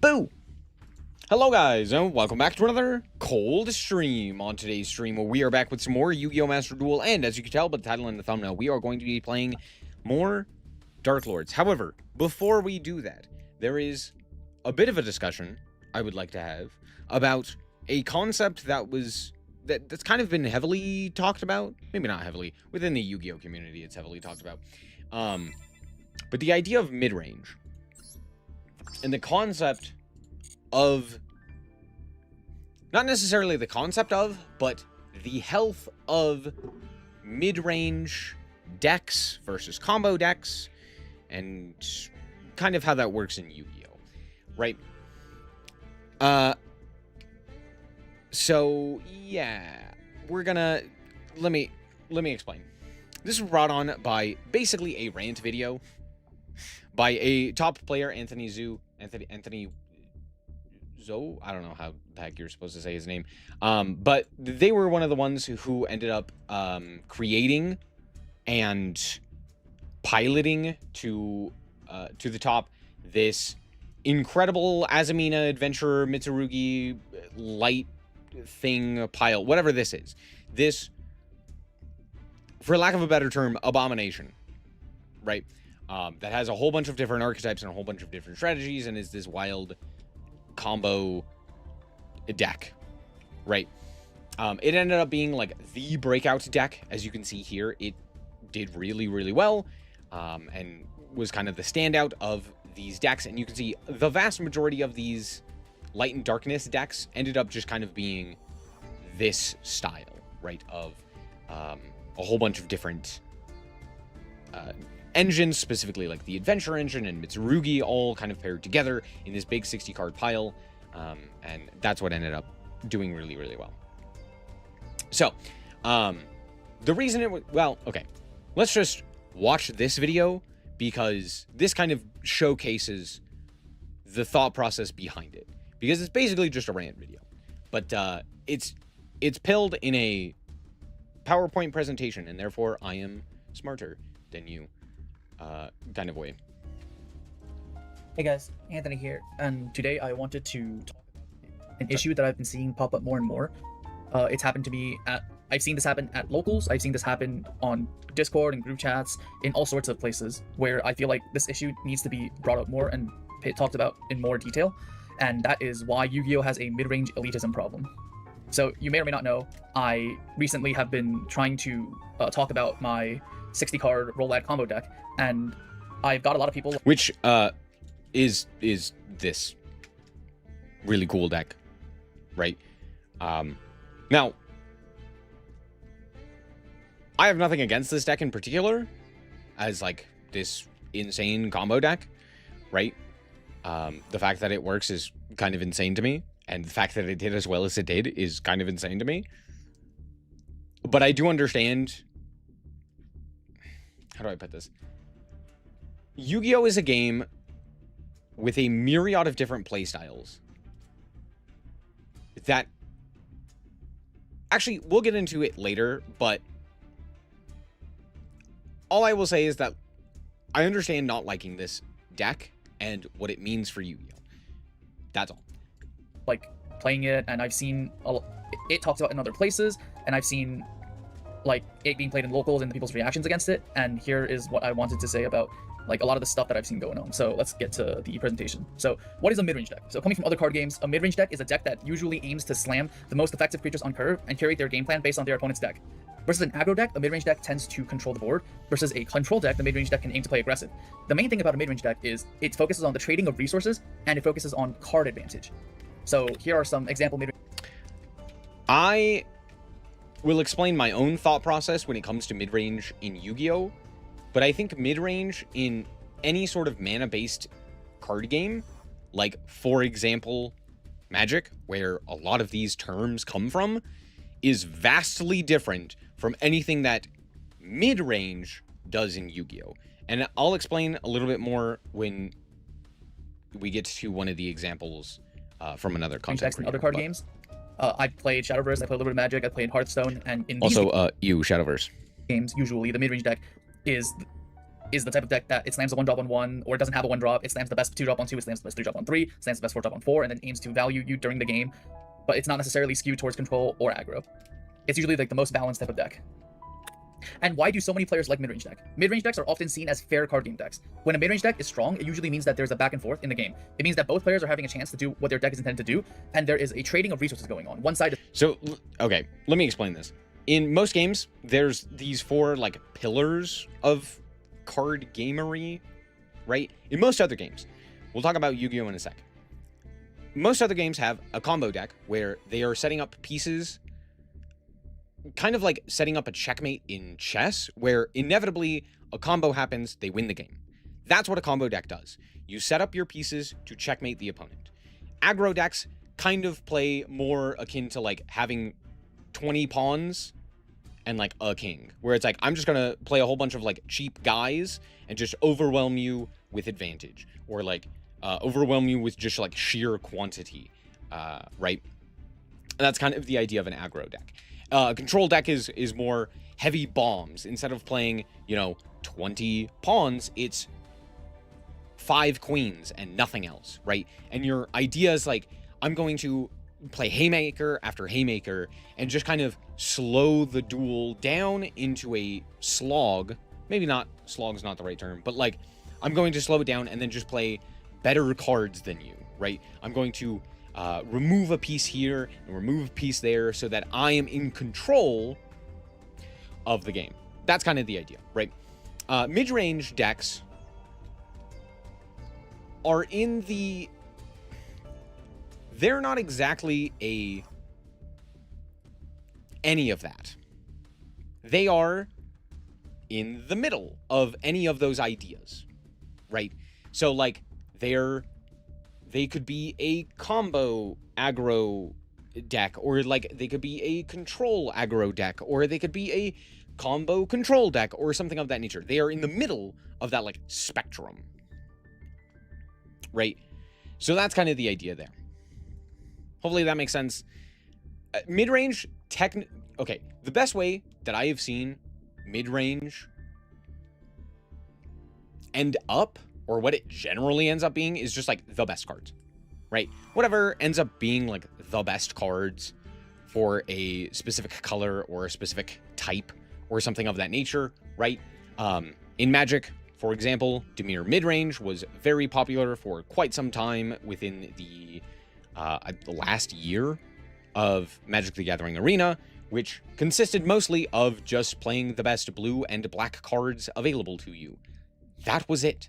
Boo! Hello guys, and welcome back to another cold stream. On today's stream, we are back with some more Yu-Gi-Oh! Master Duel, and as you can tell by the title and the thumbnail, we are going to be playing more Darklords. However, before we do that, there is a bit of a discussion I would like to have about a concept that's kind of been heavily talked about. Maybe not heavily. Within the Yu-Gi-Oh! Community, it's heavily talked about. But the idea of mid-range and the concept of, not necessarily the concept of, but the health of mid-range decks versus combo decks, and kind of how that works in Yu-Gi-Oh! Right? So yeah, we're gonna, let me explain. This was brought on by basically a rant video by a top player, Anthony Zoe. I don't know how the heck you're supposed to say his name. But they were one of the ones who ended up creating and piloting to the top this incredible Azumina Adventurer Mitsurugi light thing pile, whatever this is. This, for lack of a better term, abomination, right? That has a whole bunch of different archetypes and a whole bunch of different strategies and is this wild combo deck, right? It ended up being like the breakout deck. As you can see here, it did really, really well, and was kind of the standout of these decks. And you can see the vast majority of these light and darkness decks ended up just kind of being this style, right? Of a whole bunch of different engines, specifically like the Adventure engine and Mitsurugi, all kind of paired together in this big 60 card pile, and that's what ended up doing really, really well. So the reason it was, well, okay, let's just watch this video because this kind of showcases the thought process behind it, because it's basically just a rant video, but it's pilled in a PowerPoint presentation, and therefore I am smarter than you kind of way. Hey guys, Anthony here, and today I wanted to talk about an issue that I've been seeing pop up more and more. It's happened to me I've seen this happen at locals, I've seen this happen on Discord and group chats, in all sorts of places, where I feel like this issue needs to be brought up more and talked about in more detail, and that is why Yu-Gi-Oh! Has a mid-range elitism problem. So you may or may not know, I recently have been trying to talk about my 60 card roll-ad combo deck, and I've got a lot of people, which is this really cool deck, right? Now I have nothing against this deck in particular as like this insane combo deck, right? The fact that it works is kind of insane to me, and the fact that it did as well as it did is kind of insane to me. But I do understand, how do I put this? Yu-Gi-Oh! Is a game with a myriad of different playstyles that, actually, we'll get into it later, but all I will say is that I understand not liking this deck and what it means for Yu-Gi-Oh! That's all. like, playing it, and I've seen it talked about in other places, and I've seen like it being played in locals and the people's reactions against it, and here is what I wanted to say about like a lot of the stuff that I've seen going on. So let's get to the presentation. So what is a mid-range deck? So coming from other card games, a mid-range deck is a deck that usually aims to slam the most effective creatures on curve and curate their game plan based on their opponent's deck. Versus an aggro deck, a mid-range deck tends to control the board. Versus a control deck, the mid-range deck can aim to play aggressive. The main thing about a mid-range deck is it focuses on the trading of resources, and it focuses on card advantage. So here are some example mid-range. I will explain my own thought process when it comes to mid-range in Yu-Gi-Oh! But I think mid-range in any sort of mana-based card game, like, for example, Magic, where a lot of these terms come from, is vastly different from anything that mid-range does in Yu-Gi-Oh! And I'll explain a little bit more when we get to one of the examples from another content and other card games. I've played Shadowverse, I played a little bit of Magic, I played Hearthstone, and in these also Shadowverse games, usually the mid-range deck is is the type of deck that it slams a 1-drop on 1, or it doesn't have a 1-drop, it slams the best 2-drop on 2, it slams the best 3-drop on 3, slams the best 4-drop on 4, and then aims to value you during the game. But it's not necessarily skewed towards control or aggro. It's usually like the most balanced type of deck. And why do so many players like midrange deck? Midrange decks are often seen as fair card game decks. When a midrange deck is strong, it usually means that there's a back and forth in the game. It means that both players are having a chance to do what their deck is intended to do, and there is a trading of resources going on. One side is... So, okay, let me explain this. In most games, there's these 4, like, pillars of card gamery, right? In most other games, we'll talk about Yu-Gi-Oh! In a sec. Most other games have a combo deck where they are setting up pieces, kind of like setting up a checkmate in chess, where inevitably a combo happens, they win the game. That's what a combo deck does. You set up your pieces to checkmate the opponent. Aggro decks kind of play more akin to like having 20 pawns and like a king, where it's like, I'm just gonna play a whole bunch of like cheap guys and just overwhelm you with advantage, or like overwhelm you with just like sheer quantity, right? And that's kind of the idea of an aggro deck. Control deck is more heavy bombs. Instead of playing, 20 pawns, it's 5 queens and nothing else, right? And your idea is like, I'm going to play haymaker after haymaker and just kind of slow the duel down into a slog. Maybe not, slog's not the right term, but like, I'm going to slow it down and then just play better cards than you, right? I'm going to remove a piece here and remove a piece there so that I am in control of the game. That's kind of the idea, right? Mid-range decks are in the... They're not exactly any of that. They are in the middle of any of those ideas, right? So, like, they could be a combo aggro deck, or like they could be a control aggro deck, or they could be a combo control deck, or something of that nature. They are in the middle of that like spectrum, right? So that's kind of the idea there. Hopefully that makes sense. Mid-range okay, the best way that I have seen mid-range end up, or what it generally ends up being, is just like the best cards, right? Whatever ends up being like the best cards for a specific color or a specific type or something of that nature, right? In Magic, for example, Dimir Midrange was very popular for quite some time within the last year of Magic the Gathering Arena, which consisted mostly of just playing the best blue and black cards available to you. That was it.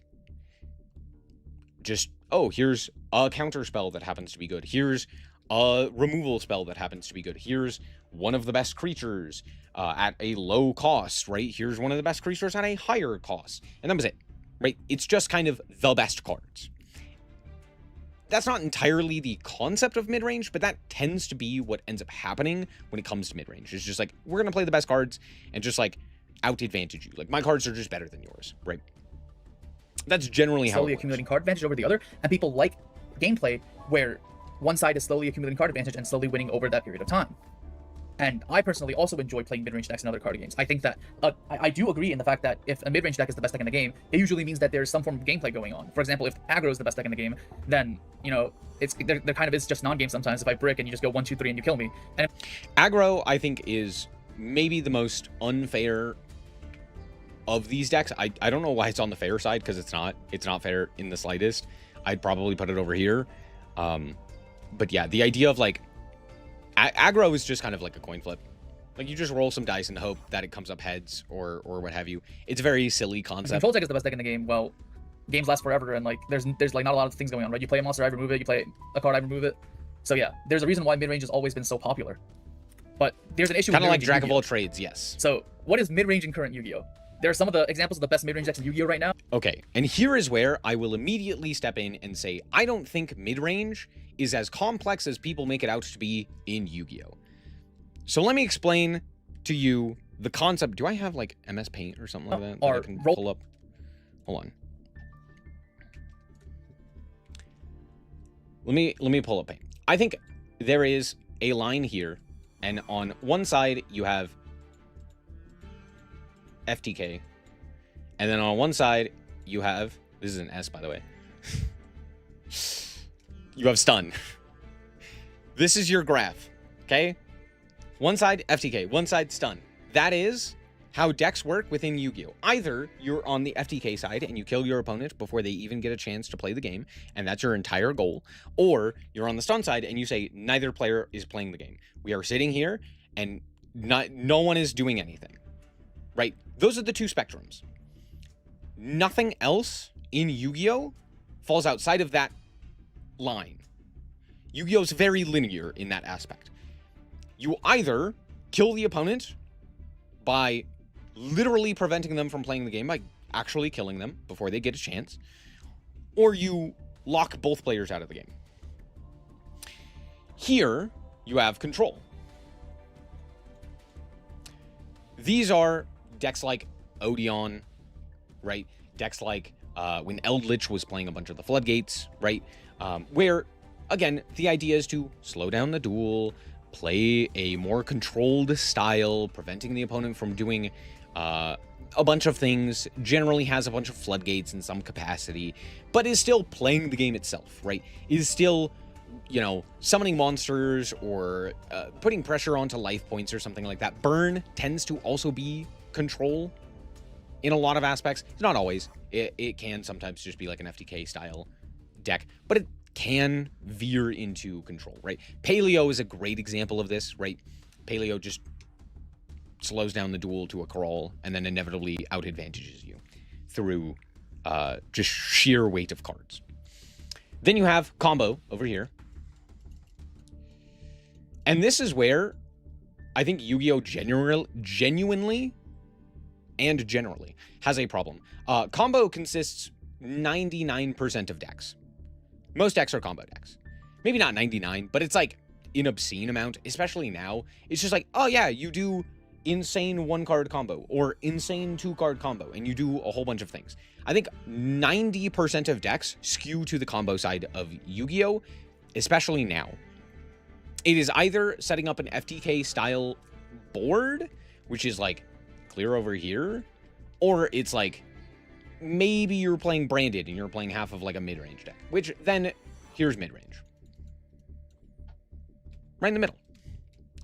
Just, oh, here's a counter spell that happens to be good. Here's a removal spell that happens to be good. Here's one of the best creatures at a low cost, right? Here's one of the best creatures at a higher cost. And that was it, right? It's just kind of the best cards. That's not entirely the concept of mid-range, but that tends to be what ends up happening when it comes to mid-range. It's just like, we're going to play the best cards and just like out-advantage you. Like, my cards are just better than yours, right? That's generally how it slowly works. accumulating card advantage over the other, and people like gameplay where one side is slowly accumulating card advantage and slowly winning over that period of time. And I personally also enjoy playing mid-range decks in other card games. I think that I do agree in the fact that if a mid-range deck is the best deck in the game, it usually means that there's some form of gameplay going on. For example, if aggro is the best deck in the game, then there kind of is just non-game sometimes. If I brick and you just go 1, 2, 3 and you kill me. And aggro, I think, is maybe the most unfair of these decks. I don't know why it's on the fair side, because it's not fair in the slightest. I'd probably put it over here. But yeah, the idea of like aggro is just kind of like a coin flip. Like, you just roll some dice and hope that it comes up heads or what have you. It's a very silly concept. Control deck is the best deck in the game. Well, games last forever, and like there's like not a lot of things going on, right? You play a monster, I remove it. You play a card, I remove it. So yeah, there's a reason why mid-range has always been so popular. But there's an issue. Kind of like Jack of all trades, yes. So what is mid-range in current Yu-Gi-Oh? There are some of the examples of the best mid-range decks in Yu-Gi-Oh right now. Okay, and here is where I will immediately step in and say, I don't think mid-range is as complex as people make it out to be in Yu-Gi-Oh. So let me explain to you the concept. Do I have like MS Paint or something like that that I can pull up? Hold on. Let me pull up Paint. I think there is a line here, and on one side you have FTK, And then on one side, you have, this is an S, by the way. You have stun. This is your graph, okay? One side, FTK, one side, stun. That is how decks work within Yu-Gi-Oh! Either you're on the FTK side and you kill your opponent before they even get a chance to play the game, and that's your entire goal, or you're on the stun side and you say neither player is playing the game. We are sitting here and no one is doing anything, right? Those are the two spectrums. Nothing else in Yu-Gi-Oh! Falls outside of that line. Yu-Gi-Oh! Is very linear in that aspect. You either kill the opponent by literally preventing them from playing the game, by actually killing them before they get a chance, or you lock both players out of the game. Here, you have control. These are decks like Odeon, right? Decks like when Eldritch was playing a bunch of the Floodgates, right? Where, again, the idea is to slow down the duel, play a more controlled style, preventing the opponent from doing a bunch of things, generally has a bunch of floodgates in some capacity, but is still playing the game itself, right? Is still, you know, summoning monsters or putting pressure onto life points or something like that. Burn tends to also be control in a lot of aspects. It's not always. It can sometimes just be like an FTK style deck, but it can veer into control, right? Paleo is a great example of this, right? Paleo just slows down the duel to a crawl and then inevitably out advantages you through just sheer weight of cards. Then you have combo over here. And this is where I think Yu-Gi-Oh! Genuinely and generally has a problem. Combo consists 99% of decks. Most decks are combo decks. Maybe not 99, but it's like an obscene amount, especially now. It's just like, oh yeah, you do insane 1-card combo or insane 2-card combo, and you do a whole bunch of things. I think 90% of decks skew to the combo side of Yu-Gi-Oh!, especially now. It is either setting up an FTK style board, which is like clear over here, or it's like maybe you're playing branded and you're playing half of like a mid-range deck, which then here's mid-range. Right in the middle.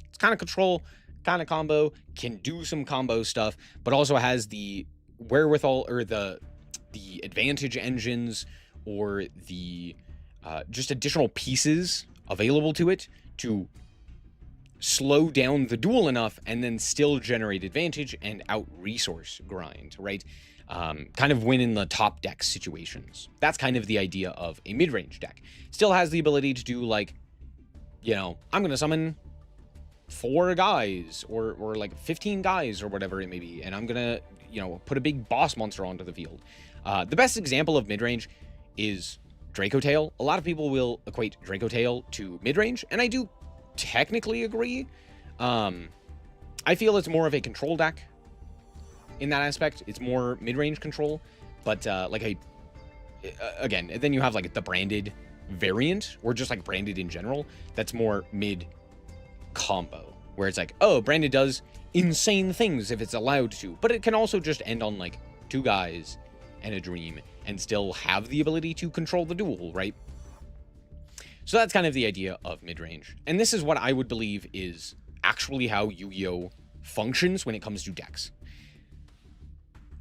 It's kind of control, kind of combo, can do some combo stuff, but also has the wherewithal or the advantage engines or the just additional pieces available to it to slow down the duel enough and then still generate advantage and out resource grind, right? Kind of win in the top deck situations. That's kind of the idea of a mid-range deck. Still has the ability to do like, you know, I'm going to summon 4 guys or like 15 guys or whatever it may be, and I'm going to, you know, put a big boss monster onto the field. The best example of mid-range is Draco Tail. A lot of people will equate Draco Tail to mid-range, and I do technically agree. I feel it's more of a control deck in that aspect. It's more mid-range control, but again, then you have like the branded variant, or just like branded in general, that's more mid combo, where it's like, oh, branded does insane things if it's allowed to, but it can also just end on like 2 guys and a dream and still have the ability to control the duel, right? So that's kind of the idea of mid-range. And this is what I would believe is actually how Yu-Gi-Oh! Functions when it comes to decks.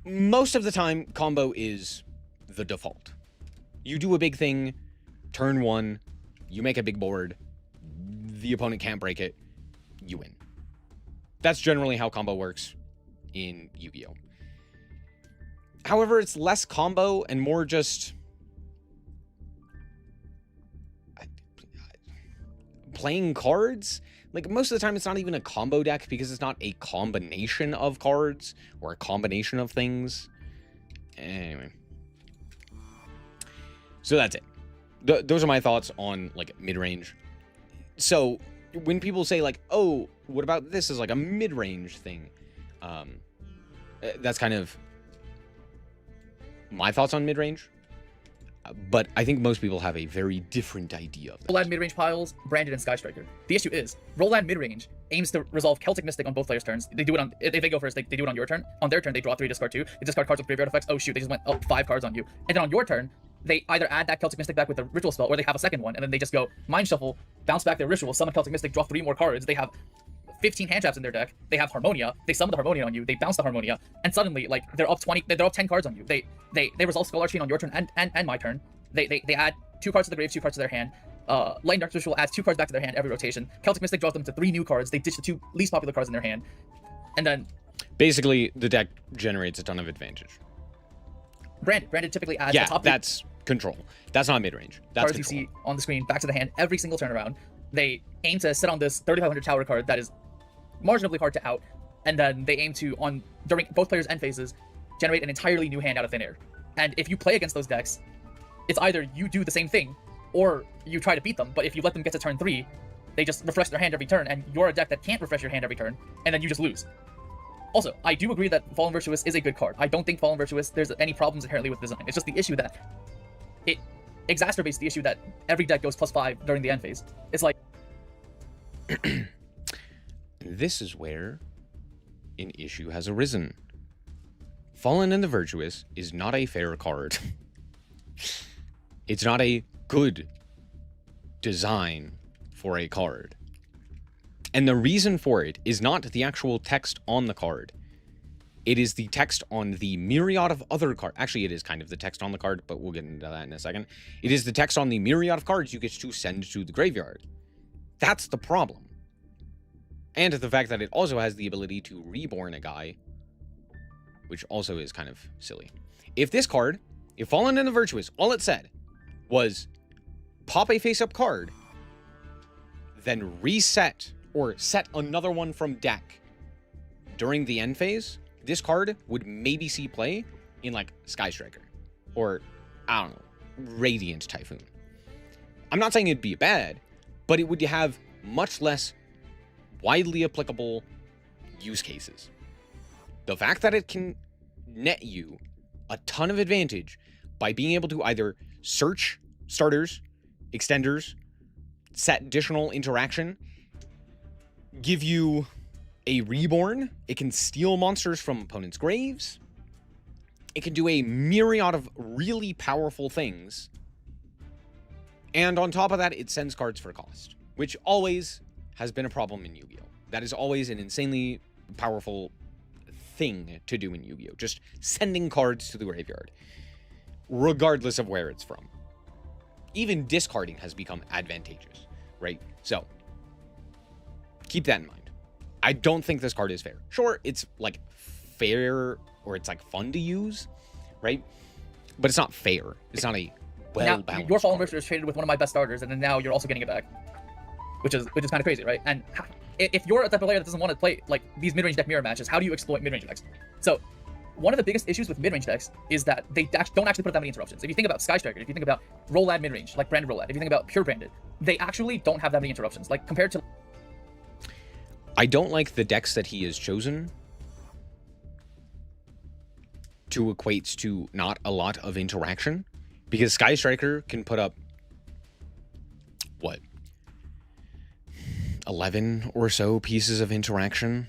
Most of the time, combo is the default. You do a big thing, turn 1, you make a big board, the opponent can't break it, you win. That's generally how combo works in Yu-Gi-Oh! However, it's less combo and more just playing cards. Like, most of the time, it's not even a combo deck because it's not a combination of cards or a combination of things. Anyway. So that's it. Those are my thoughts on, like, mid-range. So, when people say, like, oh, what about this as, like, a mid-range thing? That's kind of my thoughts on mid-range. but I think most people have a very different idea of that. Roland midrange piles, Branded and Sky Striker. The issue is, Roland midrange aims to resolve Celtic Mystic on both players' turns. They do it on, if they go first, they do it on your turn. On their turn, they draw 3, discard 2. They discard cards with graveyard effects. Oh shoot, they just went up 5 cards on you. And then on your turn, they either add that Celtic Mystic back with a ritual spell, or they have a second one, and then they just go Mind Shuffle, bounce back their ritual, summon Celtic Mystic, draw 3 more cards. They have 15 hand traps in their deck. They have Harmonia. They summon the Harmonia on you. They bounce the Harmonia, and suddenly, like, they're up 20. They're up 10 cards on you. They resolve Skull Archfiend on your turn and my turn. They add 2 cards to the grave, 2 cards to their hand. Lightning Dark Ritual adds 2 cards back to their hand every rotation. Celtic Mystic draws them to 3 new cards. They ditch the 2 least popular cards in their hand, and then basically the deck generates a ton of advantage. Branded typically adds yeah, the top that's control. That's not mid-range. That's cards control. you see on the screen back to the hand every single turnaround. They aim to sit on this 3500 tower card that is marginally hard to out, and then they aim to, on during both players' end phases, generate an entirely new hand out of thin air. And if you play against those decks, it's either you do the same thing, or you try to beat them, but if you let them get to turn 3, they just refresh their hand every turn, and you're a deck that can't refresh your hand every turn, and then you just lose. Also, I do agree that Fallen Virtuous is a good card. I don't think Fallen Virtuous, there's any problems inherently with design. It's just the issue that it exacerbates the issue that every deck goes +5 during the end phase. It's like... This is where an issue has arisen. Fallen and the Virtuous is not a fair card. It's not a good design for a card. And the reason for it is not the actual text on the card. It is the text on the myriad of other cards. Actually, it is kind of the text on the card, but we'll get into that in a second. It is the text on the myriad of cards you get to send to the graveyard. That's the problem. And the fact that it also has the ability to reborn a guy, which also is kind of silly. If this card, if Fallen and the Virtuous, all it said was pop a face-up card, then reset or set another one from deck during the end phase, this card would maybe see play in like Sky Striker or, I don't know, Radiant Typhoon. I'm not saying it'd be bad, but it would have much less widely applicable use cases. The fact that it can net you a ton of advantage by being able to either search starters, extenders, set additional interaction, give you a reborn, it can steal monsters from opponents' graves, it can do a myriad of really powerful things, and on top of that, it sends cards for cost, which always has been a problem in Yu-Gi-Oh! That is always an insanely powerful thing to do in Yu-Gi-Oh! Just sending cards to the graveyard, regardless of where it's from. Even discarding has become advantageous, right? So, keep that in mind. I don't think this card is fair. Sure, it's like fair, or it's like fun to use, right? But it's not fair. It's not a well-balanced Your Fallen card. Virtuous traded with one of my best starters, and then now you're also getting it back. Which is kind of crazy, right? And if you're a type of player that doesn't want to play like these mid-range deck mirror matches, how do you exploit mid-range decks? So, one of the biggest issues with mid-range decks is that they don't actually put that many interruptions. If you think about Sky Striker, if you think about Rolad mid-range, like Branded Rolad, if you think about Pure Branded, they actually don't have that many interruptions. Like, compared to... I don't like the decks that he has chosen to equate to not a lot of interaction, because Sky Striker can put up, what, 11 or so pieces of interaction?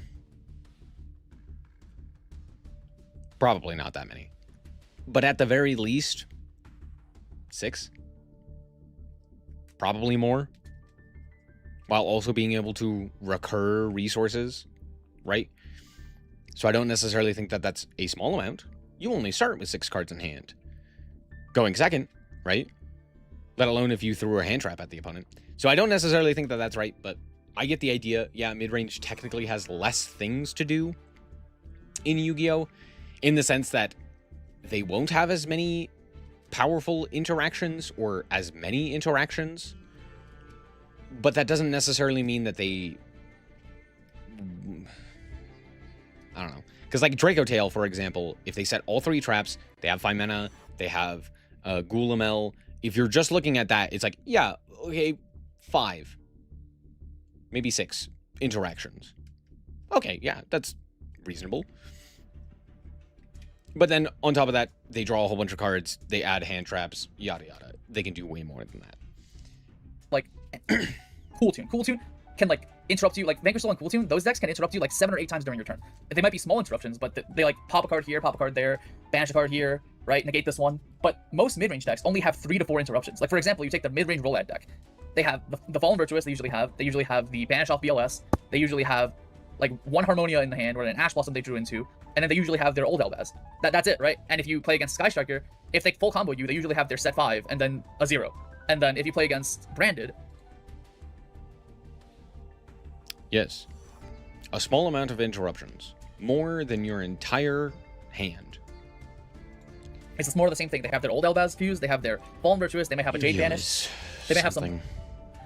Probably not that many. But at the very least, 6? Probably more. While also being able to recur resources, right? So I don't necessarily think that that's a small amount. You only start with 6 cards in hand. Going second, right? Let alone if you threw a hand trap at the opponent. So I don't necessarily think that that's right, but I get the idea. Yeah, mid-range technically has less things to do in Yu-Gi-Oh! In the sense that they won't have as many powerful interactions or as many interactions. But that doesn't necessarily mean that they... I don't know. Because like Draco Tail, for example, if they set all 3 traps, they have 5 mana, they have Gulamel. If you're just looking at that, it's like, yeah, okay, 5. Maybe 6 interactions. Okay, yeah, that's reasonable. But then on top of that, they draw a whole bunch of cards, they add hand traps, yada yada. They can do way more than that. Like, Cool Tune. Cool Tune can, like, interrupt you. Like, Vanquish Soul and Cool Tune, those decks can interrupt you, like, 7 or 8 times during your turn. They might be small interruptions, but they like, pop a card here, pop a card there, banish a card here, right? Negate this one. But most mid-range decks only have 3 to 4 interruptions. Like, for example, you take the mid-range Rolad deck. They have the Fallen Virtuous, they usually have the Banish off BLS, they usually have, like, 1 Harmonia in the hand, or an Ash Blossom they drew into, and then they usually have their old Elbaz. That's it, right? And if you play against Sky Striker, if they full combo you, they usually have their set 5, and then a 0. And then if you play against Branded... Yes. A small amount of interruptions. More than your entire hand. It's just more of the same thing. They have their old Elbaz fuse, they have their Fallen Virtuous, they may have a Jade Banish, they may have some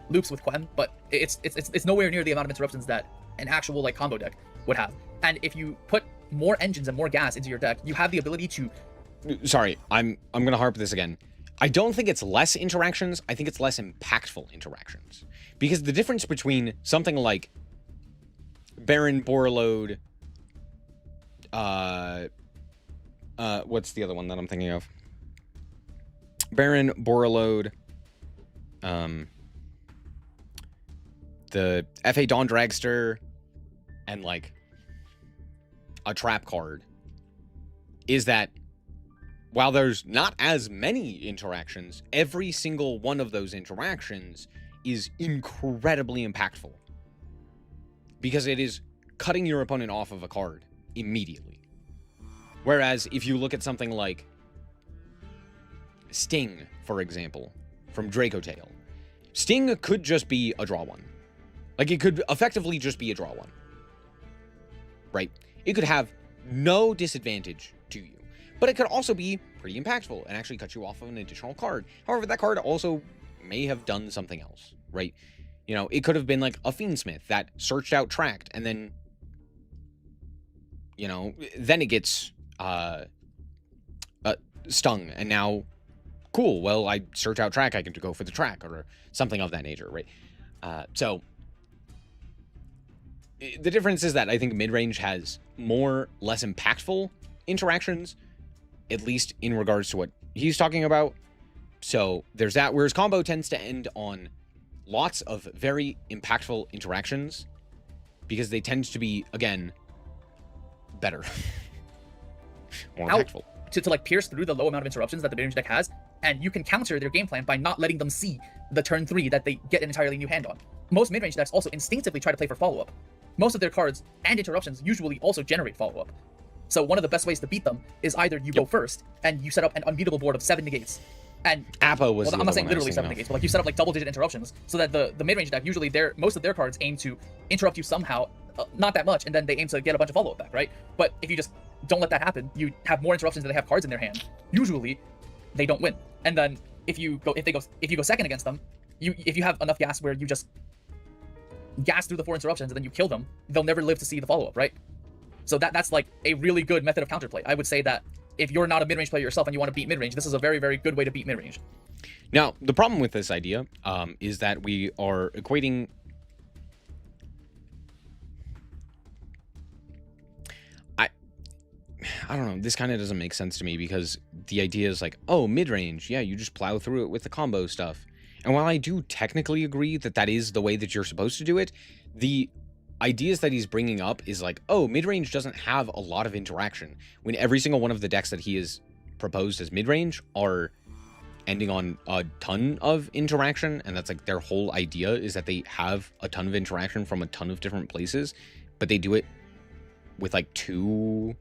loops with Quem, but it's nowhere near the amount of interruptions that an actual, like, combo deck would have. And if you put more engines and more gas into your deck, you have the ability to... Sorry, I'm gonna harp this again. I don't think it's less interactions, I think it's less impactful interactions. Because the difference between something like Baron Borreload, what's the other one that I'm thinking of? Baron Borreload, the FA Dawn Dragster, and, like, a trap card, is that while there's not as many interactions, every single one of those interactions is incredibly impactful. Because it is cutting your opponent off of a card immediately. Whereas if you look at something like Sting, for example, from Draco Tail, Sting could just be a draw 1. Like, it could effectively just be a draw 1. Right? It could have no disadvantage to you. But it could also be pretty impactful and actually cut you off of an additional card. However, that card also may have done something else, right? You know, it could have been like a Fiendsmith that searched out tracked, and then, you know, then it gets stung, and now, cool, well, I search out track, I can go for the track, or something of that nature, right? So, the difference is that I think mid-range has less impactful interactions, at least in regards to what he's talking about. So there's that, whereas combo tends to end on lots of very impactful interactions because they tend to be, again, better. More impactful. To like pierce through the low amount of interruptions that the mid-range deck has, and you can counter their game plan by not letting them see the turn 3 that they get an entirely new hand on. Most mid-range decks also instinctively try to play for follow-up. Most of their cards and interruptions usually also generate follow-up. So one of the best ways to beat them is either you go first and you set up an unbeatable board of 7 negates. And Appa was well, I'm not saying literally 7 negates, but like you set up like double-digit interruptions so that the mid-range deck, usually most of their cards aim to interrupt you somehow, not that much, and then they aim to get a bunch of follow-up back, right? But if you just don't let that happen, you have more interruptions than they have cards in their hand. Usually, they don't win. And then if you go second against them, if you have enough gas where you just gas through the 4 interruptions and then you kill them, they'll never live to see the follow-up, right? So that's like a really good method of counterplay. I would say that if you're not a mid-range player yourself and you want to beat mid-range, this is a very, very good way to beat mid-range. Now, the problem with this idea is that we are equating... I don't know, this kind of doesn't make sense to me because the idea is like, oh, mid-range, yeah, you just plow through it with the combo stuff. And while I do technically agree that that is the way that you're supposed to do it, the ideas that he's bringing up is like, oh, mid-range doesn't have a lot of interaction, when every single one of the decks that he has proposed as mid-range are ending on a ton of interaction, and that's like their whole idea, is that they have a ton of interaction from a ton of different places, but they do it with like 2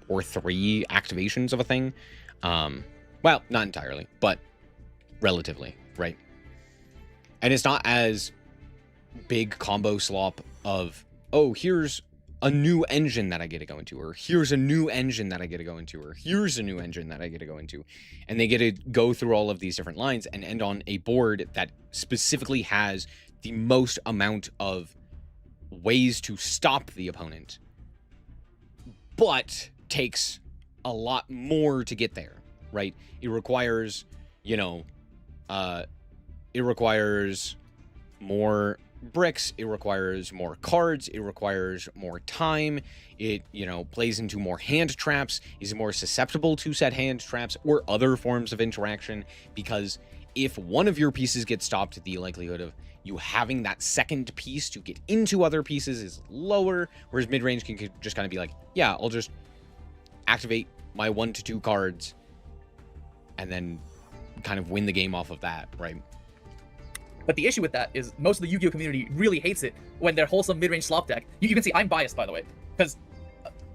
or 3 activations of a thing. Well, not entirely, but relatively, right? And it's not as big combo slop of, oh, here's a new engine that I get to go into, or here's a new engine that I get to go into, or here's a new engine that I get to go into. And they get to go through all of these different lines and end on a board that specifically has the most amount of ways to stop the opponent, but takes a lot more to get there, right? It requires, you know, it requires more bricks, it requires more cards, it requires more time, it, plays into more hand traps, is more susceptible to said hand traps or other forms of interaction, because if one of your pieces gets stopped, the likelihood of you having that second piece to get into other pieces is lower, whereas mid-range can just kind of be like, yeah, I'll just activate my 1 to 2 cards and then kind of win the game off of that, right? But the issue with that is most of the Yu-Gi-Oh community really hates it when their wholesome mid-range slop deck. You can see I'm biased, by the way, because,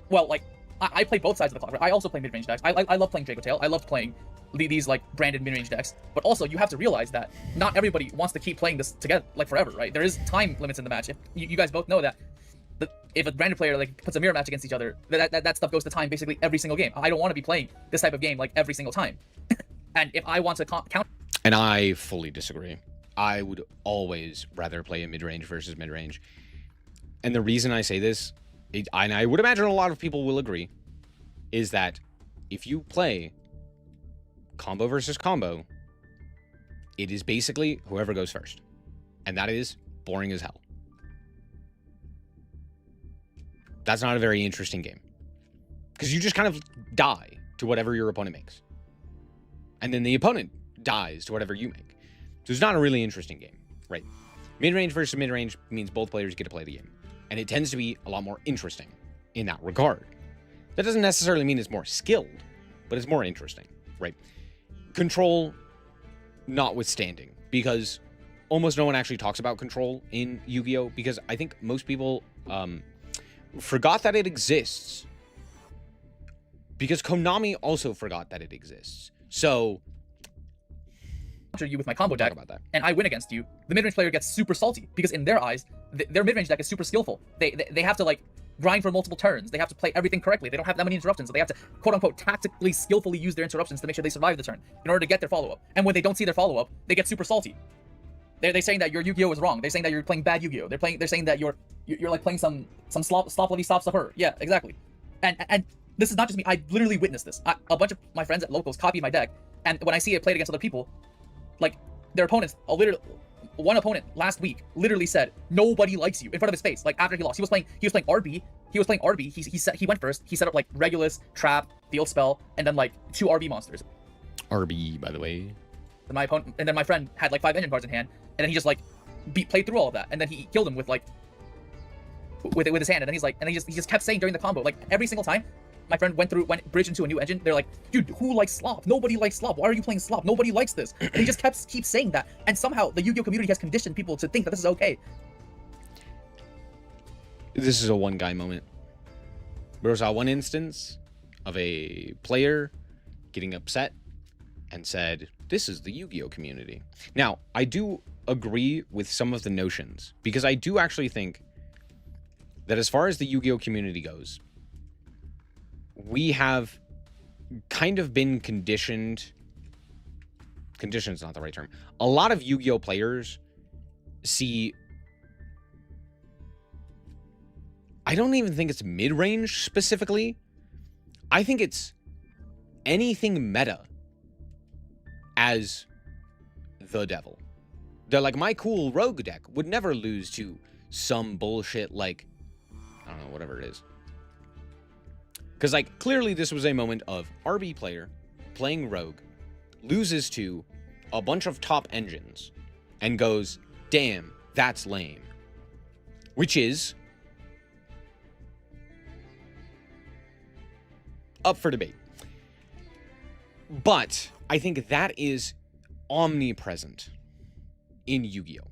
well, like, I play both sides of the clock. Right? I also play mid-range decks. I love playing Draco Tail. I love playing these like branded mid-range decks. But also, you have to realize that not everybody wants to keep playing this together like forever, right? There is time limits in the match. If you guys both know that. If a branded player like puts a mirror match against each other, that stuff goes to time basically every single game. I don't want to be playing this type of game like every single time. And if I want to count, and I fully disagree. I would always rather play a mid-range versus mid-range. And the reason I say this, and I would imagine a lot of people will agree, is that if you play combo versus combo, it is basically whoever goes first. And that is boring as hell. That's not a very interesting game. Because you just kind of die to whatever your opponent makes. And then the opponent dies to whatever you make. So it's not a really interesting game, right? Mid-range versus mid-range means both players get to play the game. And it tends to be a lot more interesting in that regard. That doesn't necessarily mean it's more skilled, but it's more interesting, right? Control notwithstanding, because almost no one actually talks about control in Yu-Gi-Oh! Because I think most people forgot that it exists. Because Konami also forgot that it exists. So you with my combo deck, about that. And I win against you, the mid-range player gets super salty because in their eyes, their mid-range deck is super skillful. They have to like grind for multiple turns. They have to play everything correctly. They don't have that many interruptions, so they have to quote unquote tactically, skillfully use their interruptions to make sure they survive the turn in order to get their follow-up. And when they don't see their follow-up, they get super salty. They're saying that your Yu-Gi-Oh is wrong. They're saying that you're playing bad Yu-Gi-Oh. They're saying that you're like playing some sloppily stop stuff her. Yeah, exactly. And this is not just me. I literally witnessed this. A bunch of my friends at locals copied my deck, and when I see it played against other people, like their opponents, one opponent last week literally said nobody likes you in front of his face. Like after he lost, he was playing RB. He went first. He set up like Regulus, Trap, Field Spell, and then like 2 RB monsters. RB, by the way. And then my friend had like 5 engine cards in hand, and then he just like played through all of that, and then he killed him with like with his hand, and then he just kept saying during the combo, like every single time my friend went bridge into a new engine, they're like, dude, who likes slop? Nobody likes slop. Why are you playing slop? Nobody likes this. And he just keeps saying that, and somehow the Yu-Gi-Oh community has conditioned people to think that this is okay. This is a one guy moment. There was one instance of a player getting upset and said, this is the Yu-Gi-Oh community. Now, I do agree with some of the notions, because I do actually think that as far as the Yu-Gi-Oh community goes, we have kind of been conditioned. Conditioned's not the right term. A lot of Yu-Gi-Oh players see, I don't even think it's mid-range specifically. I think it's anything meta as the devil. They're like, my cool rogue deck would never lose to some bullshit like, I don't know, whatever it is. Because, like, clearly this was a moment of RB player playing rogue, loses to a bunch of top engines, and goes, damn, that's lame. Which is up for debate. But I think that is omnipresent in Yu-Gi-Oh!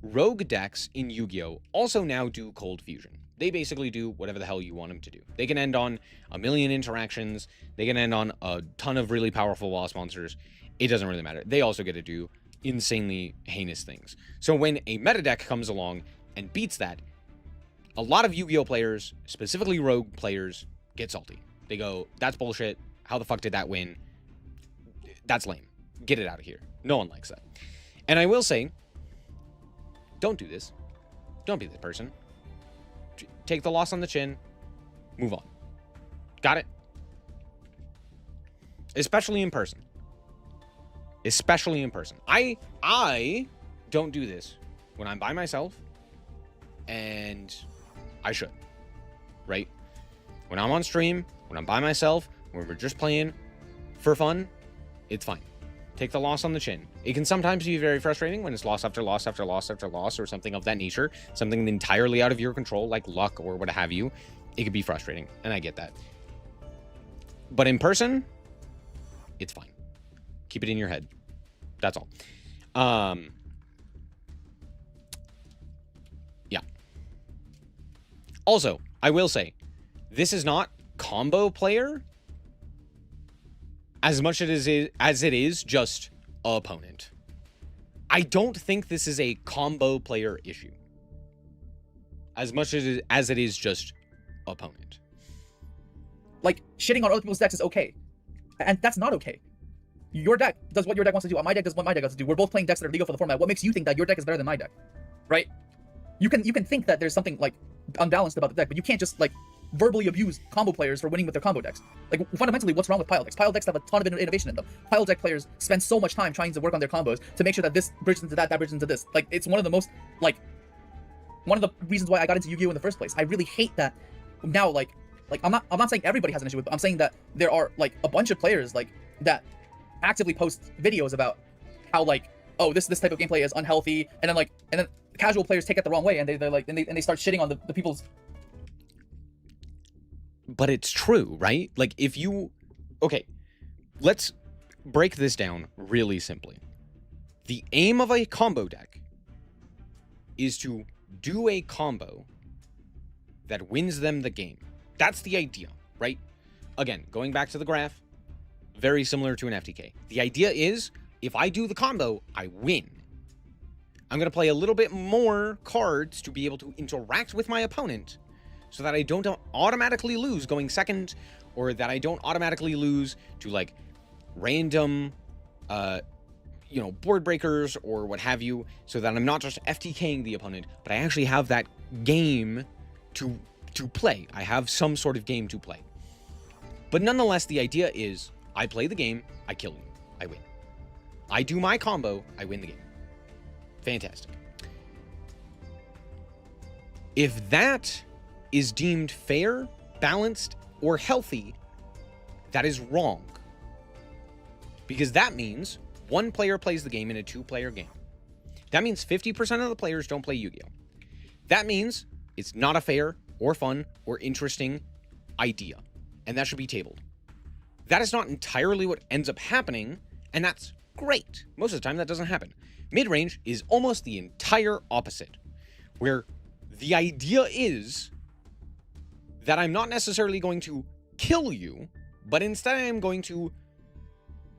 Rogue decks in Yu-Gi-Oh! Also now do cold fusion. They basically do whatever the hell you want them to do. They can end on a million interactions. They can end on a ton of really powerful boss monsters. It doesn't really matter. They also get to do insanely heinous things. So when a meta deck comes along and beats that, a lot of Yu-Gi-Oh! Players, specifically rogue players, get salty. They go, that's bullshit. How the fuck did that win? That's lame. Get it out of here. No one likes that. And I will say, don't do this. Don't be that person. Take the loss on the chin. Move on. Got it? Especially in person. Especially in person. I don't do this when I'm by myself, and I should, right? When I'm on stream, when I'm by myself, when we're just playing for fun, it's fine. Take the loss on the chin. It can sometimes be very frustrating when it's loss after loss after loss after loss, or something of that nature, something entirely out of your control, like luck or what have you. It could be frustrating, and I get that. But in person, it's fine. Keep it in your head. That's all. Yeah. Also, I will say, this is not combo player as much as it is just opponent. I don't think this is a combo player issue as much as it is just opponent. Like, shitting on other people's decks is okay, and that's not okay. Your deck does what your deck wants to do. My deck does what my deck wants to do. We're both playing decks that are legal for the format. What makes you think that your deck is better than my deck, right? You can think that there's something like unbalanced about the deck, but you can't just like verbally abuse combo players for winning with their combo decks. Like, fundamentally, what's wrong with pile decks? Pile decks have a ton of innovation in them. Pile deck players spend so much time trying to work on their combos to make sure that this bridges into that bridges into this. Like, it's one of the most, like, one of the reasons why I got into Yu-Gi-Oh in the first place. I really hate that now, like I'm not saying everybody has an issue with it, but I'm saying that there are like a bunch of players like that actively post videos about how, like, oh, this type of gameplay is unhealthy, and then casual players take it the wrong way, and they start shitting on the people's. But it's true, right? Like, if you... Okay, let's break this down really simply. The aim of a combo deck is to do a combo that wins them the game. That's the idea, right? Again, going back to the graph, very similar to an FTK. The idea is, if I do the combo, I win. I'm going to play a little bit more cards to be able to interact with my opponent, so that I don't automatically lose going second, or that I don't automatically lose to, like, random, board breakers or what have you, so that I'm not just FTKing the opponent, but I actually have that game to play. I have some sort of game to play. But nonetheless, the idea is, I play the game, I kill you, I win. I do my combo, I win the game. Fantastic. If that is deemed fair, balanced, or healthy, that is wrong. Because that means one player plays the game in a two-player game. That means 50% of the players don't play Yu-Gi-Oh! That means it's not a fair, or fun, or interesting idea. And that should be tabled. That is not entirely what ends up happening, and that's great. Most of the time, that doesn't happen. Midrange is almost the entire opposite, where the idea is that I'm not necessarily going to kill you, but instead I am going to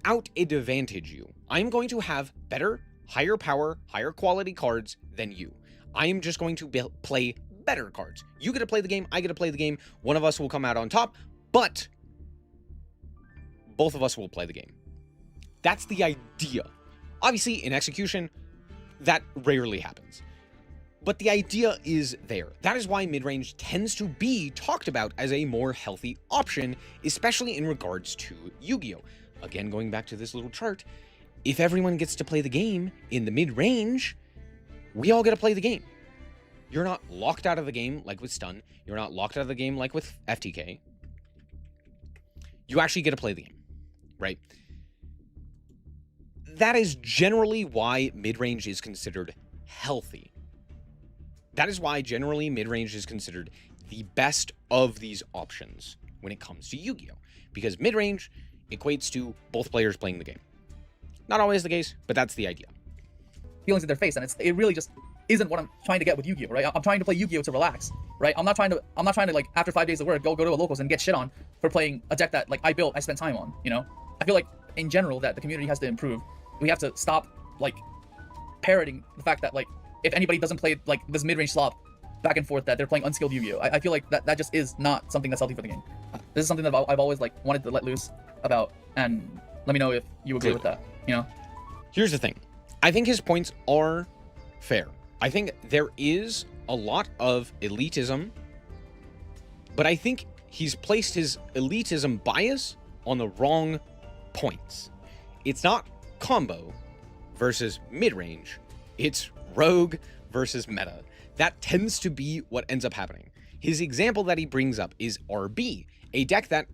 out-advantage you. I'm going to have better, higher power, higher quality cards than you. I am just going to play better cards. You get to play the game, I get to play the game. One of us will come out on top, but both of us will play the game. That's the idea. Obviously, in execution, that rarely happens. But the idea is there. That is why midrange tends to be talked about as a more healthy option, especially in regards to Yu-Gi-Oh! Again, going back to this little chart, if everyone gets to play the game in the mid-range, we all get to play the game. You're not locked out of the game like with Stun. You're not locked out of the game like with FTK. You actually get to play the game, right? That is generally why midrange is considered healthy. That is why generally midrange is considered the best of these options when it comes to Yu-Gi-Oh! Because midrange equates to both players playing the game. Not always the case, but that's the idea. Feelings in their face, and it really just isn't what I'm trying to get with Yu-Gi-Oh! Right? I'm trying to play Yu-Gi-Oh! To relax, right? I'm not trying to like after 5 days of work go to a locals and get shit on for playing a deck that like I built, I spent time on. You know, I feel like in general that the community has to improve. We have to stop like parroting the fact that like if anybody doesn't play like this mid-range slop back and forth, that they're playing unskilled Yu-Gi-Oh! I feel like that just is not something that's healthy for the game. This is something that I've always like wanted to let loose about, and let me know if you agree with that. You know. Here's the thing. I think his points are fair. I think there is a lot of elitism, but I think he's placed his elitism bias on the wrong points. It's not combo versus mid-range. It's rogue versus meta. That tends to be what ends up happening. His example that he brings up is RB, a deck that,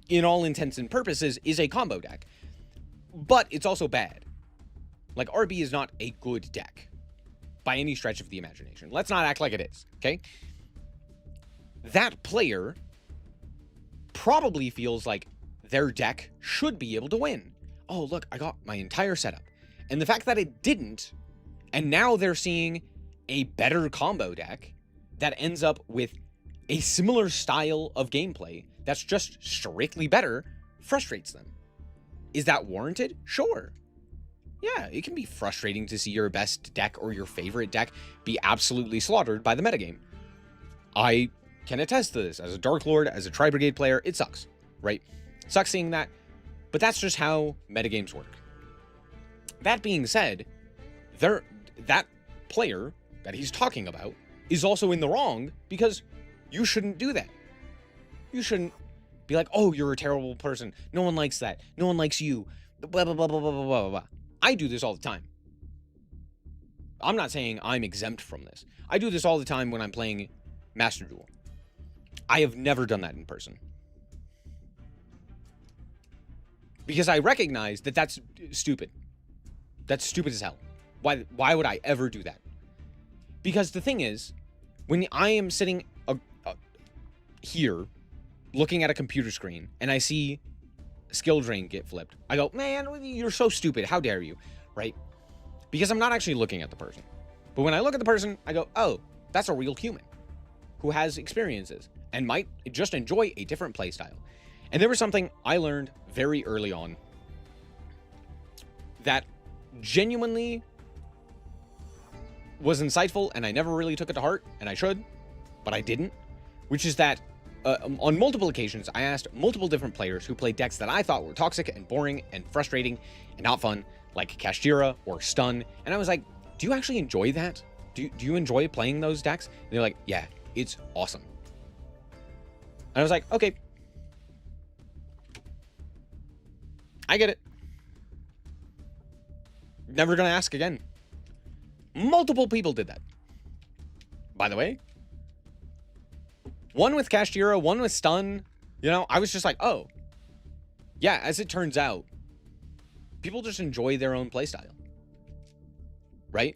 in all intents and purposes, is a combo deck. But it's also bad. Like, RB is not a good deck by any stretch of the imagination. Let's not act like it is, okay? That player probably feels like their deck should be able to win. Oh, look, I got my entire setup. And the fact that it didn't, and now they're seeing a better combo deck that ends up with a similar style of gameplay that's just strictly better, frustrates them. Is that warranted? Sure. Yeah, it can be frustrating to see your best deck or your favorite deck be absolutely slaughtered by the metagame. I can attest to this. As a Darklord, as a Tri-Brigade player, it sucks, right? It sucks seeing that, but that's just how metagames work. That being said, that player that he's talking about is also in the wrong, because you shouldn't do that. You shouldn't be like, oh, you're a terrible person. No one likes that. No one likes you. Blah, blah, blah, blah, blah, blah, blah, blah. I do this all the time. I'm not saying I'm exempt from this. I do this all the time when I'm playing Master Duel. I have never done that in person, because I recognize that that's stupid. That's stupid as hell. Why would I ever do that? Because the thing is, when I am sitting here looking at a computer screen and I see skill drain get flipped, I go, man, you're so stupid. How dare you? Right? Because I'm not actually looking at the person. But when I look at the person, I go, oh, that's a real human who has experiences and might just enjoy a different playstyle. And there was something I learned very early on that genuinely was insightful, and I never really took it to heart, and I should, but I didn't, which is that on multiple occasions, I asked multiple different players who played decks that I thought were toxic and boring and frustrating and not fun, like Kashtira or Stun, and I was like, do you actually enjoy that? Do you enjoy playing those decks? And they're like, yeah, it's awesome. And I was like, okay, I get it. Never gonna ask again. Multiple people did that, by the way. One with Kashtira, one with Stun. You know, I was just like, oh, yeah, as it turns out, people just enjoy their own playstyle, right?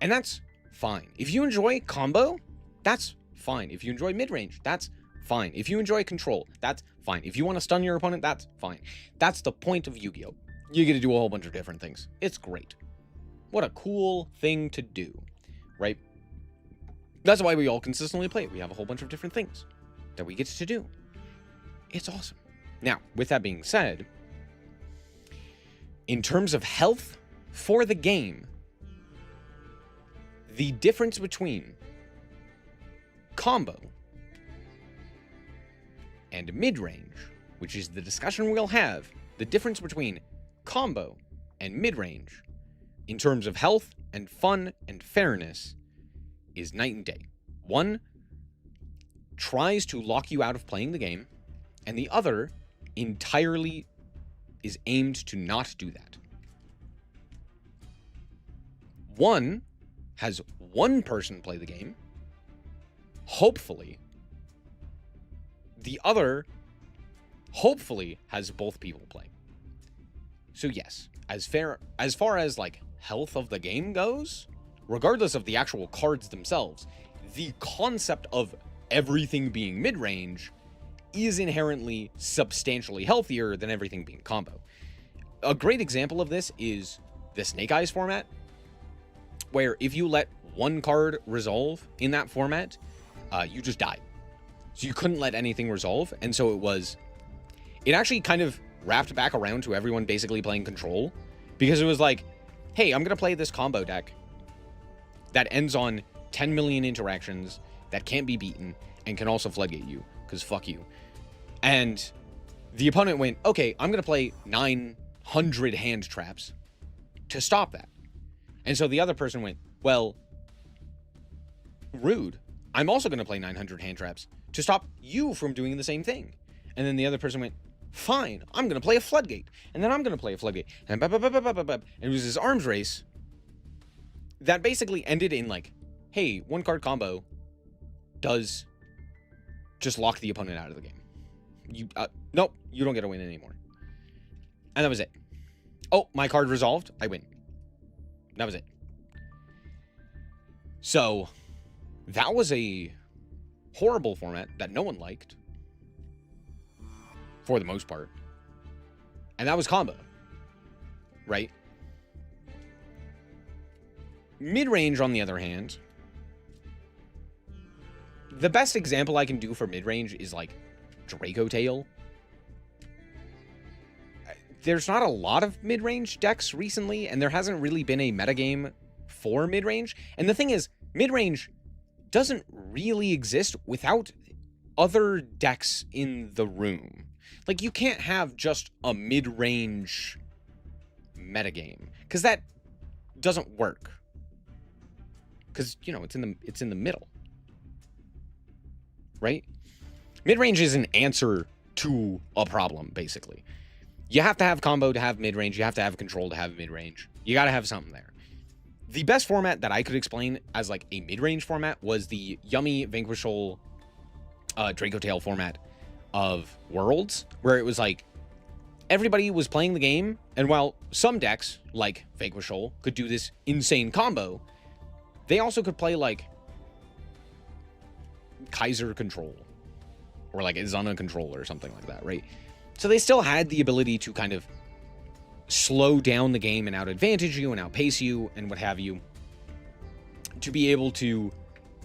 And that's fine. If you enjoy combo, that's fine. If you enjoy mid-range, that's fine. If you enjoy control, that's fine. If you want to stun your opponent, that's fine. That's the point of Yu-Gi-Oh! You get to do a whole bunch of different things. It's great. What a cool thing to do, right? That's why we all consistently play. We have a whole bunch of different things that we get to do. It's awesome. Now, with that being said, in terms of health for the game, the difference between combo and mid-range, which is the discussion we'll have, the difference between combo and mid-range in terms of health and fun and fairness is night and day. One tries to lock you out of playing the game, and the other entirely is aimed to not do that. One has one person play the game, hopefully. The other, hopefully, has both people play. So yes, as far as like health of the game goes, regardless of the actual cards themselves, the concept of everything being mid-range is inherently substantially healthier than everything being combo. A great example of this is the Snake Eyes format, where if you let one card resolve in that format, you just died. So you couldn't let anything resolve, and so it actually kind of wrapped back around to everyone basically playing control, because it was like, hey, I'm gonna play this combo deck that ends on 10 million interactions, that can't be beaten, and can also floodgate you, because fuck you. And the opponent went, okay, I'm gonna play 900 hand traps to stop that. And so the other person went, well, rude. I'm also gonna play 900 hand traps to stop you from doing the same thing. And then the other person went, fine, I'm gonna play a floodgate, and then I'm gonna play a floodgate, and it was this arms race that basically ended in like, hey, one card combo does just lock the opponent out of the game. Nope, you don't get a win anymore. And that was it. Oh, my card resolved. I win. That was it. So that was a horrible format that no one liked, for the most part. And that was combo, right? Midrange, on the other hand, the best example I can do for midrange is like Draco Tail. There's not a lot of midrange decks recently, and there hasn't really been a metagame for midrange. And the thing is, midrange doesn't really exist without other decks in the room. Like, you can't have just a mid-range metagame, because that doesn't work. Because, you know, it's in the middle. Right? Mid-range is an answer to a problem, basically. You have to have combo to have mid-range. You have to have control to have mid-range. You got to have something there. The best format that I could explain as, like, a mid-range format was the Yummy Vanquishal Draco Tail format of Worlds, where it was like everybody was playing the game, and while some decks, like Vanquishal, could do this insane combo, they also could play, like, Kaiser Control, or like Izana Control or something like that, right? So they still had the ability to kind of slow down the game and out-advantage you and outpace you and what have you, to be able to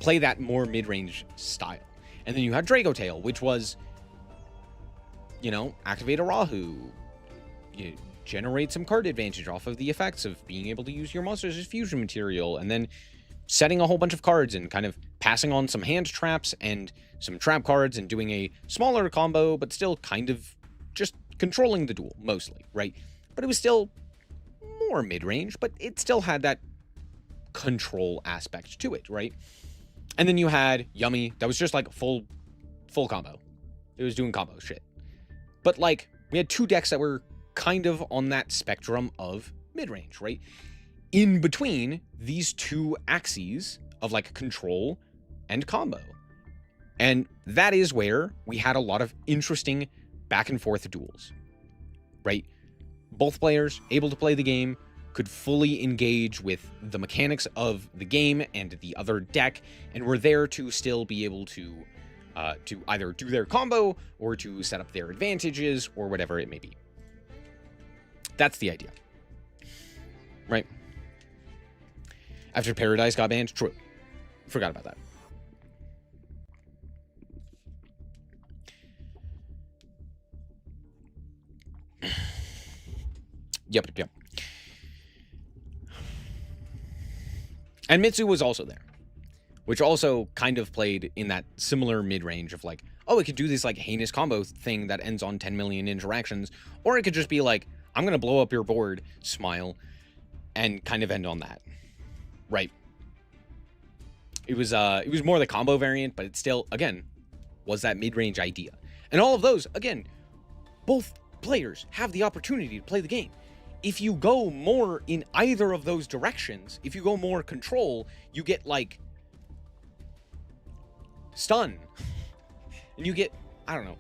play that more mid-range style. And then you had Draco Tail, which was, you know, activate a Rahu, you generate some card advantage off of the effects of being able to use your monsters as fusion material, and then setting a whole bunch of cards and kind of passing on some hand traps and some trap cards and doing a smaller combo, but still kind of just controlling the duel, mostly, right? But it was still more mid-range, but it still had that control aspect to it, right? And then you had Yummy, that was just like full combo. It was doing combo shit. But, like, we had two decks that were kind of on that spectrum of mid-range, right? In between these two axes of, like, control and combo. And that is where we had a lot of interesting back and forth duels, right? Both players able to play the game, could fully engage with the mechanics of the game and the other deck, and were there to still be able to either do their combo or to set up their advantages or whatever it may be. That's the idea, right? After Paradise got banned, true. Forgot about that. Yep. And Mitsu was also there, which also kind of played in that similar mid-range of like, oh, it could do this like heinous combo thing that ends on 10 million interactions, or it could just be like, I'm going to blow up your board, smile, and kind of end on that, right? It was more the combo variant, but it still, again, was that mid-range idea. And all of those, again, both players have the opportunity to play the game. If you go more in either of those directions, if you go more control, you get, like, stun. And you get, I don't know,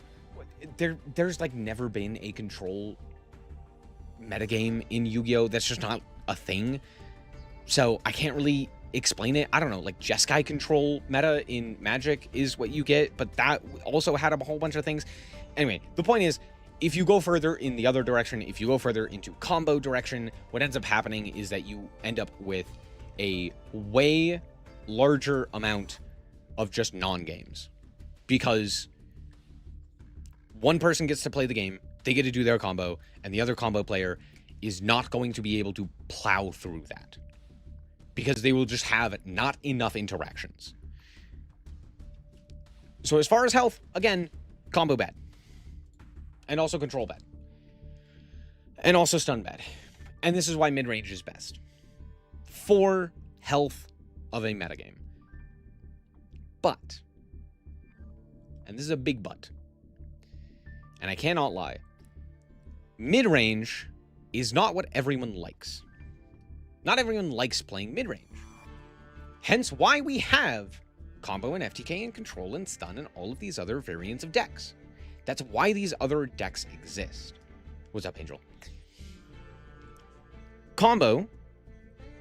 there's, like, never been a control metagame in Yu-Gi-Oh! That's just not a thing. So I can't really explain it. I don't know, like, Jeskai control meta in Magic is what you get, but that also had a whole bunch of things. Anyway, the point is, if you go further in the other direction, if you go further into combo direction, what ends up happening is that you end up with a way larger amount of just non-games. Because one person gets to play the game, they get to do their combo, and the other combo player is not going to be able to plow through that. Because they will just have not enough interactions. So as far as health, again, combo bad. And also control bad. And also stun bad. And this is why mid-range is best. For health of a metagame. But, and this is a big but, and I cannot lie, mid-range is not what everyone likes. Not everyone likes playing mid-range. Hence why we have combo and FTK and control and stun and all of these other variants of decks. That's why these other decks exist. What's up, Angel? Combo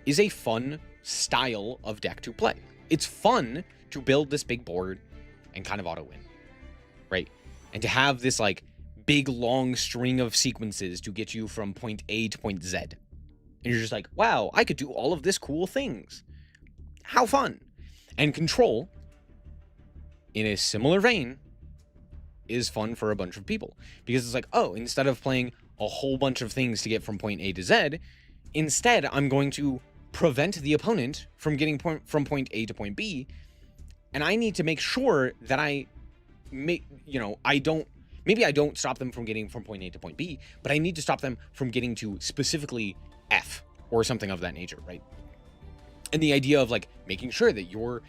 is a fun style of deck to play. It's fun to build this big board and kind of auto win, right? And to have this like big long string of sequences to get you from point A to point Z. And you're just like, wow, I could do all of this cool things. How fun. And control, in a similar vein, is fun for a bunch of people. Because it's like, oh, instead of playing a whole bunch of things to get from point A to Z, instead I'm going to prevent the opponent from getting from point A to point B, and I need to make sure that I don't stop them from getting from point A to point B, but I need to stop them from getting to specifically F or something of that nature, right? And the idea of like making sure that you're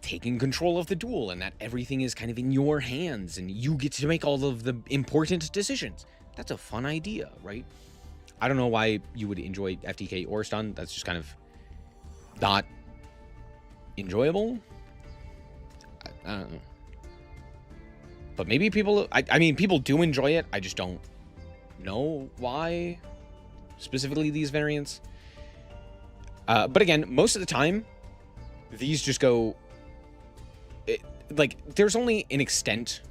taking control of the duel and that everything is kind of in your hands and you get to make all of the important decisions. That's a fun idea, right? I don't know why you would enjoy FTK or stun. That's just kind of not enjoyable. I don't know. But maybe people, I mean, people do enjoy it. I just don't know why specifically these variants. But again, most of the time, these just go, like, there's only an extent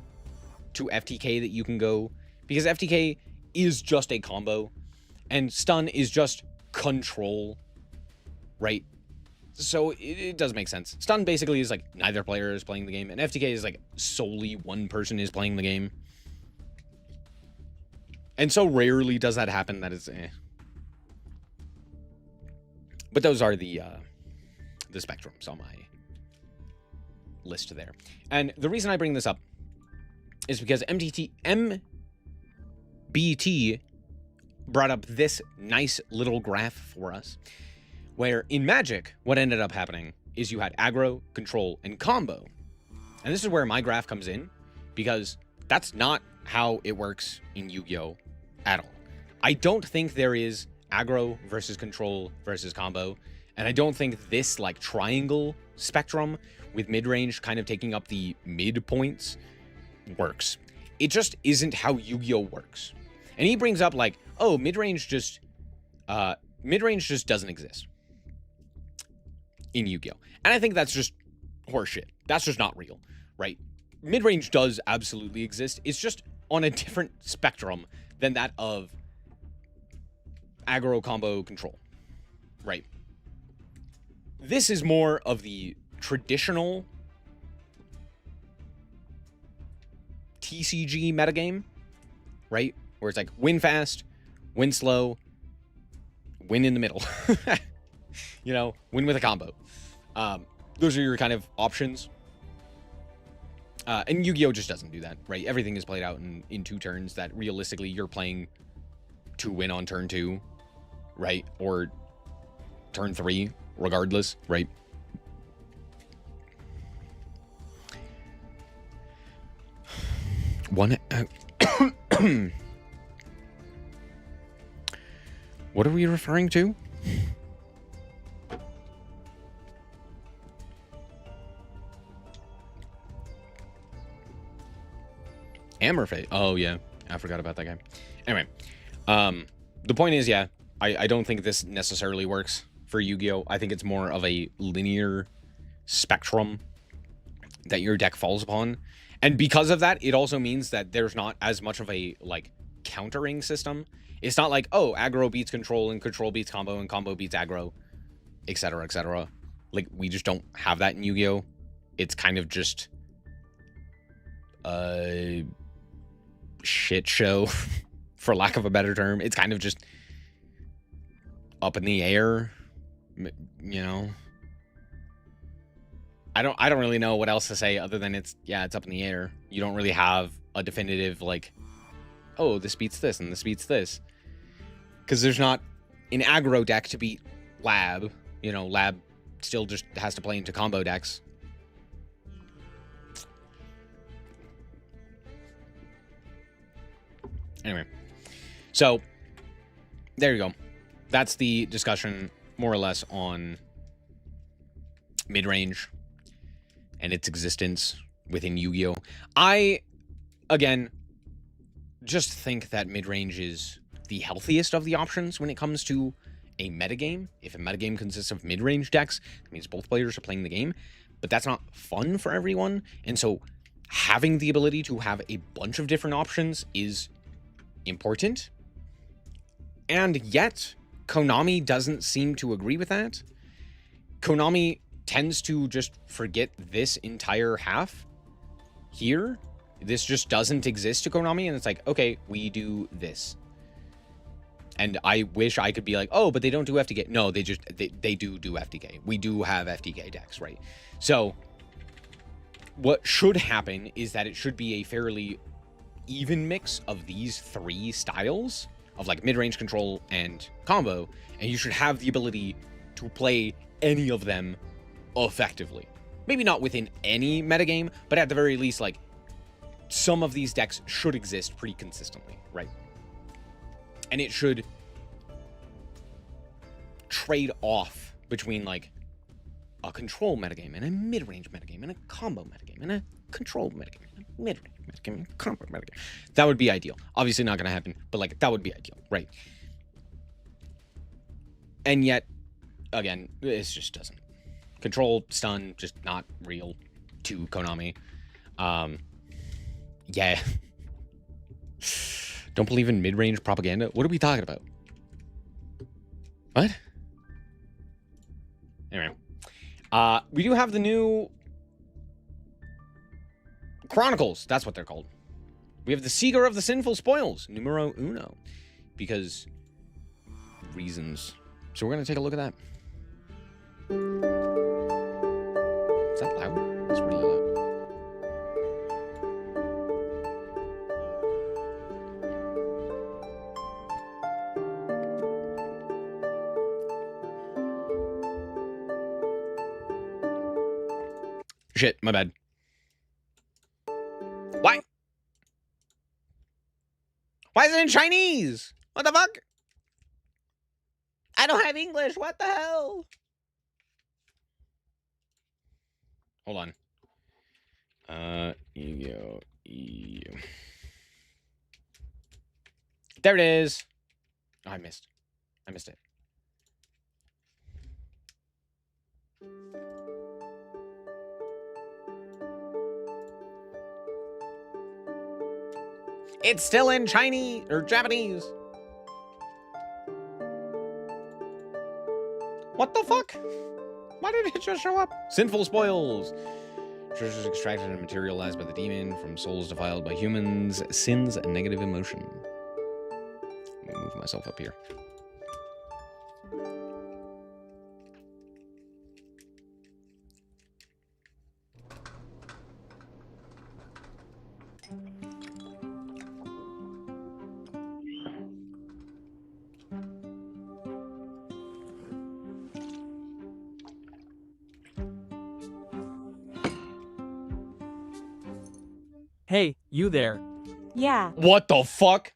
to FTK that you can go, because FTK is just a combo, and stun is just control, right? So it does make sense. Stun basically is like neither player is playing the game, and FTK is like solely one person is playing the game. And so rarely does that happen that it's But those are the spectrums on my list there. And the reason I bring this up is because MBT brought up this nice little graph for us, where in Magic, what ended up happening is you had aggro, control, and combo. And this is where my graph comes in, because that's not how it works in Yu-Gi-Oh! At all. I don't think there is aggro versus control versus combo, and I don't think this like triangle spectrum with mid-range kind of taking up the midpoints works. It just isn't how Yu-Gi-Oh! Works. And he brings up like, oh, mid-range just doesn't exist in Yu-Gi-Oh! And I think that's just horseshit. That's just not real, right? Mid-range does absolutely exist. It's just on a different spectrum than that of aggro, combo, control, right? This is more of the traditional TCG metagame, right? Where it's like win fast, win slow, win in the middle. You know, win with a combo. Those are your kind of options. And Yu-Gi-Oh! Just doesn't do that, right? Everything is played out in 2 turns that realistically you're playing to win on turn 2, right? Or turn 3, regardless, right? What are we referring to? Hammerface. Oh, yeah. I forgot about that guy. Anyway, the point is, yeah, I don't think this necessarily works for Yu-Gi-Oh! I think it's more of a linear spectrum that your deck falls upon. And because of that, it also means that there's not as much of a, like, countering system. It's not like, oh, aggro beats control and control beats combo and combo beats aggro, etc., etc. Like, we just don't have that in Yu-Gi-Oh! It's kind of just a shit show, for lack of a better term. It's kind of just up in the air, you know. I don't really know what else to say other than it's up in the air. You don't really have a definitive like, oh, this beats this and this beats this, because there's not an aggro deck to beat Lab. You know, Lab still just has to play into combo decks. Anyway, so there you go. That's the discussion, more or less, on Midrange and its existence within Yu-Gi-Oh. I, again, just think that Midrange is the healthiest of the options when it comes to a metagame. If a metagame consists of mid-range decks, that means both players are playing the game, but that's not fun for everyone. And so having the ability to have a bunch of different options is important. And yet, Konami doesn't seem to agree with that. Konami tends to just forget this entire half here. This just doesn't exist to Konami, and it's like, okay, we do this. And I wish I could be like, oh, but they don't do FTK. No, they do FTK. We do have FTK decks, right? So what should happen is that it should be a fairly even mix of these three styles of like mid-range, control, and combo, and you should have the ability to play any of them effectively. Maybe not within any metagame, but at the very least, like, some of these decks should exist pretty consistently, right? And it should trade off between, like, a control metagame and a mid-range metagame and a combo metagame and a control metagame and a mid-range metagame and a combo metagame. That would be ideal. Obviously not going to happen, but, like, that would be ideal, right? And yet, again, this just doesn't. Control, stun, just not real to Konami. Yeah. Don't believe in mid-range propaganda? What are we talking about? What? Anyway. We do have the new Chronicles. That's what they're called. We have the Seeker of the Sinful Spoils, numero uno. Because reasons. So we're going to take a look at that. Is that loud? It's really loud. Shit, my bad. Why? Why is it in Chinese? What the fuck? I don't have English. What the hell? Hold on. Yu-Gi-Oh! EU. There it is. Oh, I missed it. It's still in Chinese or Japanese. What the fuck? Why did it just show up? Sinful Spoils. Treasures extracted and materialized by the demon from souls defiled by humans. Sins and negative emotion. Let me move myself up here. Hey, you there. Yeah. What the fuck?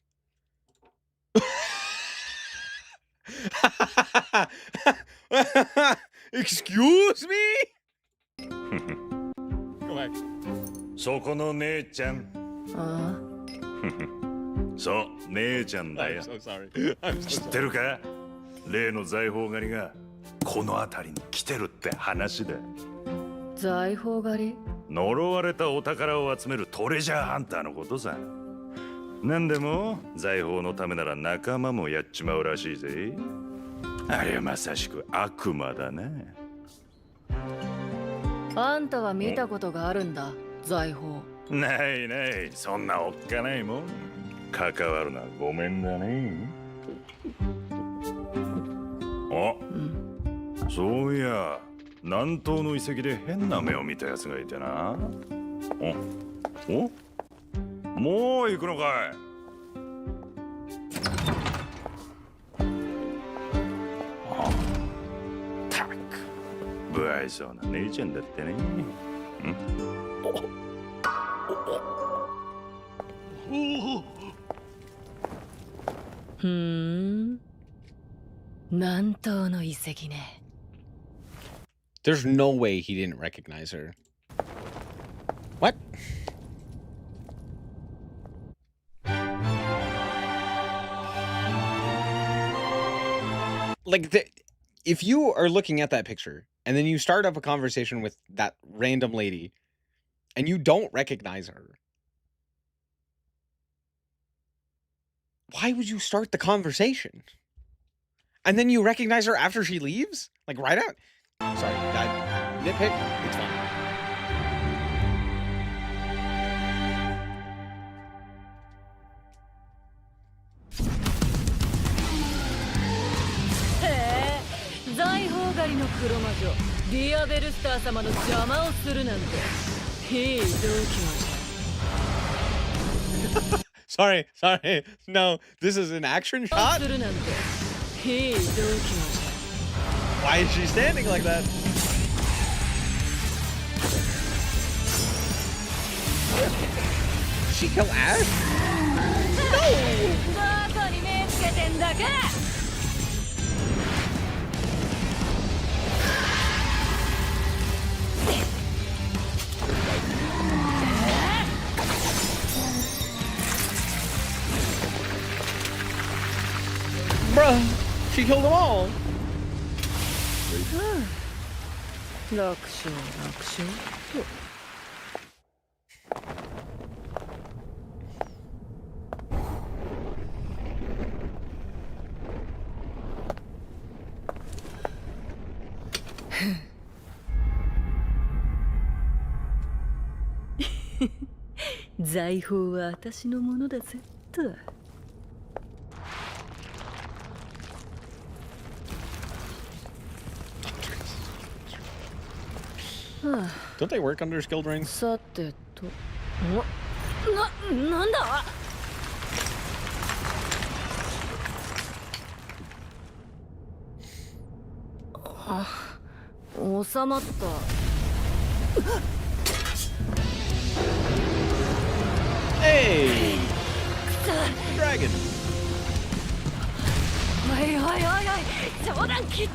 Excuse me? Go back. そこの姉ちゃん。あそう、姉ちゃんだ I'm よ。 so sorry. I'm so 知って sorry. るか？例の財宝狩りがこの辺りに来てるって話だ。財宝狩り呪われたお宝を集めるトレジャーハンターのことさ。なんでも財宝のためなら仲間もやっちまうらしいぜ。あれはまさしく悪魔だな。あんたは見たことがあるんだ、財宝。ないない、そんなおっかないもん。関わるな、ごめんだね。あ、そういや、南東の遺跡で変な目を見たやつがいてな。おもう行くのかい？たく、不愛想な姉ちゃんだってね。南東の遺跡ね。There's no way he didn't recognize her. What? Like, if you are looking at that picture and then you start up a conversation with that random lady and you don't recognize her, why would you start the conversation? And then you recognize her after she leaves? Like, right out. Sorry, that nitpick, it's fine. Sorry. No, this is an action shot? Why is she standing like that? She kill Ash? Bruh, she killed them all. Don't they work under skilled rings? さてとなんだ収まった Hey! Dragon! おい冗談きっつ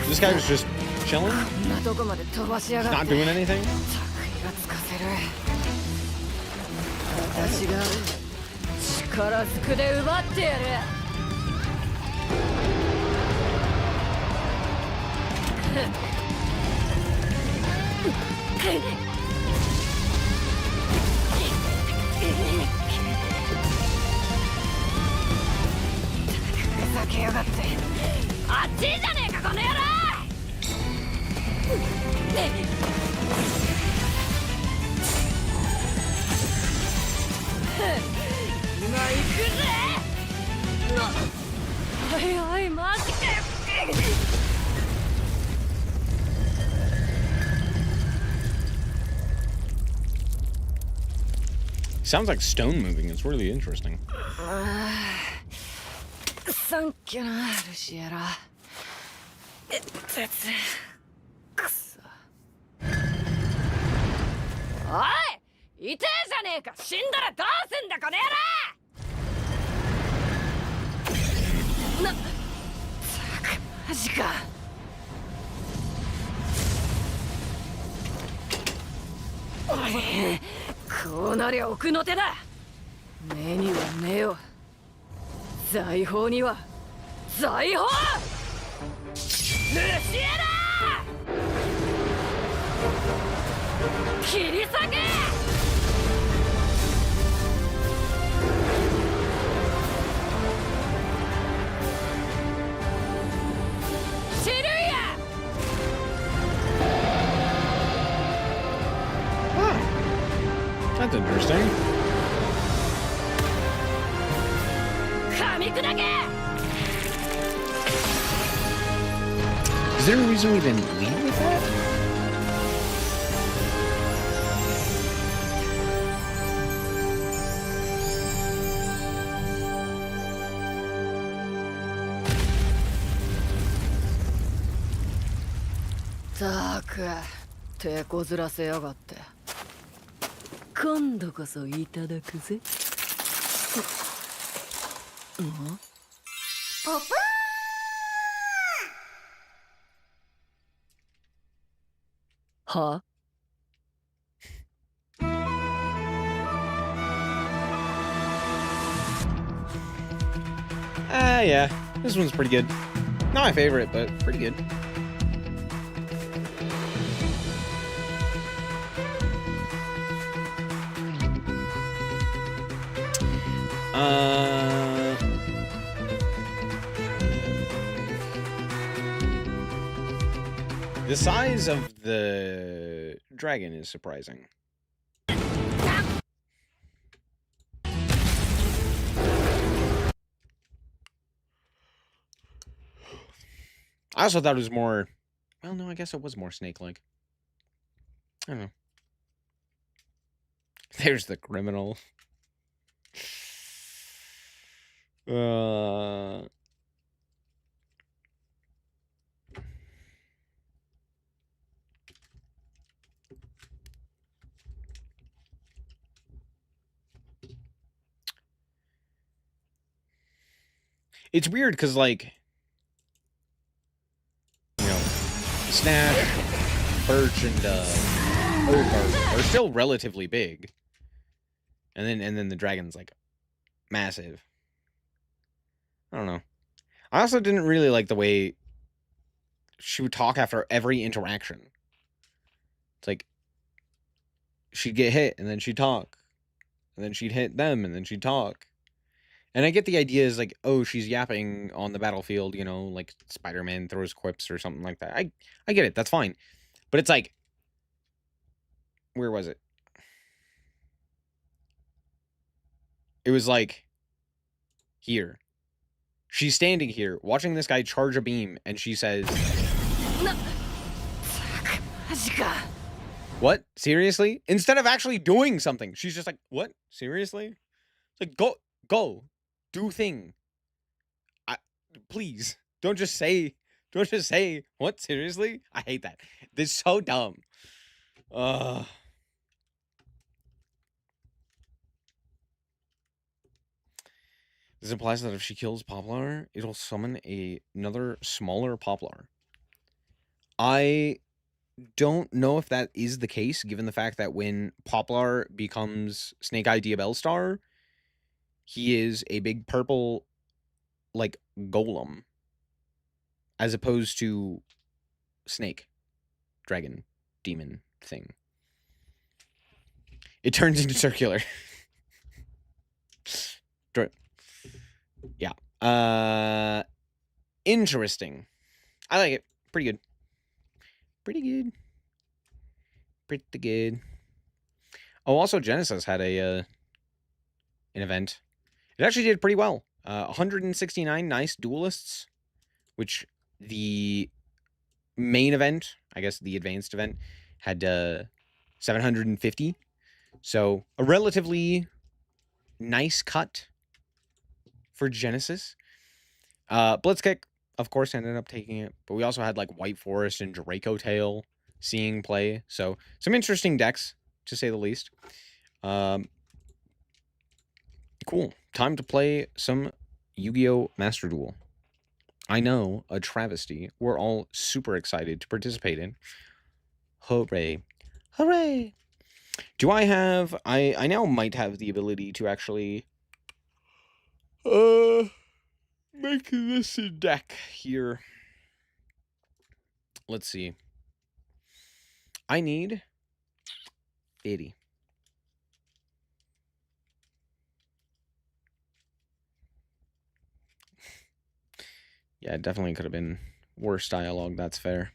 This guy was just chilling? こんなとこまで飛ばしや He's がっ not て doing anything? 気がつかせる私が力ずくで奪ってやるふざけやがってあっちじゃねえかこの野郎今行くぜおいマジかよ Sounds like stone moving. It's really interesting. サンキューなルシエラくそおい痛えじゃねえか死んだらどうすんだこの野郎ったくマジかこうなりゃ奥の手だ目には目を財宝には財宝ルシエラ切り裂けシルヤ That's interesting. 噛み砕け Is there a reason we didn't lead with that? たく手こずらせやがって。今度こそいただくぜ。ポプは Yeah. This one's pretty good. Not my favorite, but pretty good. The size of the dragon is surprising. I also thought it was more... Well, no, I guess it was more snake-like. I don't know. There's the criminal. It's weird because, like, you know, Snatch, Birch, and Odegaard are still relatively big, and then the dragon's like massive. I don't know. I also didn't really like the way she would talk after every interaction. It's like she'd get hit and then she'd talk, and then she'd hit them and then she'd talk. And I get the idea is like, oh, she's yapping on the battlefield, you know, like Spider-Man throws quips or something like that. I get it. That's fine. But it's like, where was it? It was like here. She's standing here watching this guy charge a beam and she says, what? Seriously? Instead of actually doing something, she's just like, what? Seriously? It's like, go. Do thing. Please. Don't just say, what? Seriously? I hate that. This is so dumb. This implies that if she kills Poplar, it'll summon another smaller Poplar. I don't know if that is the case, given the fact that when Poplar becomes Snake Eye Diabellstar, he is a big purple, like, golem, as opposed to snake, dragon, demon thing. It turns into circular. Yeah. Interesting. I like it. Pretty good. Pretty good. Oh, also Genesis had an event. It actually did pretty well. 169 nice duelists, which the main event, I guess the advanced event, had 750. So a relatively nice cut for Genesis. Blitzkick, of course, ended up taking it, but we also had like White Forest and Draco Tail seeing play. So some interesting decks, to say the least. Cool. Time to play some Yu-Gi-Oh! Master Duel. I know, a travesty. We're all super excited to participate in. Hooray. Hooray! Do I have... I now might have the ability to actually... make this a deck here. Let's see. I need 80. Yeah, it definitely could have been worse dialogue, that's fair.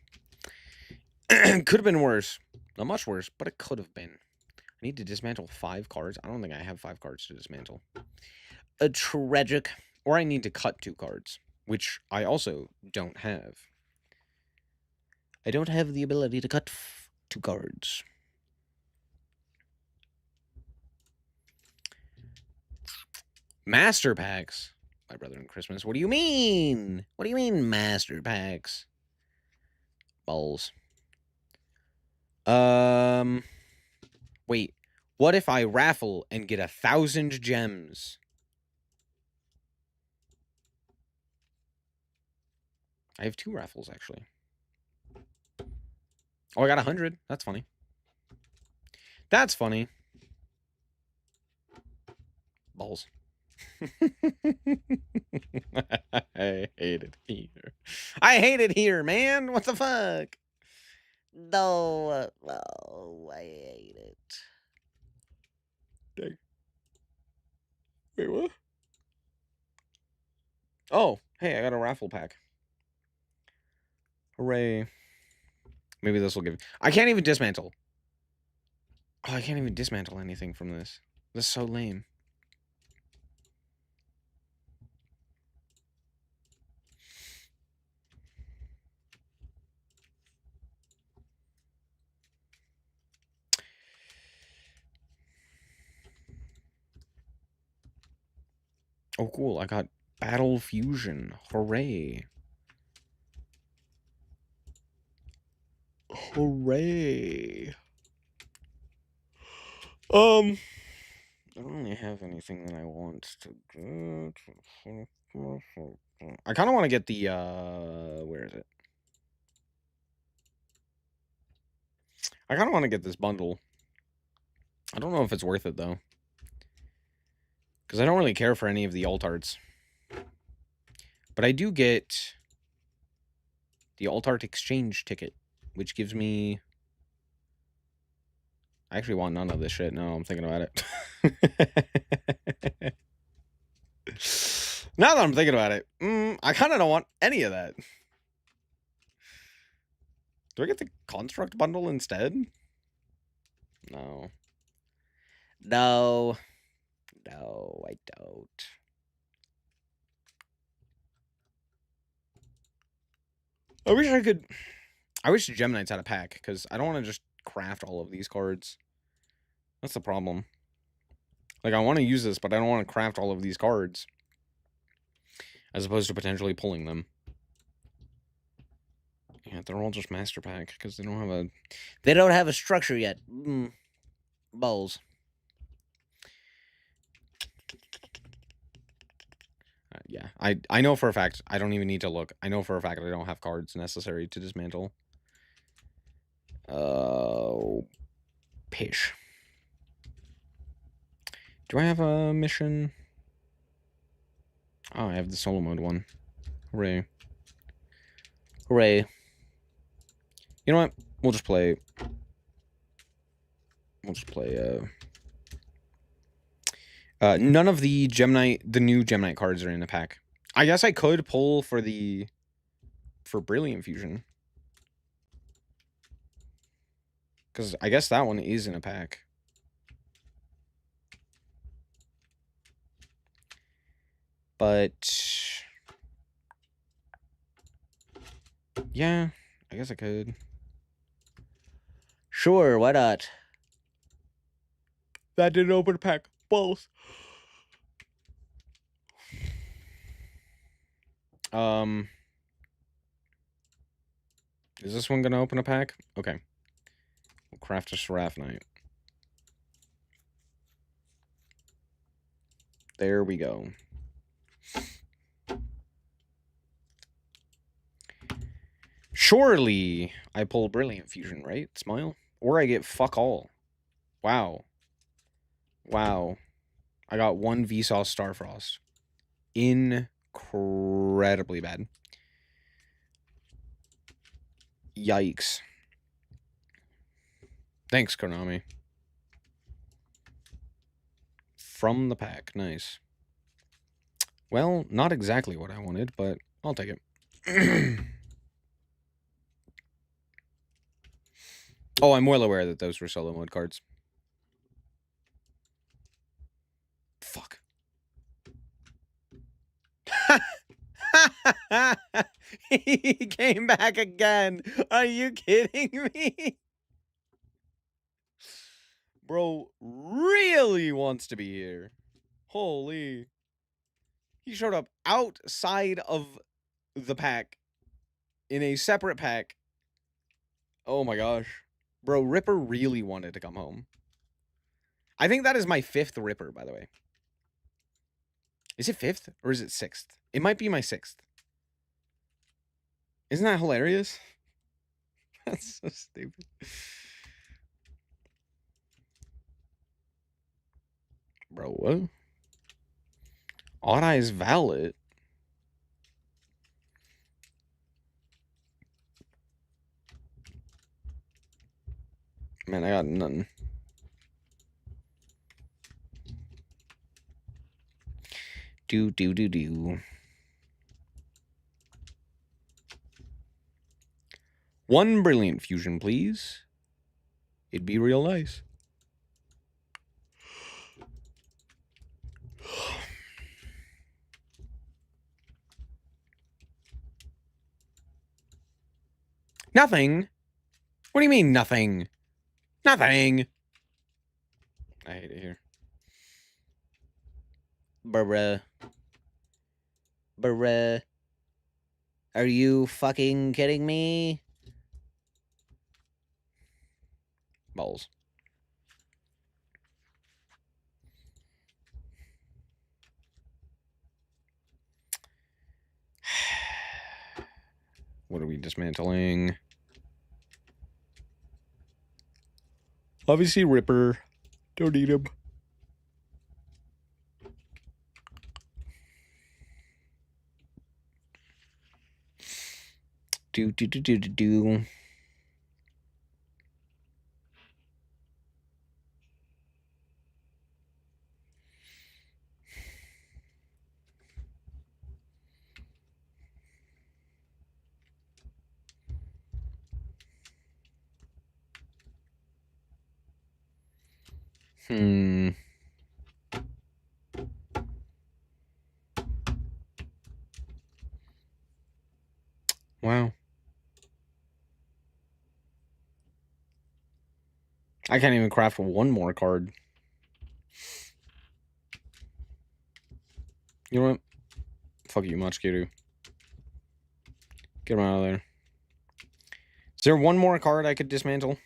Could have been worse. Not much worse, but it could have been. I need to dismantle 5 cards. I don't think I have 5 cards to dismantle. A tragic. Or I need to cut 2 cards, which I also don't have. I don't have the ability to cut 2 cards. Master packs. My brother in Christmas. What do you mean? What do you mean, master packs? Balls. Wait. What if I raffle and get 1,000 gems? I have 2 raffles, actually. Oh, I got 100. That's funny. That's funny. Balls. I hate it here. I hate it here, man. What the fuck? No, I hate it. Dang. Wait, what? Oh, hey, I got a raffle pack. Hooray. Maybe this will give... I can't even dismantle. Oh, I can't even dismantle anything from this. This is so lame. Oh, cool. I got Battle Fusion. Hooray. Hooray. I don't really have anything that I want to get. I kind of want to get the, where is it? I kind of want to get this bundle. I don't know if it's worth it, though. Because I don't really care for any of the alt arts. But I do get the alt art exchange ticket, which gives me... I actually want none of this shit. No, I'm thinking about it. Now that I'm thinking about it, I kind of don't want any of that. Do I get the construct bundle instead? No. No. No, I don't. I wish I could... I wish Gem Knights had a pack, because I don't want to just craft all of these cards. That's the problem. Like, I want to use this, but I don't want to craft all of these cards. As opposed to potentially pulling them. Yeah, they're all just Master Pack, because they don't have a... They don't have a structure yet. Balls. Yeah, I know for a fact. I don't even need to look. I know for a fact I don't have cards necessary to dismantle. Oh, pish. Do I have a mission? Oh, I have the solo mode one. Hooray. Hooray. You know what? We'll just play... none of the the new Gem Knight cards are in the pack. I guess I could pull for Brilliant Fusion. Because I guess that one is in a pack. But... yeah, I guess I could. Sure, why not? That didn't open a pack. Balls. Is this one gonna open a pack? Okay. We'll craft a Seraph Knight. There we go. Surely I pull Brilliant Fusion, right? Smile? Or I get fuck all. Wow. Wow. I got 1 Vsauce Starfrost. Incredibly bad. Yikes. Thanks, Konami. From the pack. Nice. Well, not exactly what I wanted, but I'll take it. Oh, I'm well aware that those were solo mode cards. Fuck. He came back again. Are you kidding me? Bro really wants to be here. Holy. He showed up outside of the pack in a separate pack. Oh my gosh. Bro, Ripper really wanted to come home. I think that is my 5th Ripper, by the way. Is it 5th or is it 6th? It might be my 6th. Isn't that hilarious? That's so stupid. Bro, what? Odd Eye is valid. Man, I got nothing. Do. One brilliant fusion, please. It'd be real nice. Nothing. What do you mean, nothing? Nothing. I hate it here. Bruh. Are you fucking kidding me? Balls. What are we dismantling? Obviously, Ripper. Don't need him. Do. Wow. I can't even craft one more card. You know what? Fuck you, Machkiru. Get him out of there. Is there one more card I could dismantle?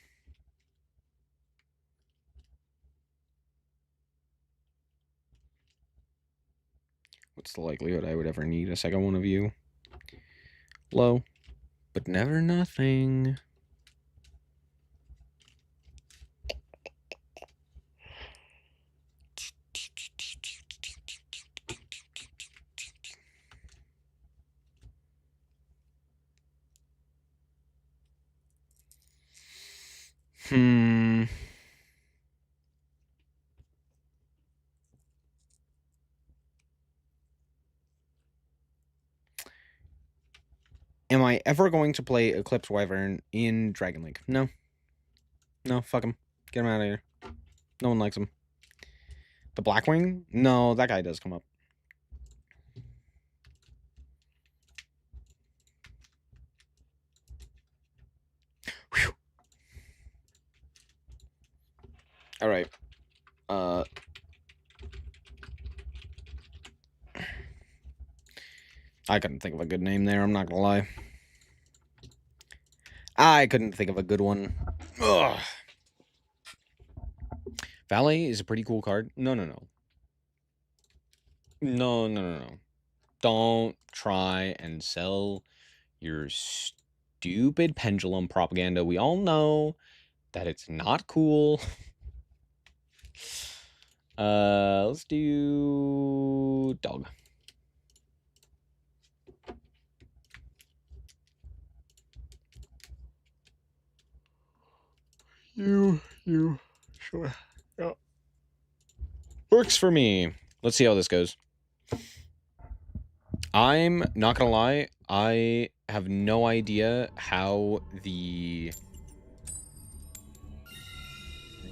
What's the likelihood I would ever need a second one of you? Low. But never nothing. Am I ever going to play Eclipse Wyvern in Dragon League? No. No, fuck him. Get him out of here. No one likes him. The Blackwing? No, that guy does come up. Whew. All right. I couldn't think of a good name there, I'm not gonna lie. I couldn't think of a good one. Ugh. Valet is a pretty cool card. No. Don't try and sell your stupid pendulum propaganda. We all know that it's not cool. Let's do dog. You, sure. Yeah. Works for me. Let's see how this goes. I'm not gonna lie, I have no idea how the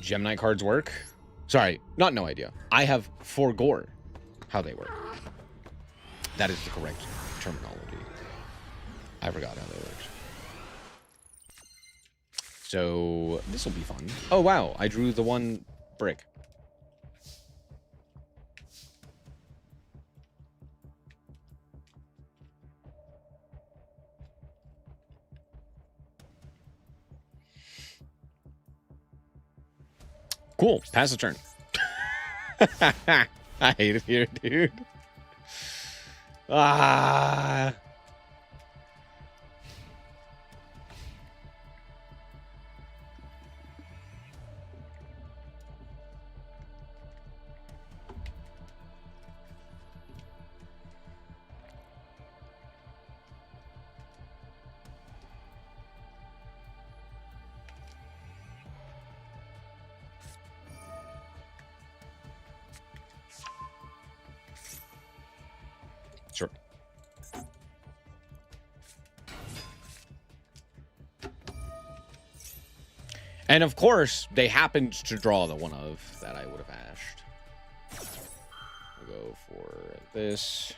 Gemini cards work. Sorry, not no idea. I have forgore how they work. That is the correct terminology. I forgot how they worked. So this will be fun. Oh wow, I drew the one brick. Cool. Pass the turn. I hate it here, dude. Ah. Sure. And of course, they happened to draw the one of that I would have ashed. We'll go for this.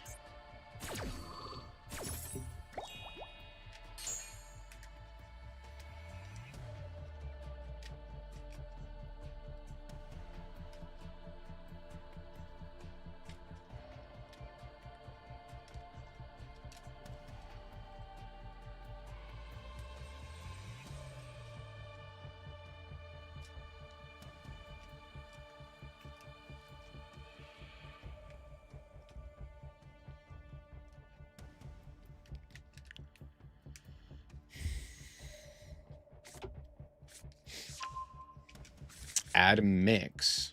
Add mix.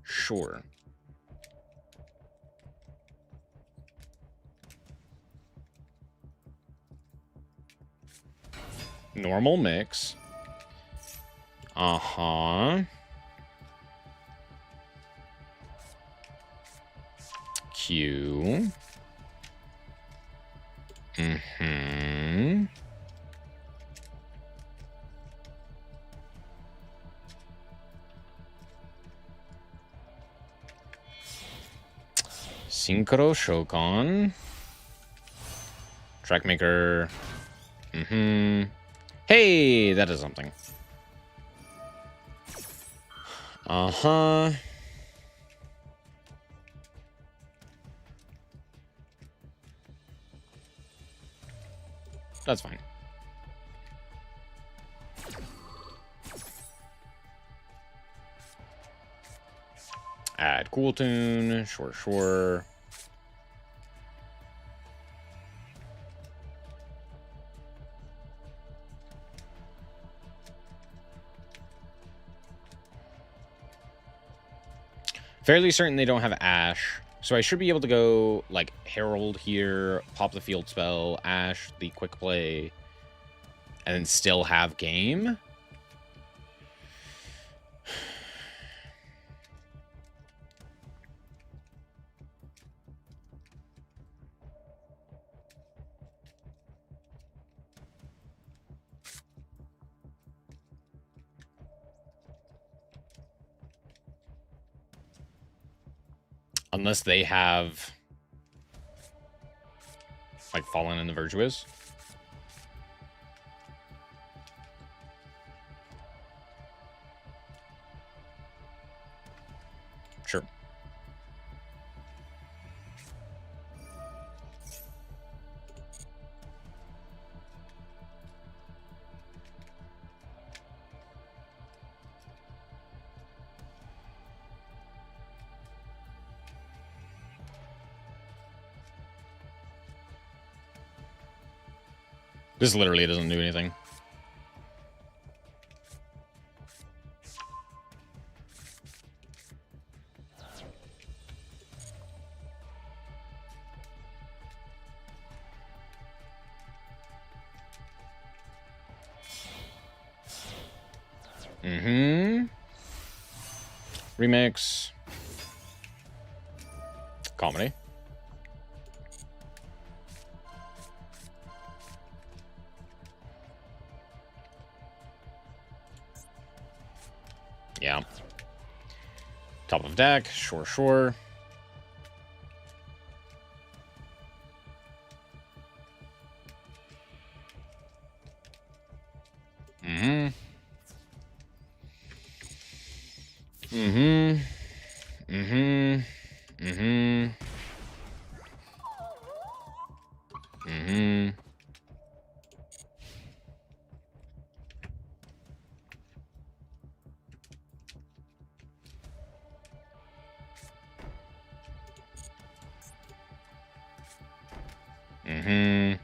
Sure. Normal mix. Uh-huh. Q. Mm-hmm. Synchro Shogun. Trackmaker. Mm-hmm. Hey, that is something. Uh-huh. That's fine. Add cool tune. Sure, sure. Fairly certain they don't have Ash, so I should be able to go, like, Herald here, pop the field spell, Ash, the quick play, and then still have game? Unless they have, like, Fallen in the Virtuous. Sure. This literally doesn't do anything. Mm-hmm. Remix. Comedy. Yeah. Top of deck. Sure, sure. Mm-hmm. Mm-hmm. Mm-hmm. Mm-hmm. Mm-hmm. Mm-hmm.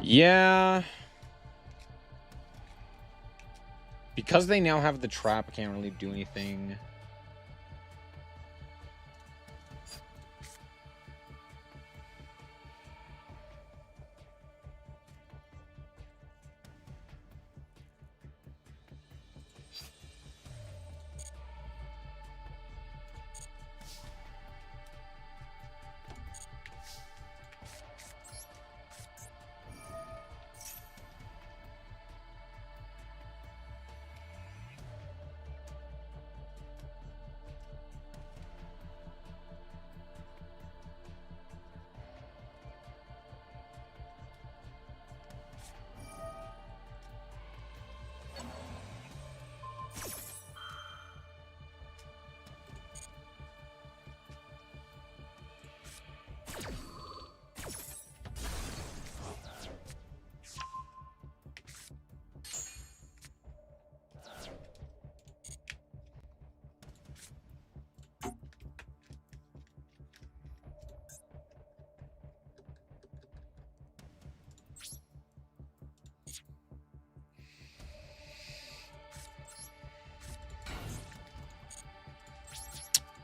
Yeah. Because they now have the trap, I can't really do anything.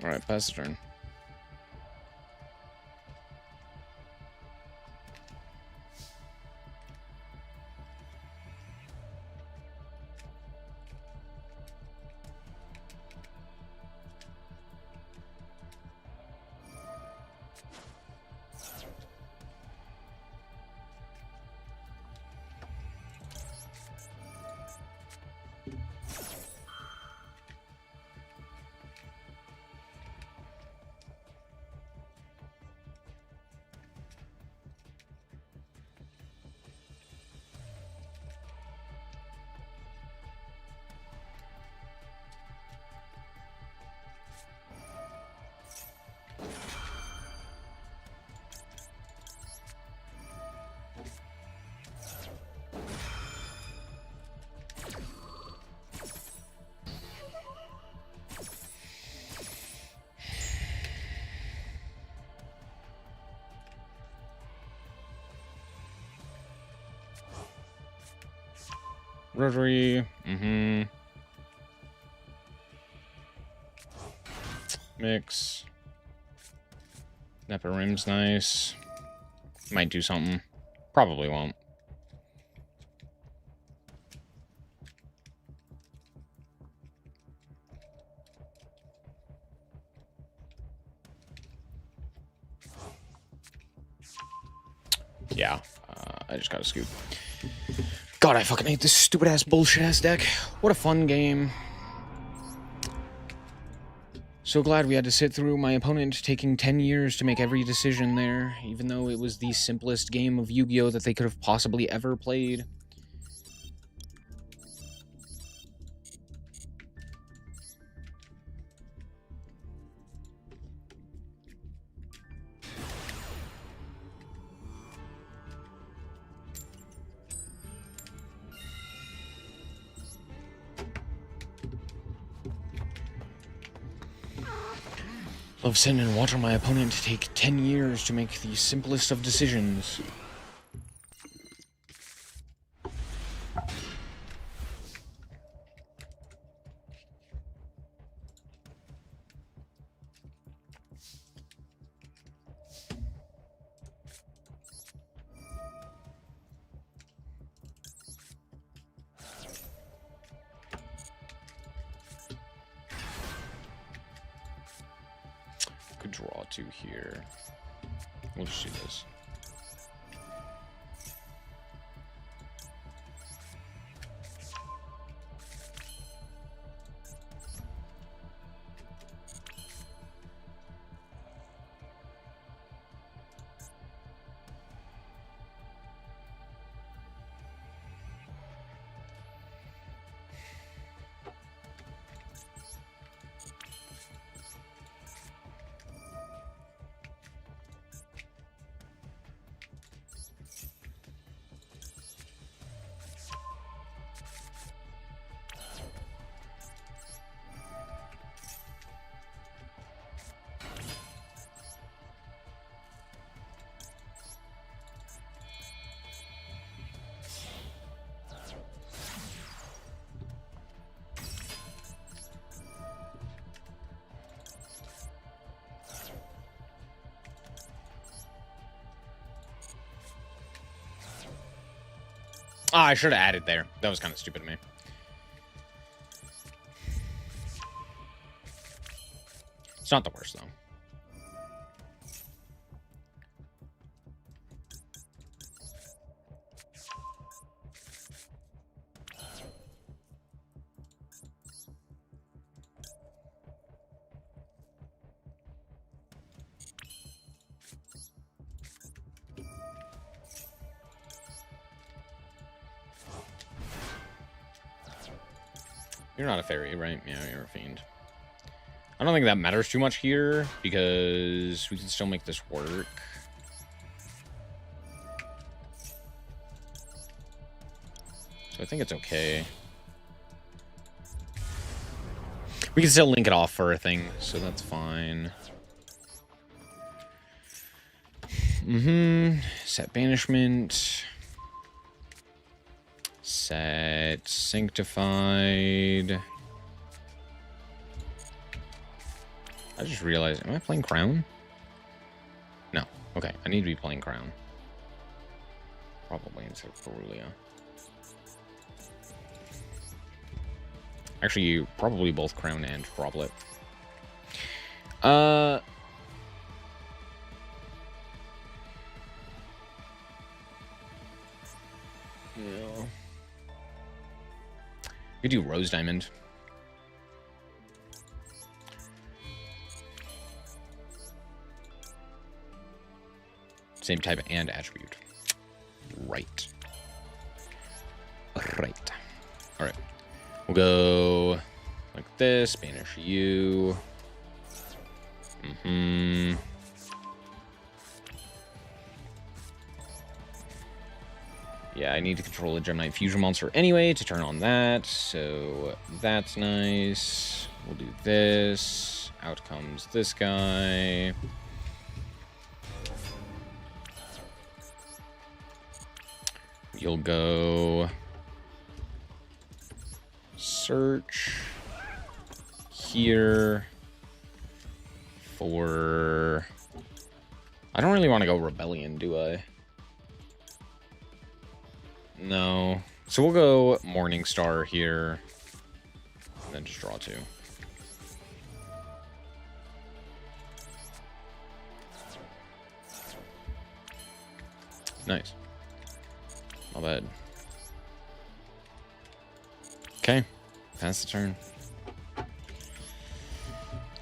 Alright, pass the turn. Rotary. Mm-hmm. Mix. Nepa Rim's nice. Might do something. Probably won't. Yeah. I just gotta scoop. God, I fucking hate this stupid-ass bullshit-ass deck. What a fun game. So glad we had to sit through my opponent taking 10 years to make every decision there, even though it was the simplest game of Yu-Gi-Oh! That they could have possibly ever played. Love sitting and watching my opponent take 10 years to make the simplest of decisions. Could draw two here. We'll just do this. Ah, I should have added there. That was kind of stupid of me. It's not the worst, though. You're not a fairy, right? Yeah, you're a fiend. I don't think that matters too much here, because we can still make this work. So I think it's okay. We can still link it off for a thing, so that's fine. Set banishment. Set sanctified. I just realized, am I playing Crown? No. Okay, I need to be playing Crown. Probably instead of Corulia. Actually, probably both Crown and Droplet. Yeah. We do Rose Diamond. Same type and attribute. Right. Right. Alright. We'll go like this. Banish you. Yeah, I need to control a Gemini Fusion monster anyway to turn on that. So that's nice. We'll do this. Out comes this guy. You'll go search here for... I don't really want to go Rebellion, do I? No. So we'll go Morningstar here. And then just draw 2. Nice. Not bad. Okay. Pass the turn.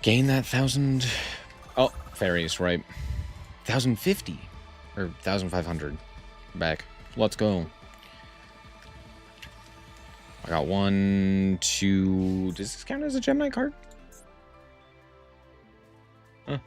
Gain that 1,000... Oh, fairies, right. 1,050. Or 1,500. Back. Let's go. I got 1, 2... Does this count as a Gemini card? Huh.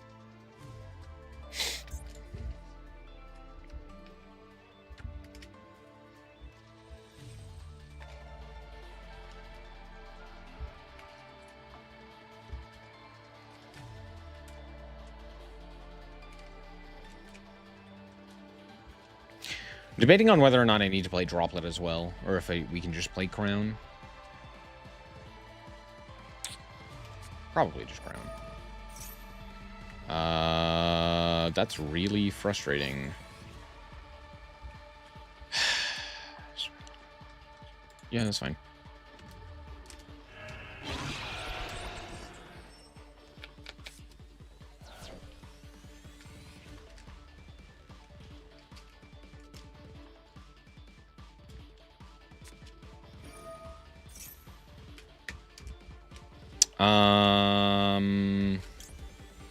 Debating on whether or not I need to play Droplet as well, or if we can just play Crown. Probably just Crown. That's really frustrating. Yeah, that's fine.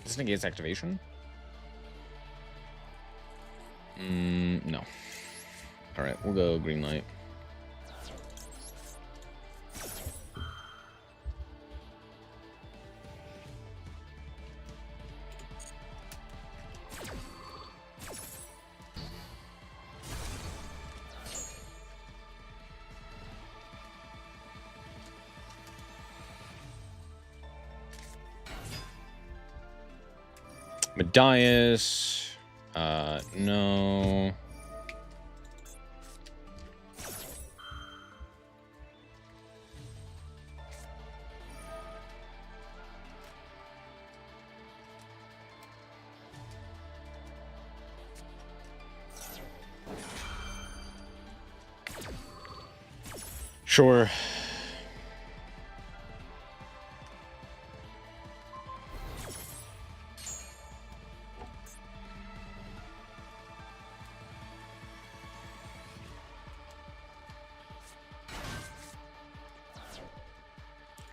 This negates activation? No. Alright, we'll go green light. Medias. No. Sure.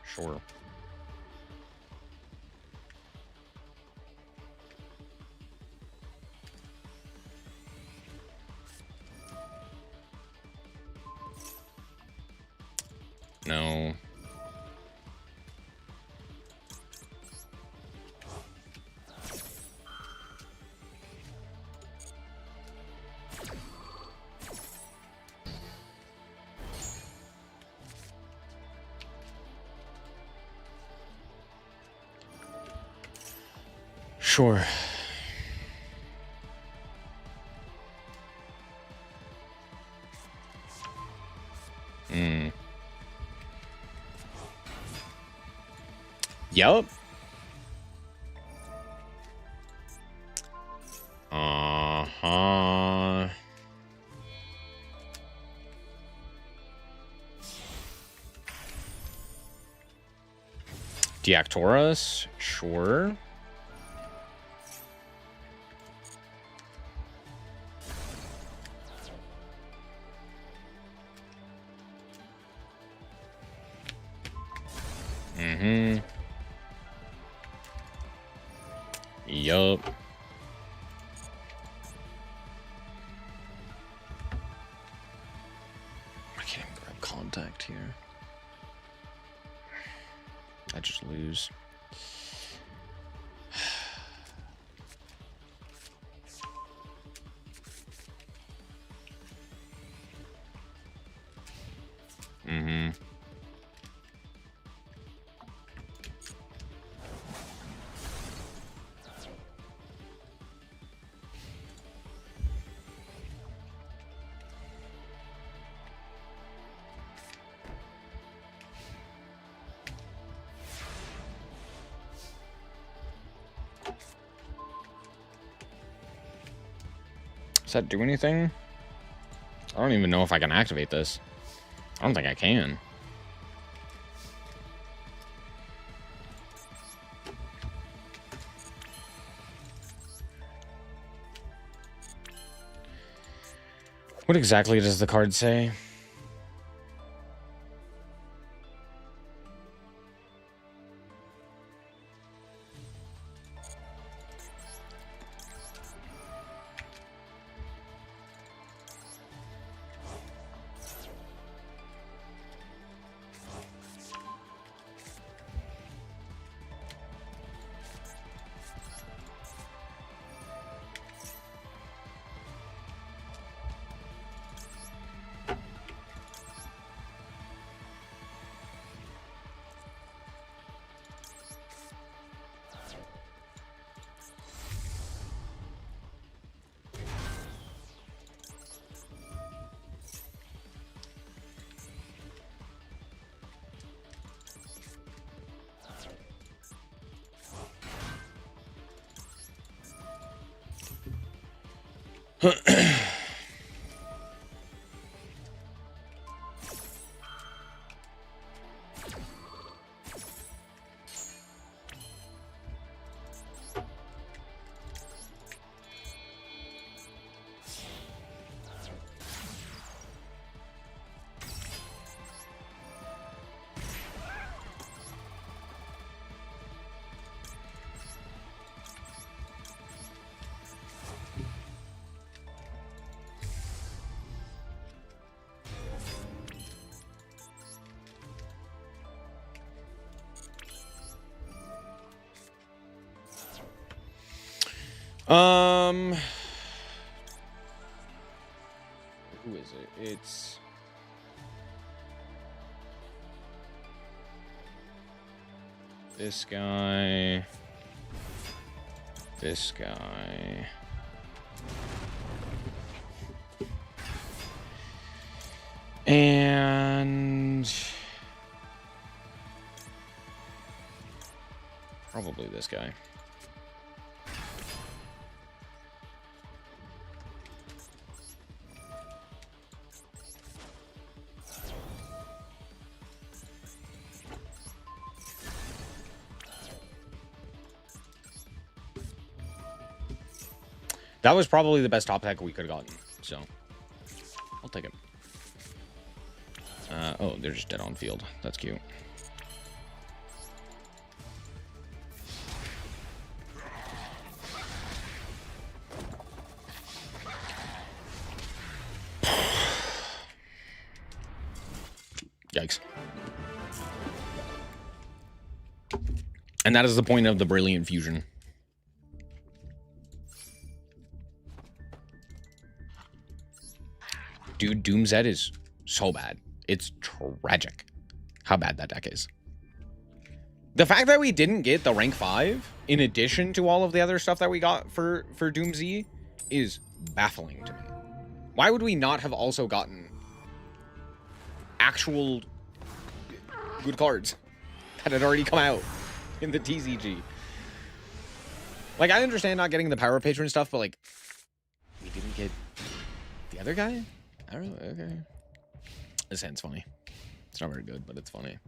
Sure. No. Sure. Yup. Uh-huh. Deactoras? Sure. Mm-hmm. Yup. I can't even grab contact here. I just lose. Mm-hmm. Does that do anything? I don't even know if I can activate this. I don't think I can. What exactly does the card say? Who is it? It's this guy. This guy. And probably this guy. That was probably the best top tech we could have gotten, so I'll take it. Oh, they're just dead on field. That's cute. Yikes. And that is the point of the Brilliant Fusion. Dude, Doom Z is so bad. It's tragic how bad that deck is. The fact that we didn't get the rank 5 in addition to all of the other stuff that we got for Doom Z is baffling to me. Why would we not have also gotten actual good cards that had already come out in the TCG? Like, I understand not getting the Power Patron stuff, but like, we didn't get the other guy? I don't know. Okay. This hand's funny. It's not very good, but it's funny.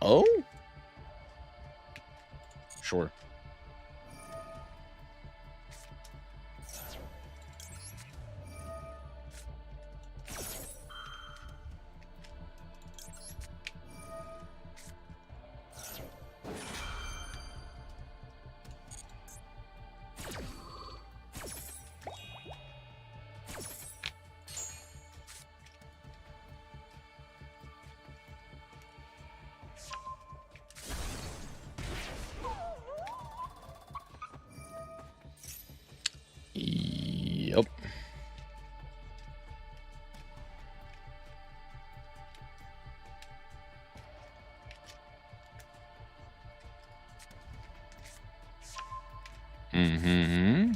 Oh? Sure. Yep. Mm-hmm.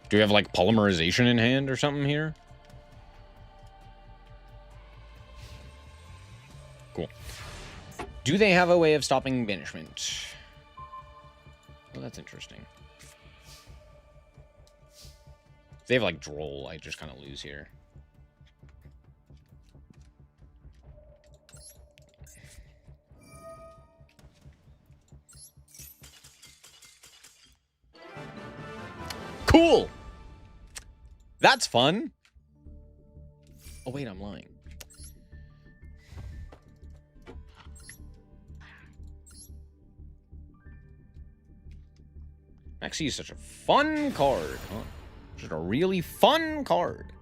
Do we have like polymerization in hand or something here? Cool. Do they have a way of stopping banishment? Well, that's interesting. If they have like Droll, I just kind of lose here. Cool! That's fun. Oh, wait, I'm lying. Maxi is such a fun card, huh? Just a really fun card.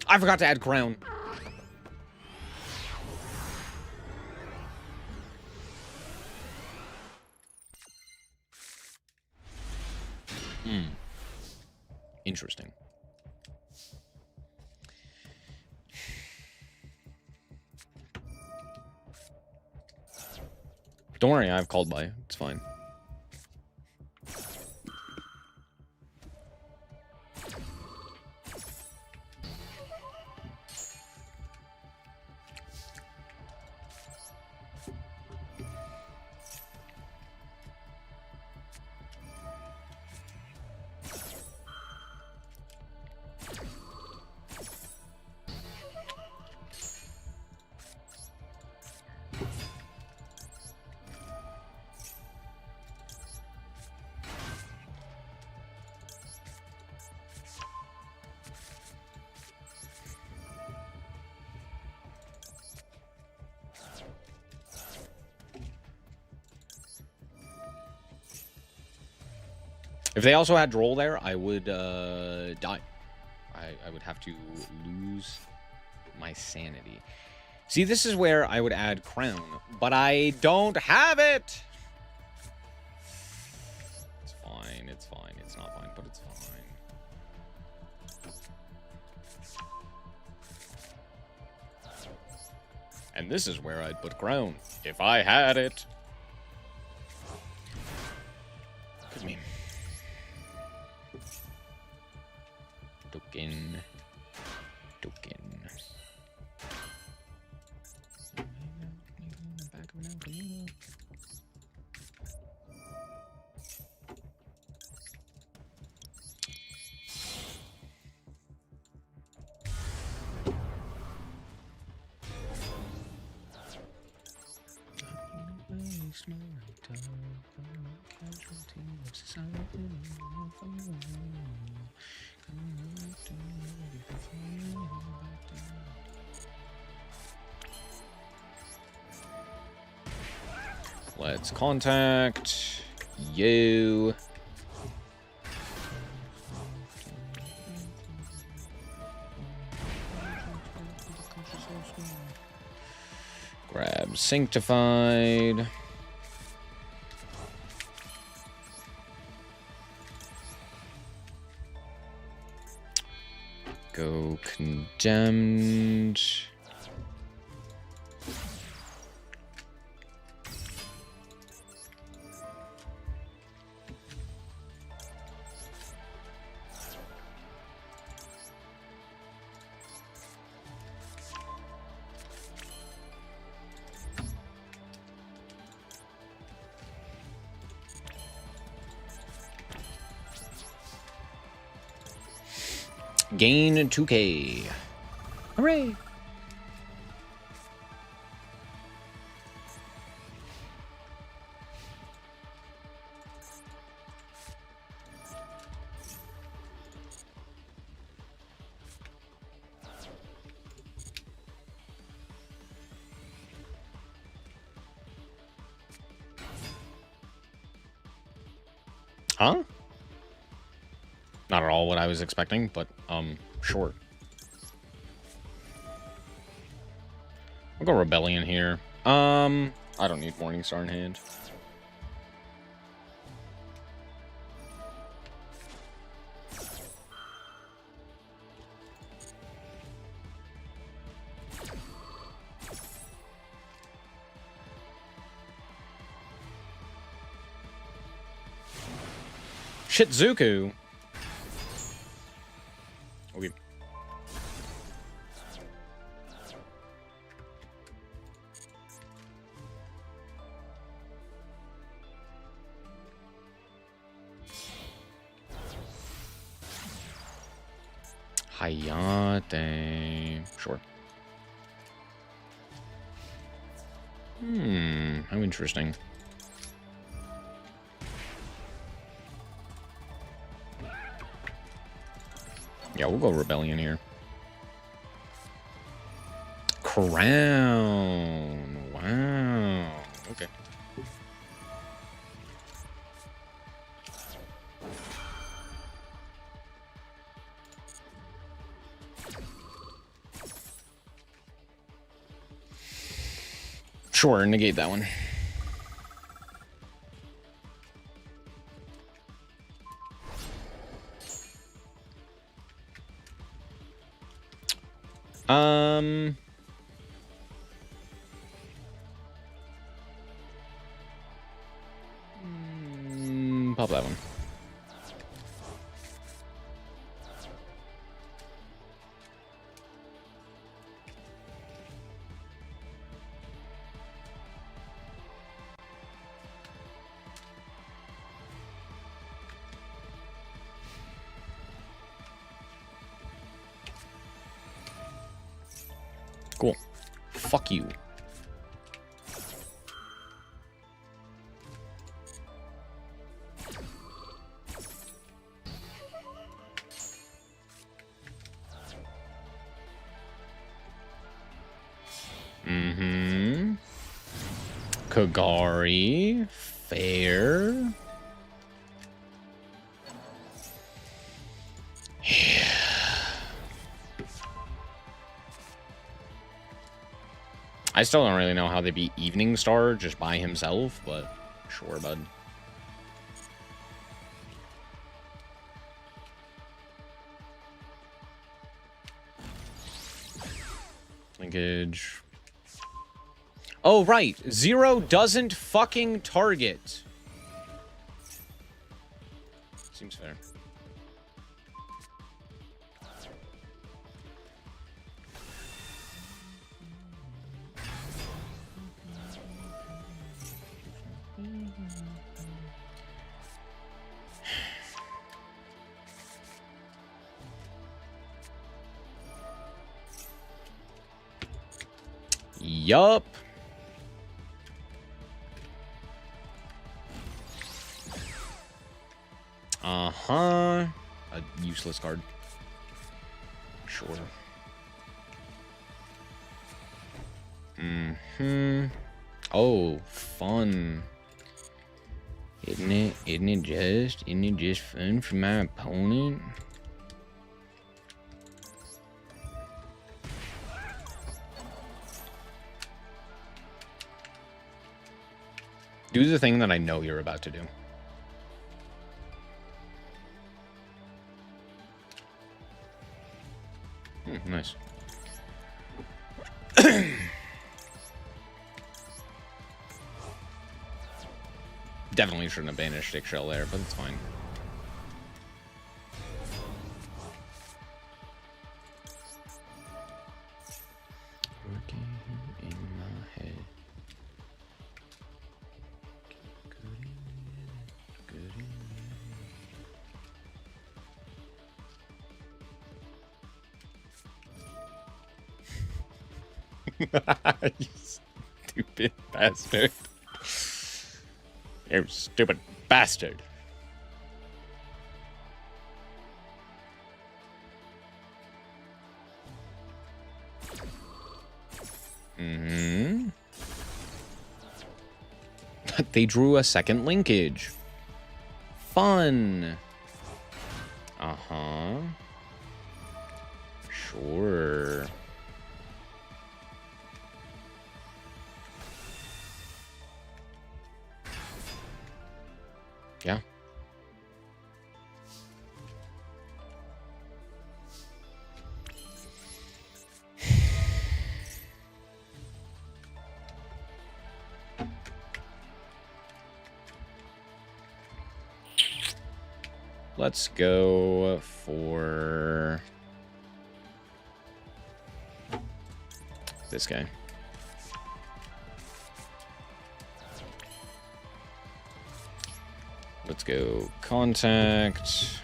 I forgot to add Crown. Interesting. Don't worry, I've called by. It's fine. If they also had Droll there, I would die. I would have to lose my sanity. See, this is where I would add Crown, but I don't have it! It's fine, it's fine. It's not fine, but it's fine. And this is where I'd put Crown, if I had it. Excuse me. Let's contact you. Grab Sanctified. Go Condemned. Gain 2K. Hooray! Huh? Not at all what I was expecting, but, sure. I'll go Rebellion here. I don't need Morningstar in hand. Shizuku. Okay. Hayate. Sure. How interesting. Yeah, we'll go Rebellion here. Crown. Wow. Okay. Sure, negate that one. Pop that one. Cool. Fuck you. Kagari. Fair. I still don't really know how they beat Evening Star just by himself, but sure, bud. Linkage. Oh, right. Zero doesn't fucking target. Seems fair. Yup. Uh-huh. A useless card. Sure. Mm-hmm. Oh, fun. Isn't it just fun for my opponent? Do the thing that I know you're about to do. Nice. Definitely shouldn't have banished Stick Shell there, but it's fine. Working in my head. Good in You stupid bastard. You stupid bastard. Mm-hmm. They drew a second linkage. Fun. Uh-huh. Sure. Yeah. Let's go for this guy. Let's go contact.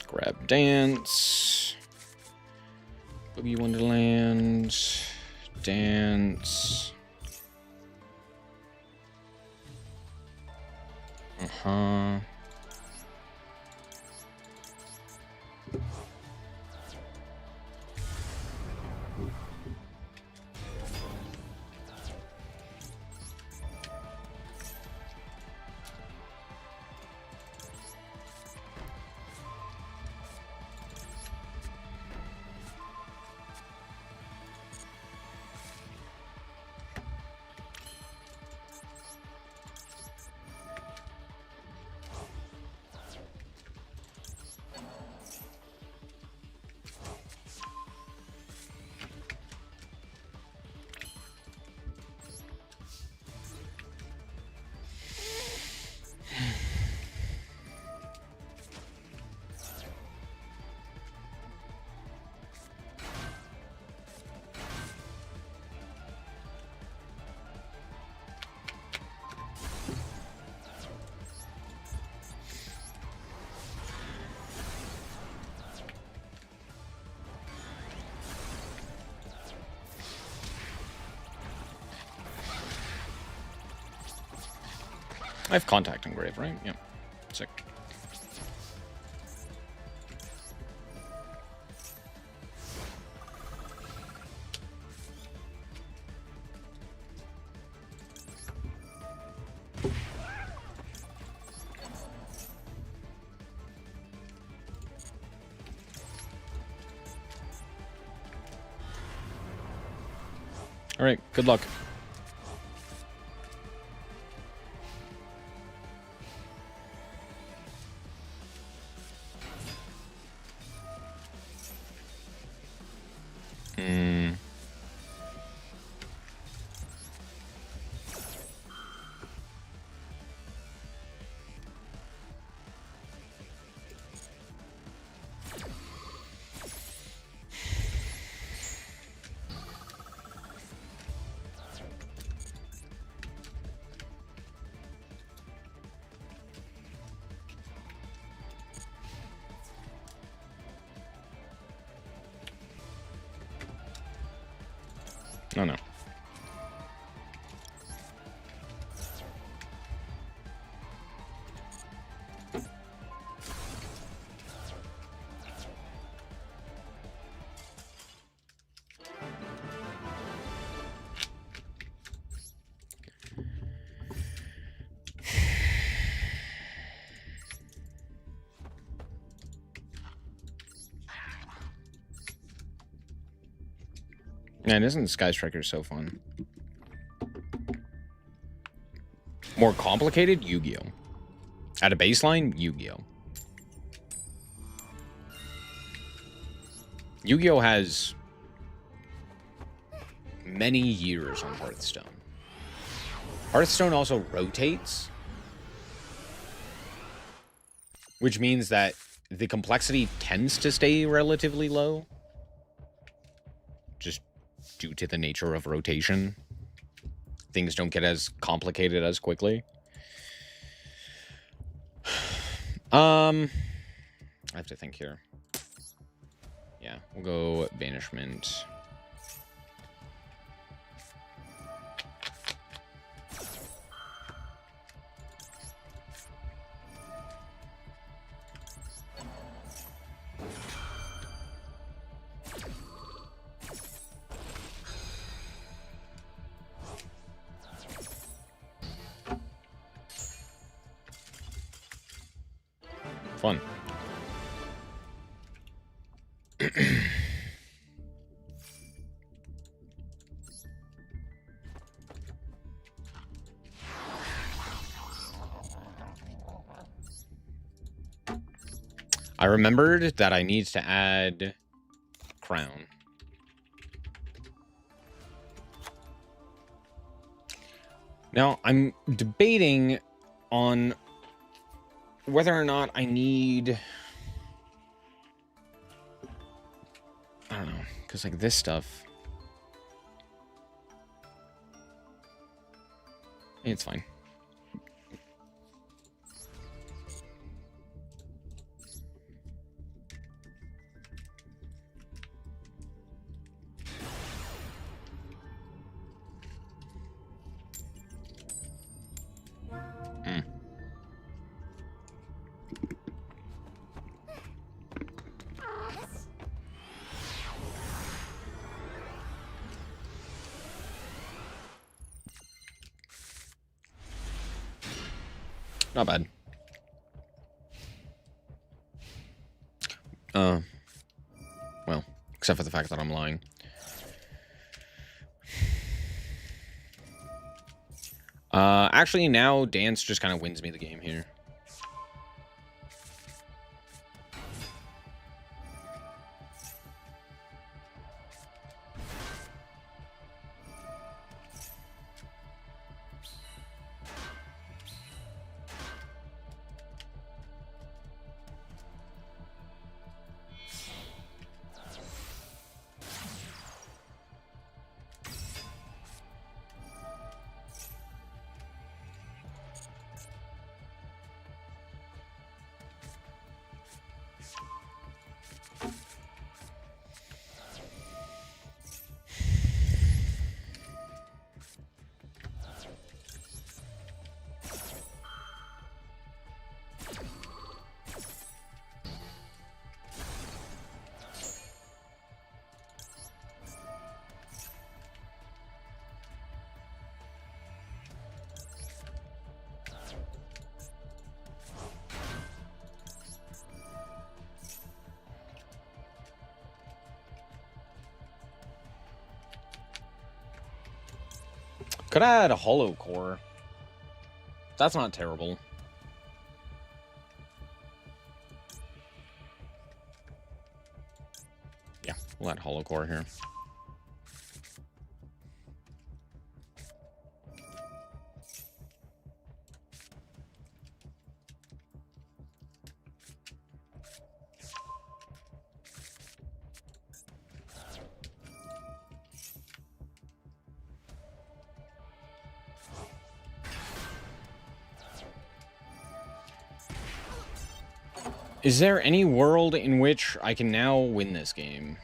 Grab Dance. Boogie Wonderland. Dance. Uh-huh. I have Contact Engrave, right? Yep. Sick. All right, good luck. Oh no. Man, isn't Sky Striker so fun? More complicated? Yu-Gi-Oh! At a baseline? Yu-Gi-Oh! Yu-Gi-Oh! Has many years on Hearthstone. Hearthstone also rotates, which means that the complexity tends to stay relatively low. Just due to the nature of rotation. Things don't get as complicated as quickly. I have to think here. Yeah, we'll go Banishment. Fun. I remembered that I need to add Crown. Now, I'm debating on whether or not I need... I don't know, because like this stuff... It's fine. Not bad. Well, except for the fact that I'm lying. Actually, now Dance just kind of wins me the game here. Could add a hollow core. That's not terrible. Yeah, we'll add hollow core here. Is there any world in which I can now win this game?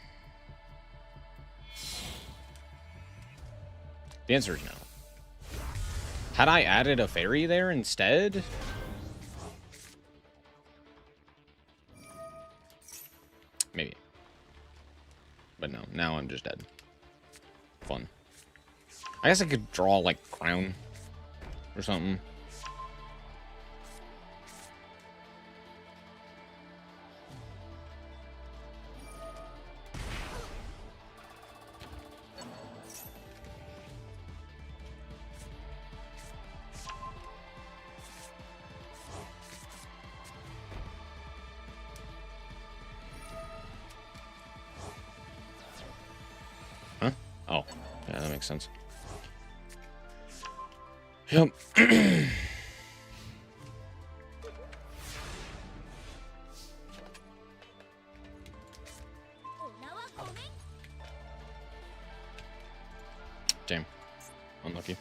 The answer is no. Had I added a fairy there instead? Maybe. But no, now I'm just dead. Fun. I guess I could draw, like, crown or something. Huh? Oh, yeah, that makes sense. Yep. Damn. Unlucky.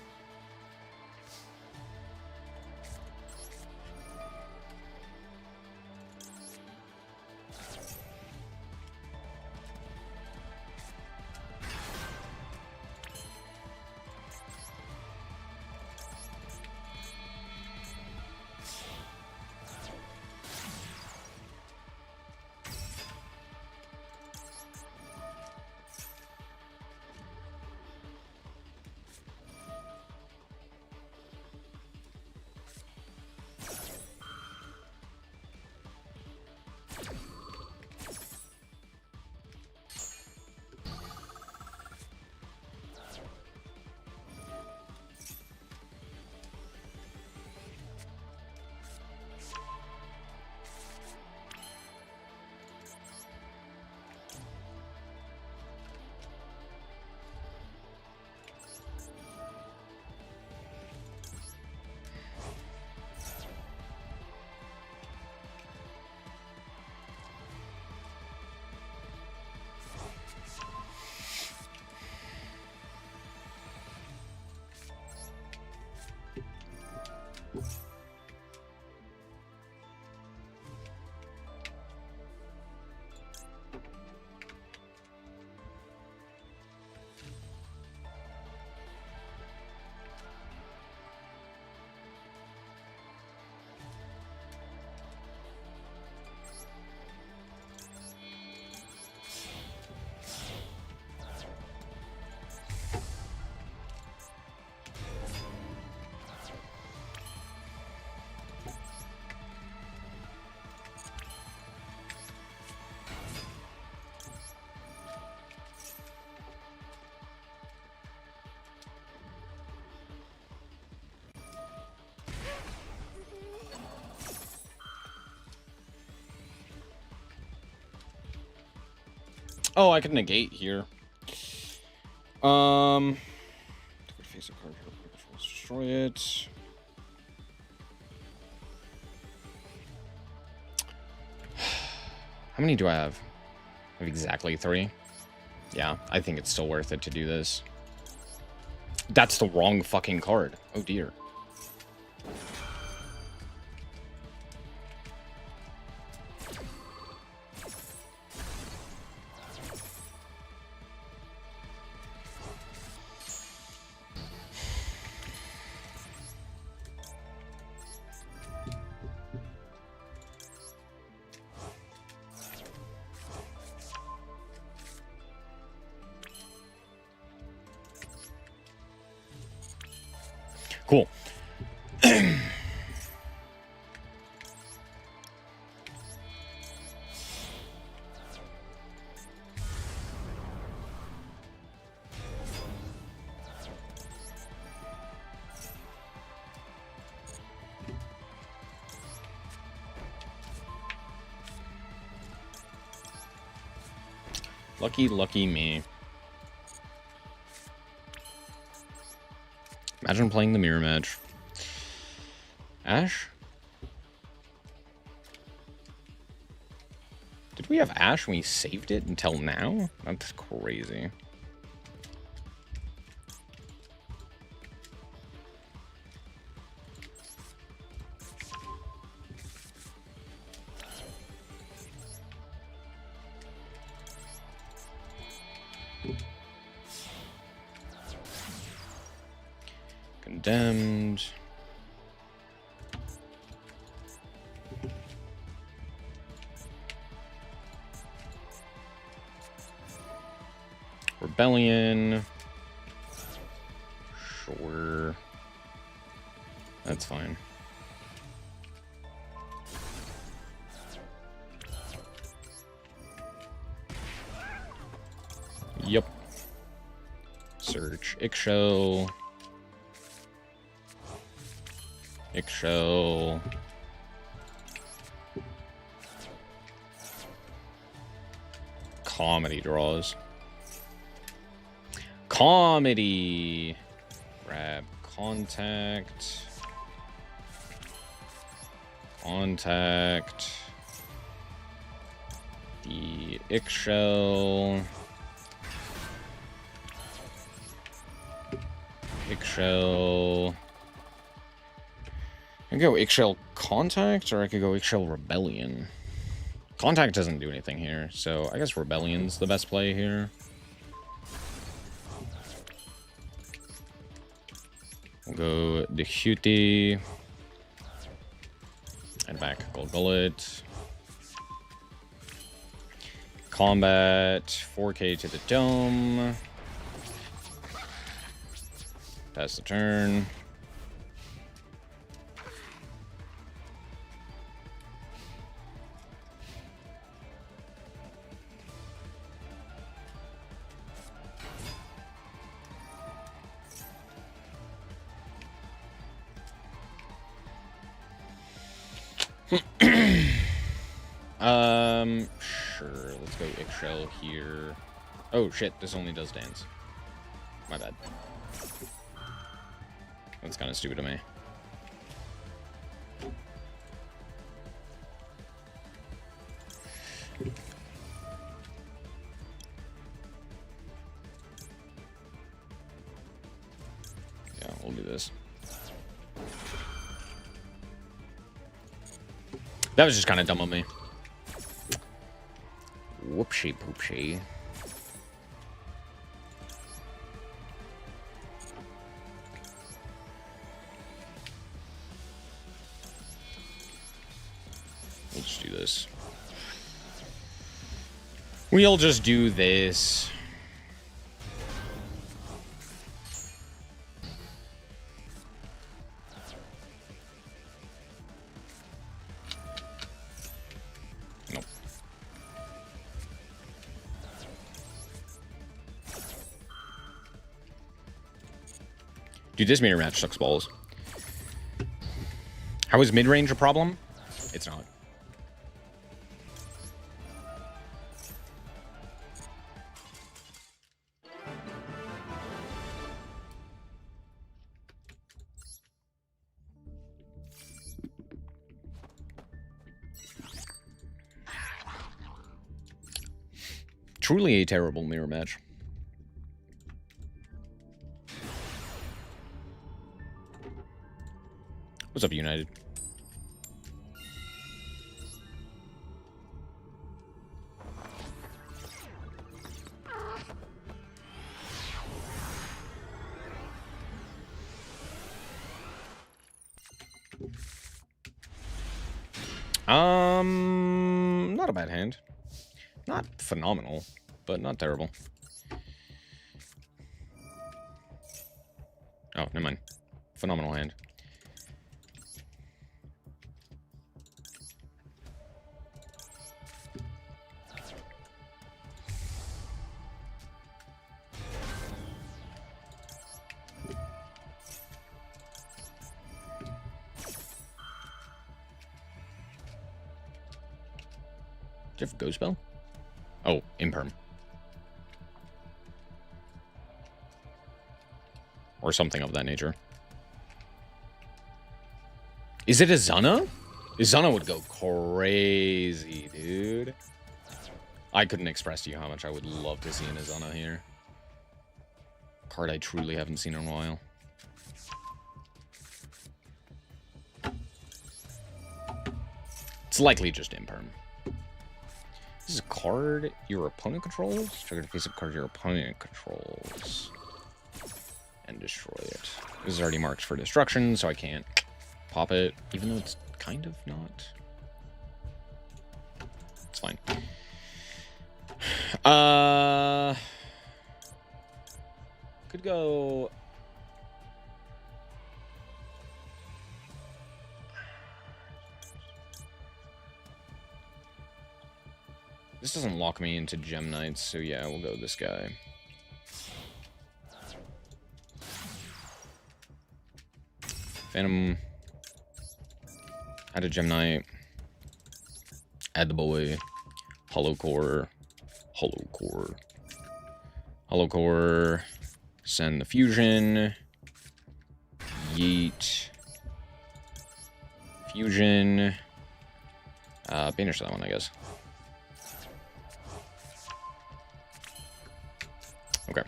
Oh, I could negate here. Face a card here. Let's destroy it. How many do I have? I have exactly 3. Yeah, I think it's still worth it to do this. That's the wrong fucking card. Oh dear. Cool. Lucky, lucky me. Imagine playing the mirror match. Ash? Did we have Ash when we saved it until now? That's crazy. Condemned. Rebellion. Sure. That's fine. Yep. Search. Ixchel. Ixchel. Comedy draws. Comedy. Grab contact. Contact. The Ixchel. Ixchel. I could go Ixchel Contact, or I could go Ixchel Rebellion. Contact doesn't do anything here, so I guess Rebellion's the best play here. We'll go Dehuti. And back Golgullet. Combat. 4K to the dome. Pass the turn. Sure. Let's go Ixchel here. Oh shit, this only does dance. My bad. That's kind of stupid of me. Yeah, we'll do this. That was just kind of dumb of me. Whoopsie poopsie. We'll just do this. We'll just do this. Nope. Dude, this mirror match sucks balls. How is mid-range a problem? It's not. Truly a terrible mirror match. What's up, United? Not a bad hand. Not phenomenal, but not terrible. Oh, never mind. Phenomenal hand. Do you have Ghost Spell? Oh, Imperm. Or something of that nature. Is it Izana? Izana would go crazy, dude. I couldn't express to you how much I would love to see an Izana here. Card I truly haven't seen in a while. It's likely just Imperm. This is a card your opponent controls. Trigger to face a card your opponent controls. And destroy it. This is already marked for destruction, so I can't pop it, even though it's kind of not. It's fine. Could go. This doesn't lock me into Gem Knights, so yeah, we'll go this guy. Phantom. Add a Gem Knight. Add the boy. Hollow Core. Hollow Core. Hollow Core. Send the fusion. Yeet. Fusion. Banish that one, I guess. Okay.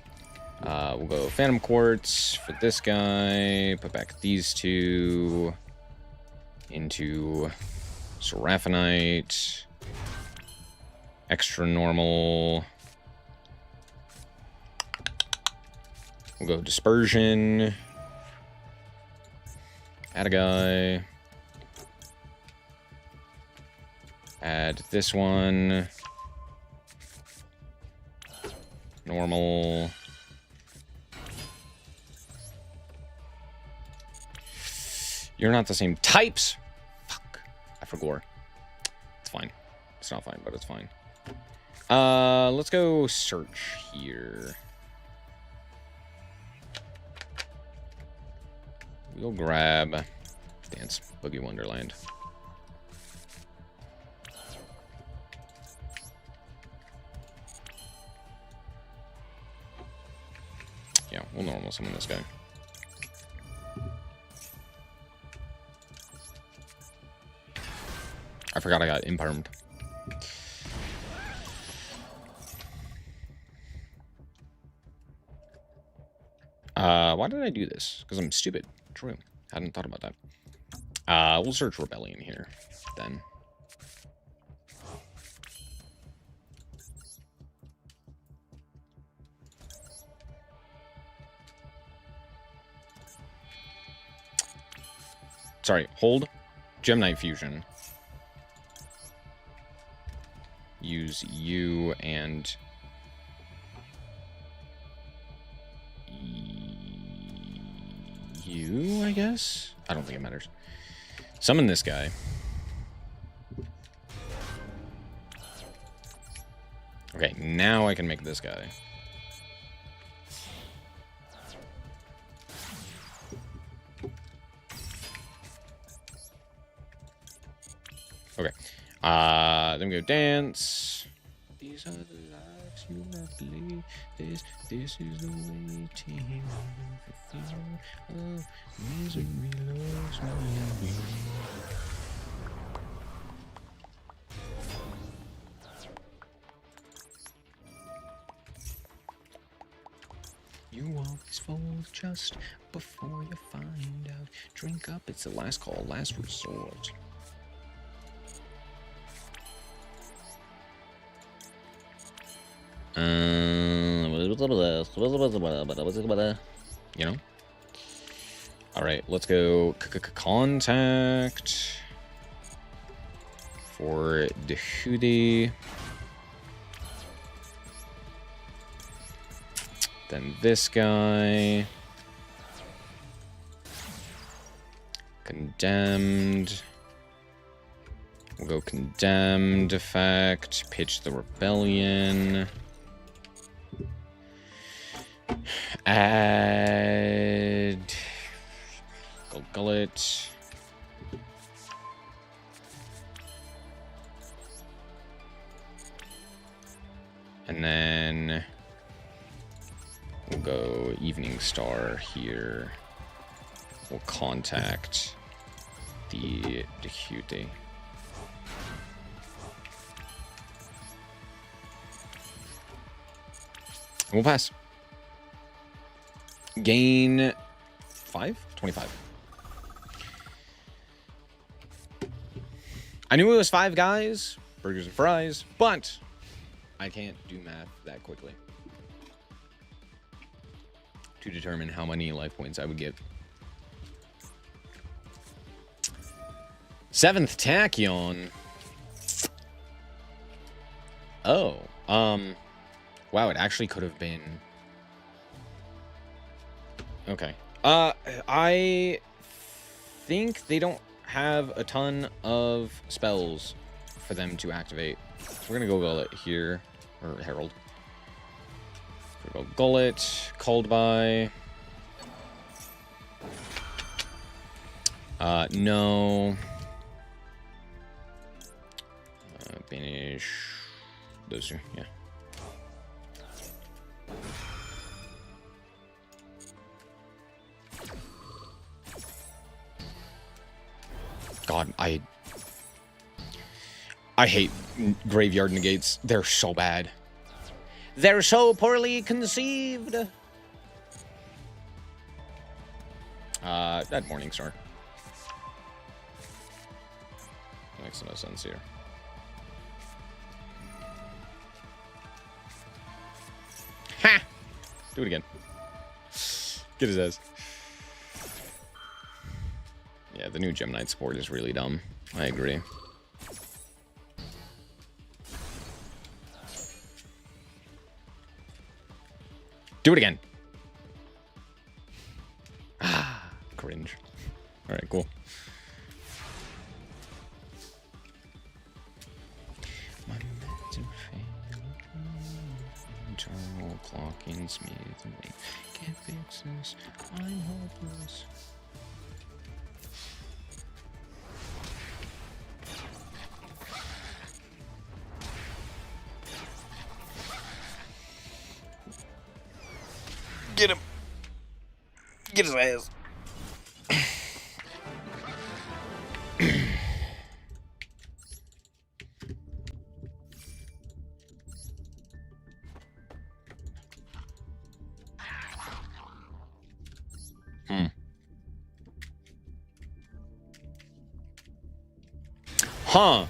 We'll go Phantom Quartz for this guy. Put back these two into Seraphinite. Extra normal. We'll go Dispersion. Add a guy. Add this one. Normal. You're not the same types. Fuck. I forgot. It's fine. It's not fine, but it's fine. Let's go search here. We'll grab Dance Boogie Wonderland. Yeah, we'll normal summon this guy. I forgot I got impermed. Why did I do this? Because I'm stupid. True. Hadn't thought about that. We'll search Rebellion here, then. Sorry, hold. Gem Knight Fusion. Use you and you, I guess? I don't think it matters. Summon this guy. Okay, now I can make this guy. Okay. Then we go dance. These are the lives you must live. This is the waiting for fear of misery loves me. You always fold just before you find out. Drink up, it's the last call, last resort. You know? Alright, let's go contact for the hoodie. Then this guy. Condemned. We'll go condemned effect. Pitch the rebellion. Add Gullet. And then we'll go Evening Star here. We'll contact the Dehute. We'll pass. Gain 5? 25. I knew it was 5 guys, burgers and fries, but I can't do math that quickly to determine how many life points I would get. 7th Tachyon. Oh, wow, it actually could have been. Okay. I think they don't have a ton of spells for them to activate. So we're gonna go Gullet here, or Herald. We're gonna go Gullet, Called by. No. Banish those two, yeah. God, I hate graveyard negates. They're so bad. They're so poorly conceived. That Morningstar. Makes no sense here. Ha! Do it again. Get his ass. Yeah, the new Gem Knight support is really dumb. I agree. Do it again. Ah, cringe. All right, cool. Internal clocking, smith, and make. Can't fix this. I'm hopeless. Get him. Get his ass. Huh.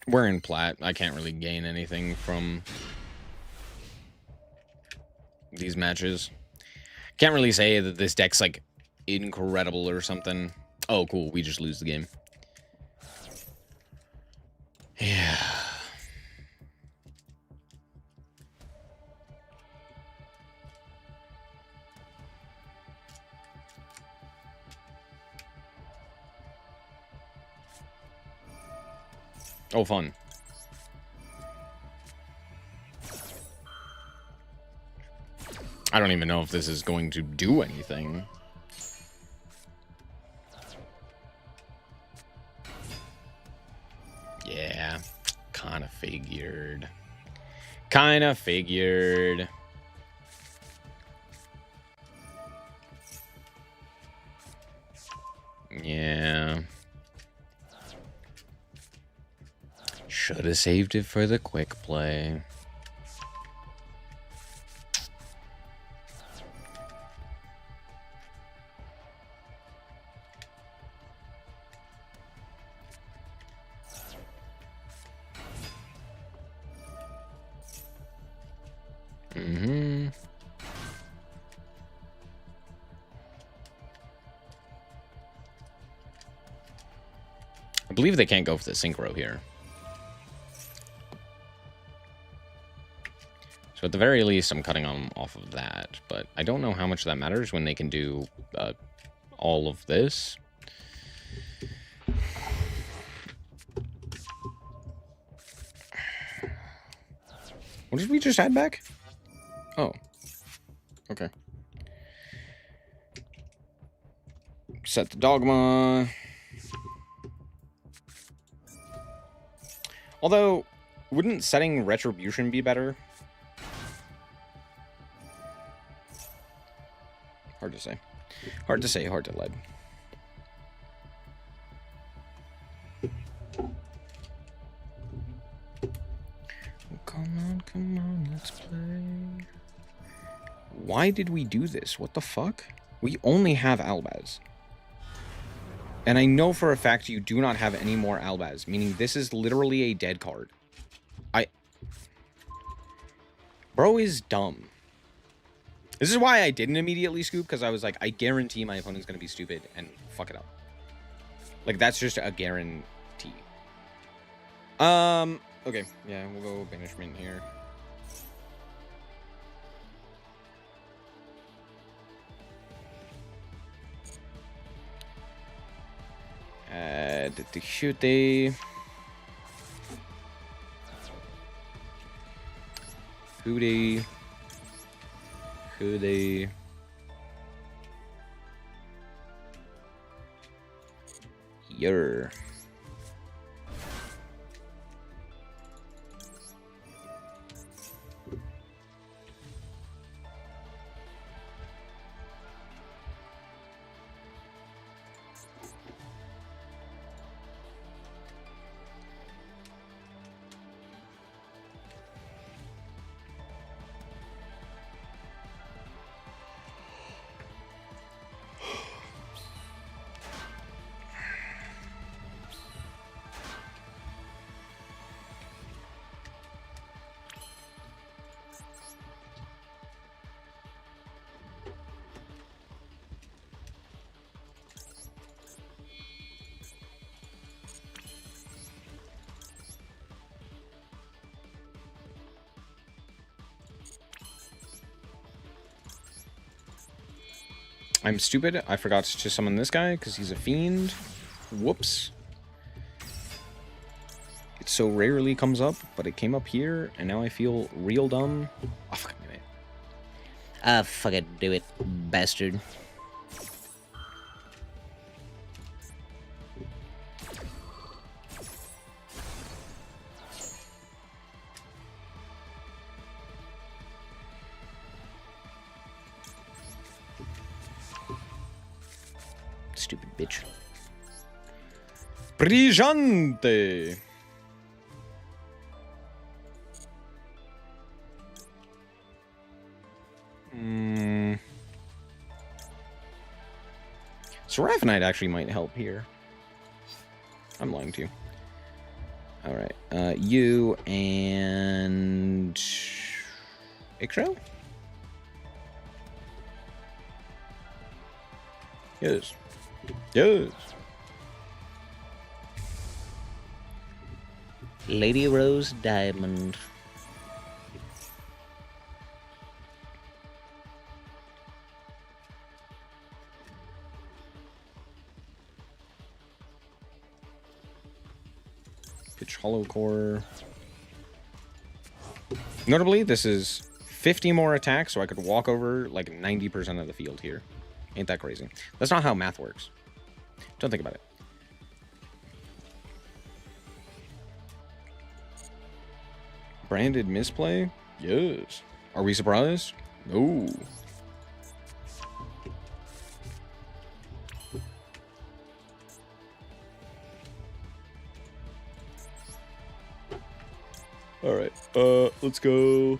We're in plat. I can't really gain anything from these matches. Can't really say that this deck's like incredible or something. Oh, cool. We just lose the game. Yeah. Oh, fun. I don't even know if this is going to do anything. Yeah, kind of figured. Kind of figured. Yeah. Should have saved it for the quick play. I believe they can't go for the synchro here. So at the very least, I'm cutting them off of that. But I don't know how much that matters when they can do all of this. What did we just add back? Oh. Okay. Set the dogma. Although, wouldn't setting retribution be better? Hard to say. Hard to say, hard to lead. Come on, let's play. Why did we do this? What the fuck? We only have Albaz. And I know for a fact you do not have any more Albaz, meaning this is literally a dead card. Bro is dumb. This is why I didn't immediately scoop, because I was like, I guarantee my opponent's going to be stupid and fuck it up. Like, that's just a guarantee. Okay. Yeah, we'll go banishment here. The shoot Hootie. Yer. I'm stupid. I forgot to summon this guy because he's a fiend. Whoops. It so rarely comes up, but it came up here, and now I feel real dumb. Oh, fucking do it. Fucking do it, bastard. Stupid bitch. Brillante. Seraphonite actually might help here. I'm lying to you. Alright, you and Ixrael? Yes. Yes. Lady Rose Diamond. Pitch Hollow Core. Notably, this is 50 more attacks, so I could walk over like 90% of the field here. Ain't that crazy? That's not how math works. Don't think about it. Branded misplay? Yes. Are we surprised? No. Alright, let's go.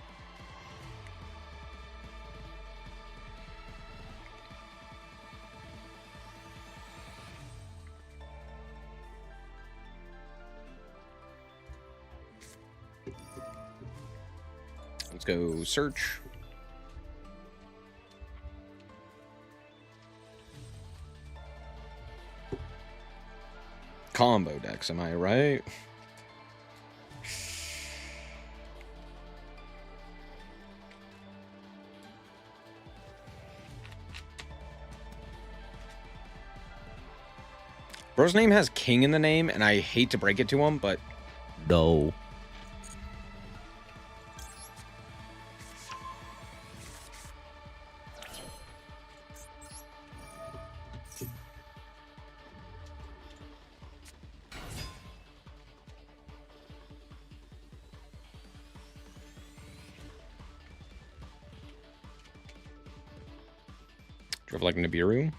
Let's go search. Combo decks, am I right? Bro's name has King in the name, and I hate to break it to him, but no. you have like Nibiru?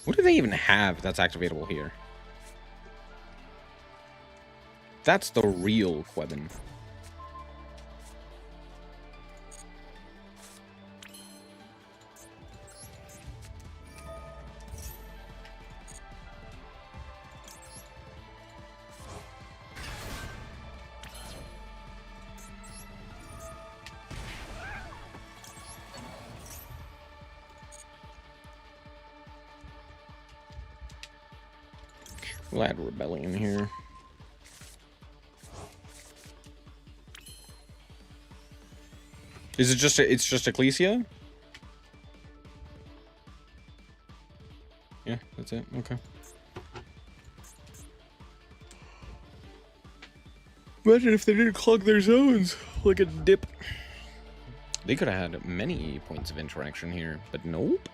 What do they even have that's activatable here? That's the real Quebin. We'll add Rebellion here. Is it just it's just Ecclesia? Yeah, that's it. Okay. Imagine if they didn't clog their zones like a dip. They could have had many points of interaction here, but nope.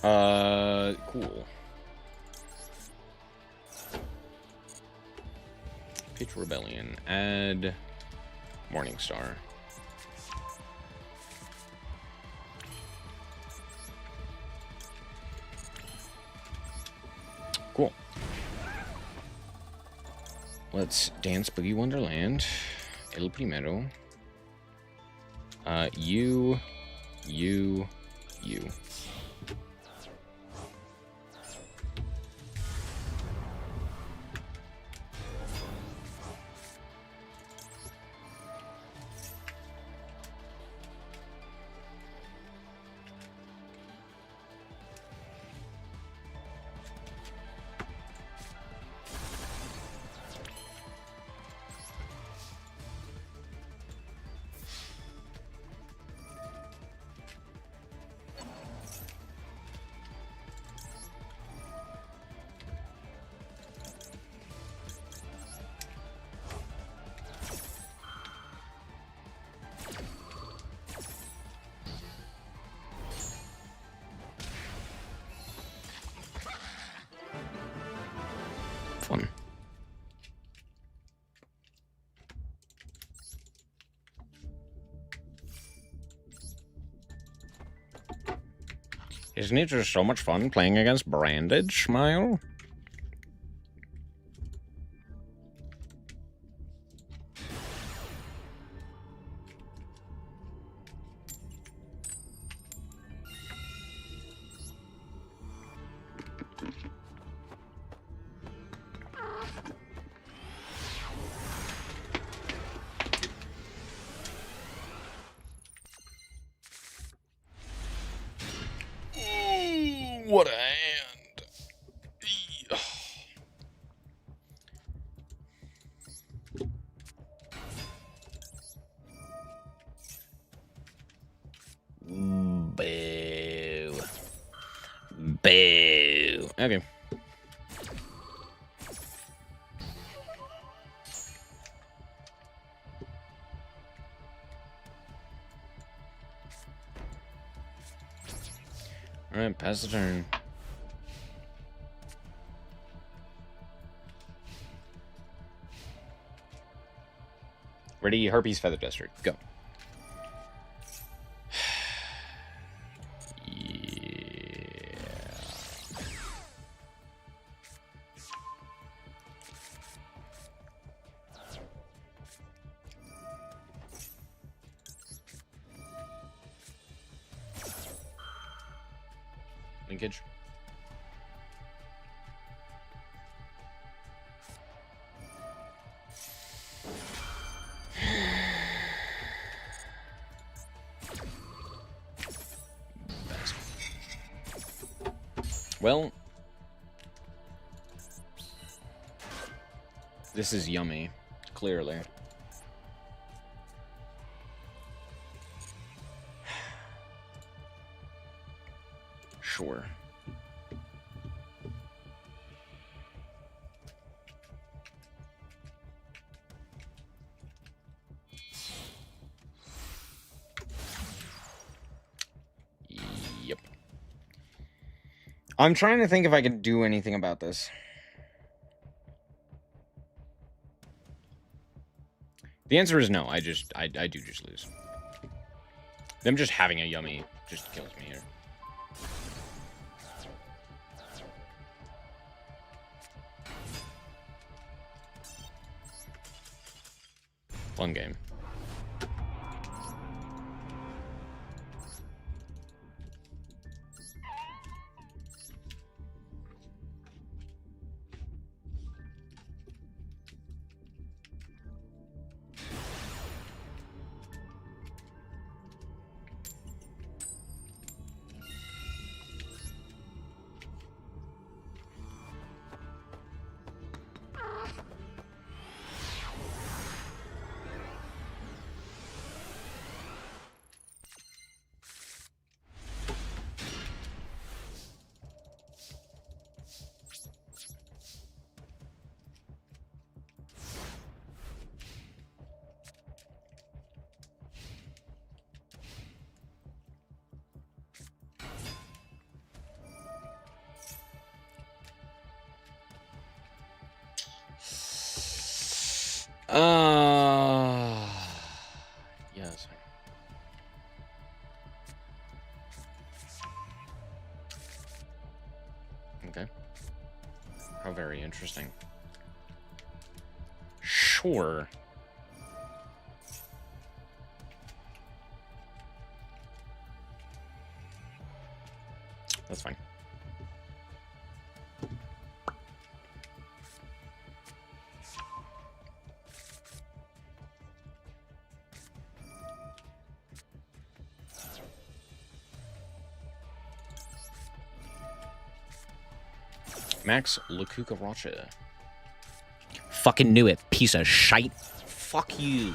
Cool. Pitch Rebellion. Add Morningstar. Cool. Let's dance Boogie Wonderland. El primero. You. Fun. Isn't it just so much fun playing against Brandage, Smile? What a hand. Boo. Boo. Okay. Alright, pass the turn. Ready, Herpes Feather Duster, go. Yeah. Linkage. Well, this is yummy, clearly. Sure. Yep. I'm trying to think if I could do anything about this. The answer is no. I do just lose. Them just having a yummy just kills me here. Fun game. Yes. Okay. How very interesting. Sure. That's fine. Max Lakukaracha. Fucking knew it, piece of shite. Fuck you.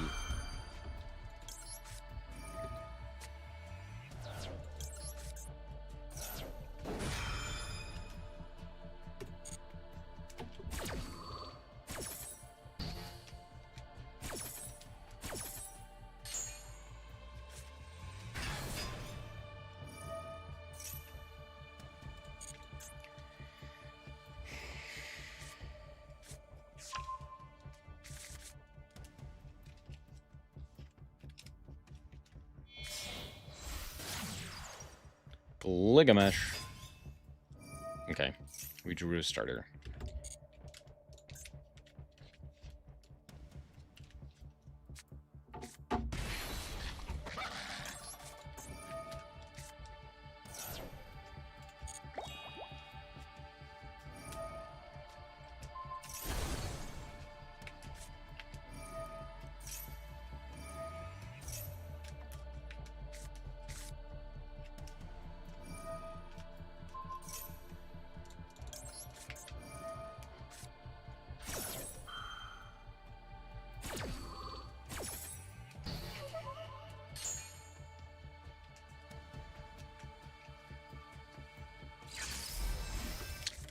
Ligamesh. Okay, we drew a starter.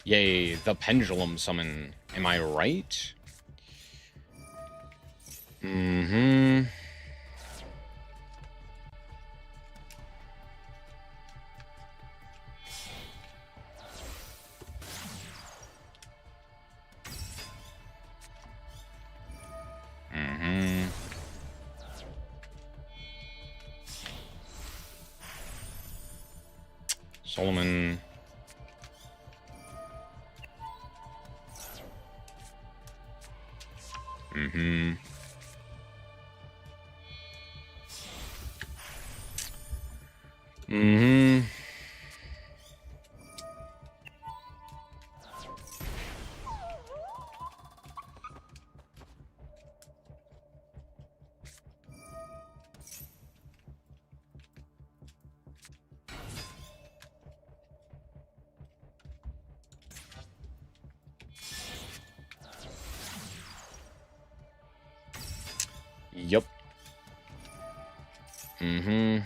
Yay, the pendulum summon. Am I right? Mm-hmm. Mm-hmm. Solomon. Mm-hmm. Mm-hmm. Mm-hmm.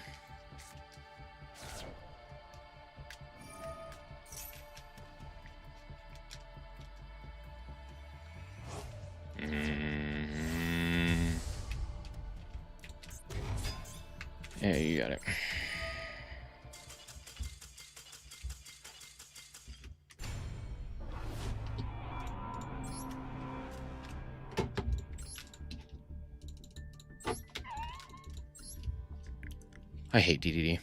Yeah, you got it. I hate DDD.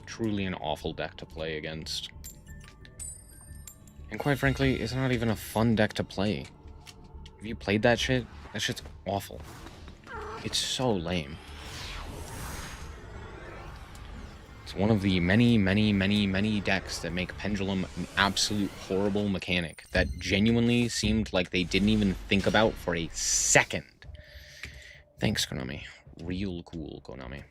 Truly an awful deck to play against. And quite frankly, it's not even a fun deck to play. Have you played that shit? That shit's awful. It's so lame. It's one of the many, many, many, many decks that make Pendulum an absolute horrible mechanic that genuinely seemed like they didn't even think about for a second. Thanks, Konami. Real cool, Konami.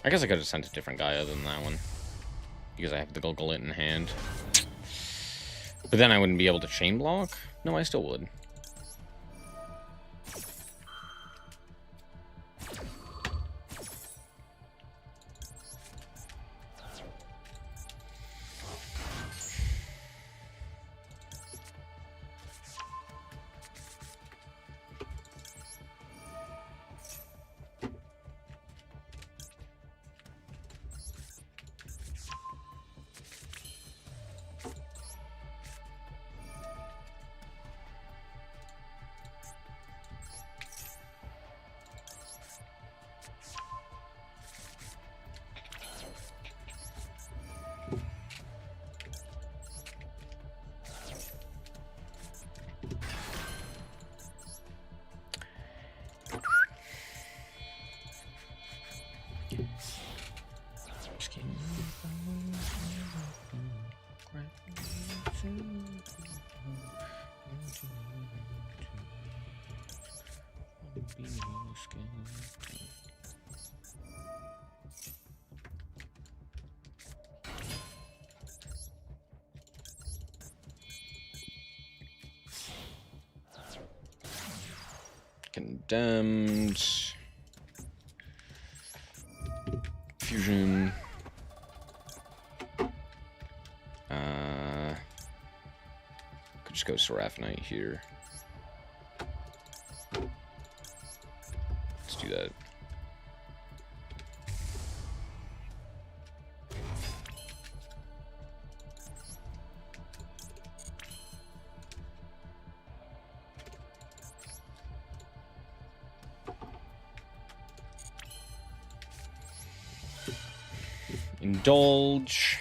I guess I could have sent a different guy other than that one. Because I have the Gulgullet in hand. But then I wouldn't be able to chain block? No, I still would. Condemned. Fusion. Could just go Seraphinite here. Let's do that. Indulge.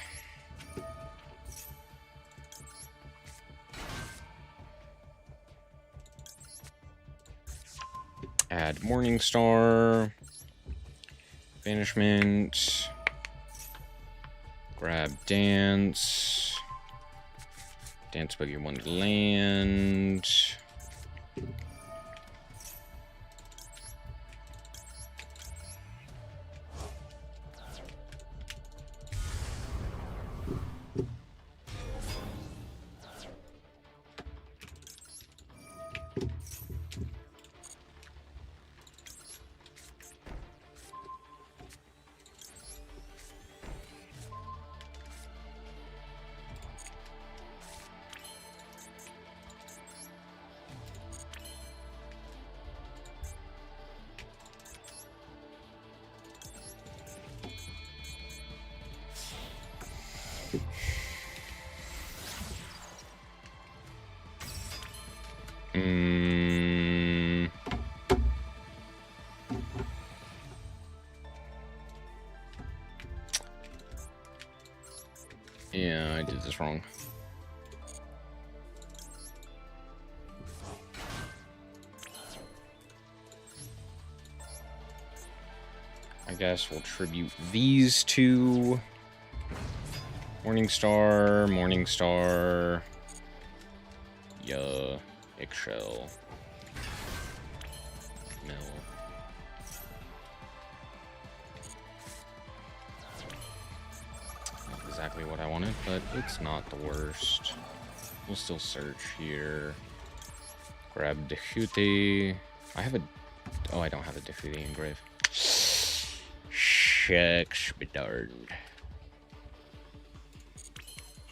Add Morningstar. Banishment. Grab Dance. Dance Buggy 1 land. Yeah, I did this wrong. I guess we'll tribute these two. Morningstar, Morningstar. Eggshell. Mill. Not exactly what I wanted, but it's not the worst. We'll still search here. Grab Dehuti. I have a... Oh, I don't have a Dehuti engrave. Shucks, bedard.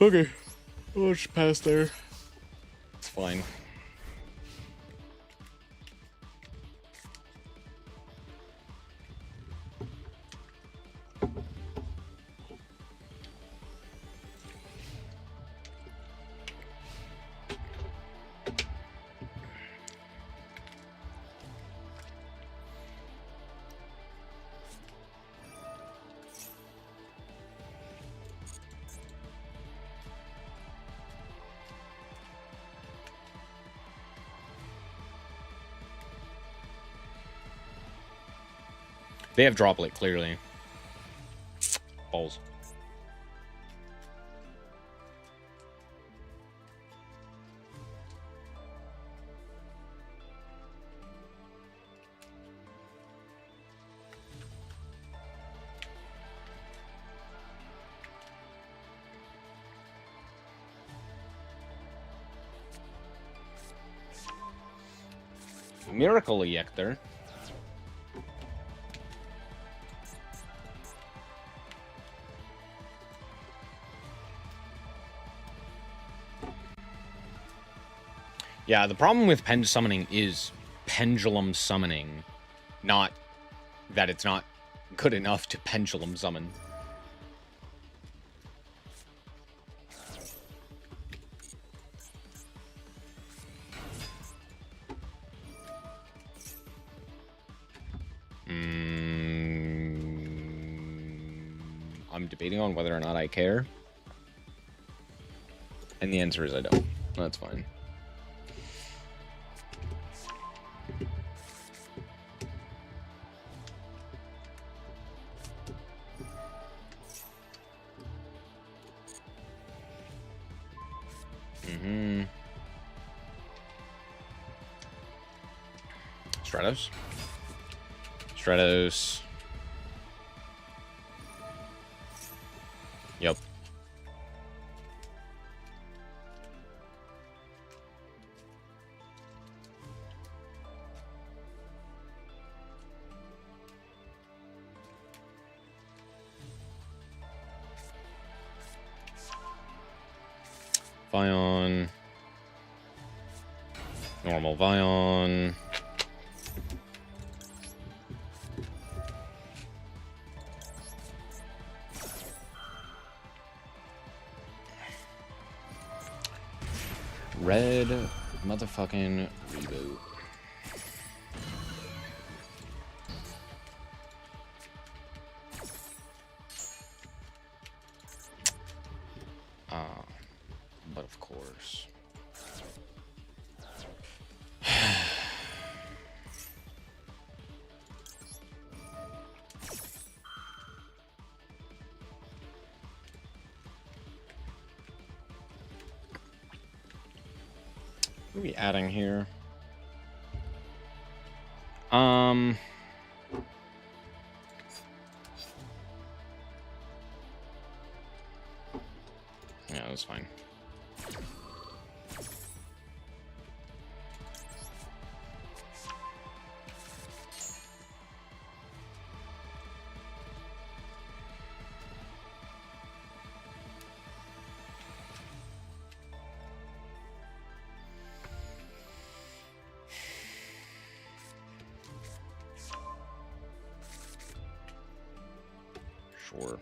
Okay. I'll just pass there. It's fine. They have droplet, clearly. Balls. Miracle Ejector. Yeah, the problem with summoning is pendulum summoning, not that it's not good enough to pendulum summon. I'm debating on whether or not I care. And the answer is I don't. That's fine. Stratos. Stratos. Yep. Vion. Normal Vion. Red motherfucking reboot. But of course. What are we adding here? Yeah, that's fine. Sure.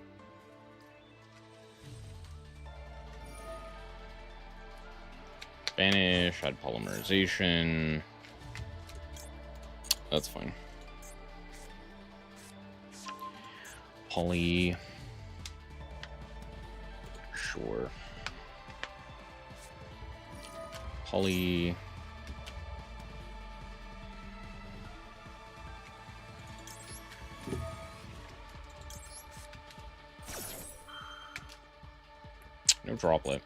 Banish, add polymerization. That's fine. Poly. Sure. Poly. No droplet.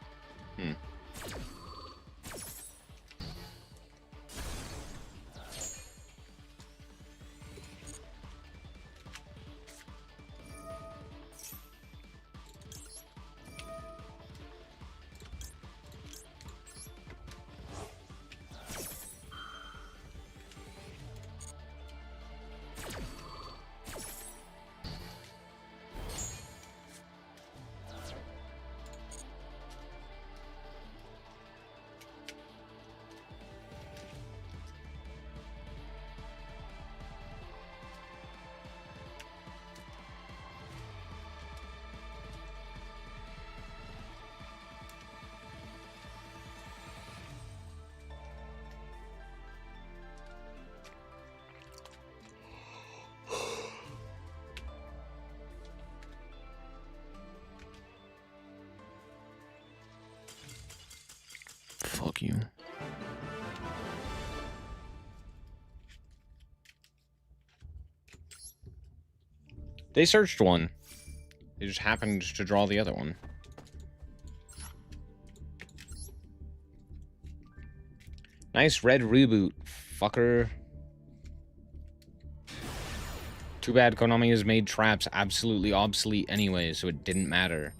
Fuck you. They searched one. They just happened to draw the other one. Nice red reboot, fucker. Too bad Konami has made traps absolutely obsolete anyway, so it didn't matter.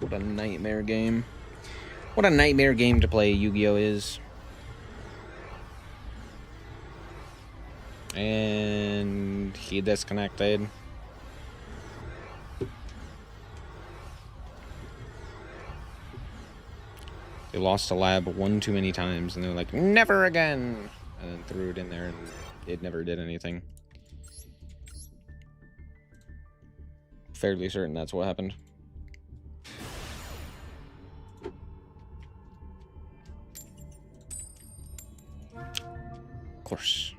What a nightmare game. What a nightmare game to play Yu-Gi-Oh! Is. And he disconnected. They lost a lab one too many times, and they're like, never again! And then threw it in there, and it never did anything. Fairly certain that's what happened. Of course.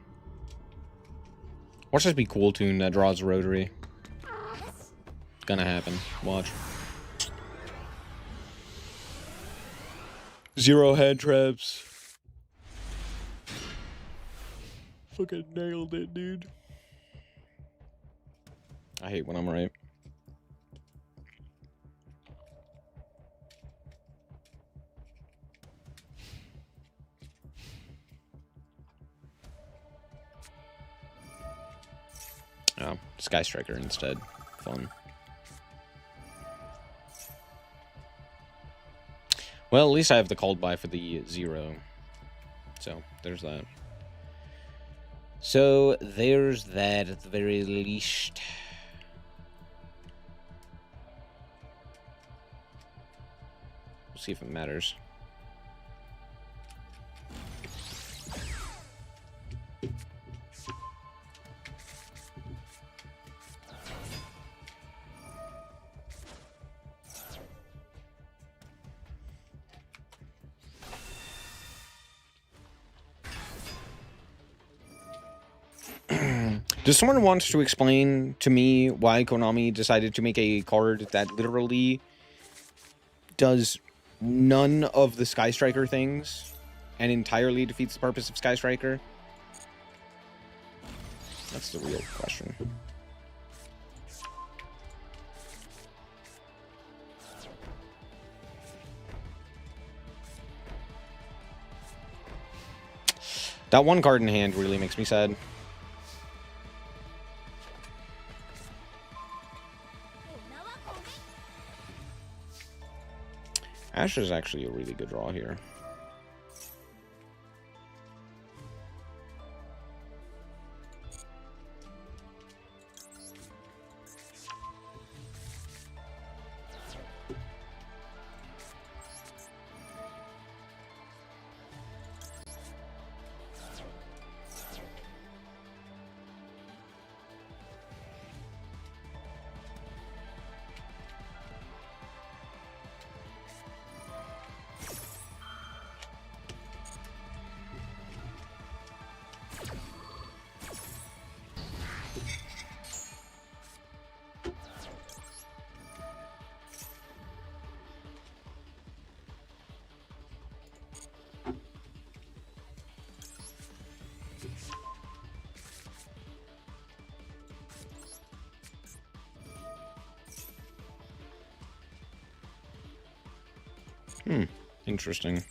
Watch this be cool tune that draws a rotary. It's gonna happen. Watch. 0 head traps. Fucking nailed it, dude. I hate when I'm right. Oh, Sky Striker instead. Fun. Well, at least I have the called by for the 0. So, there's that. So, there's that at the very least. We'll see if it matters. Does someone want to explain to me why Konami decided to make a card that literally does none of the Sky Striker things and entirely defeats the purpose of Sky Striker? That's the real question. That one card in hand really makes me sad. Ash is actually a really good draw here. Interesting.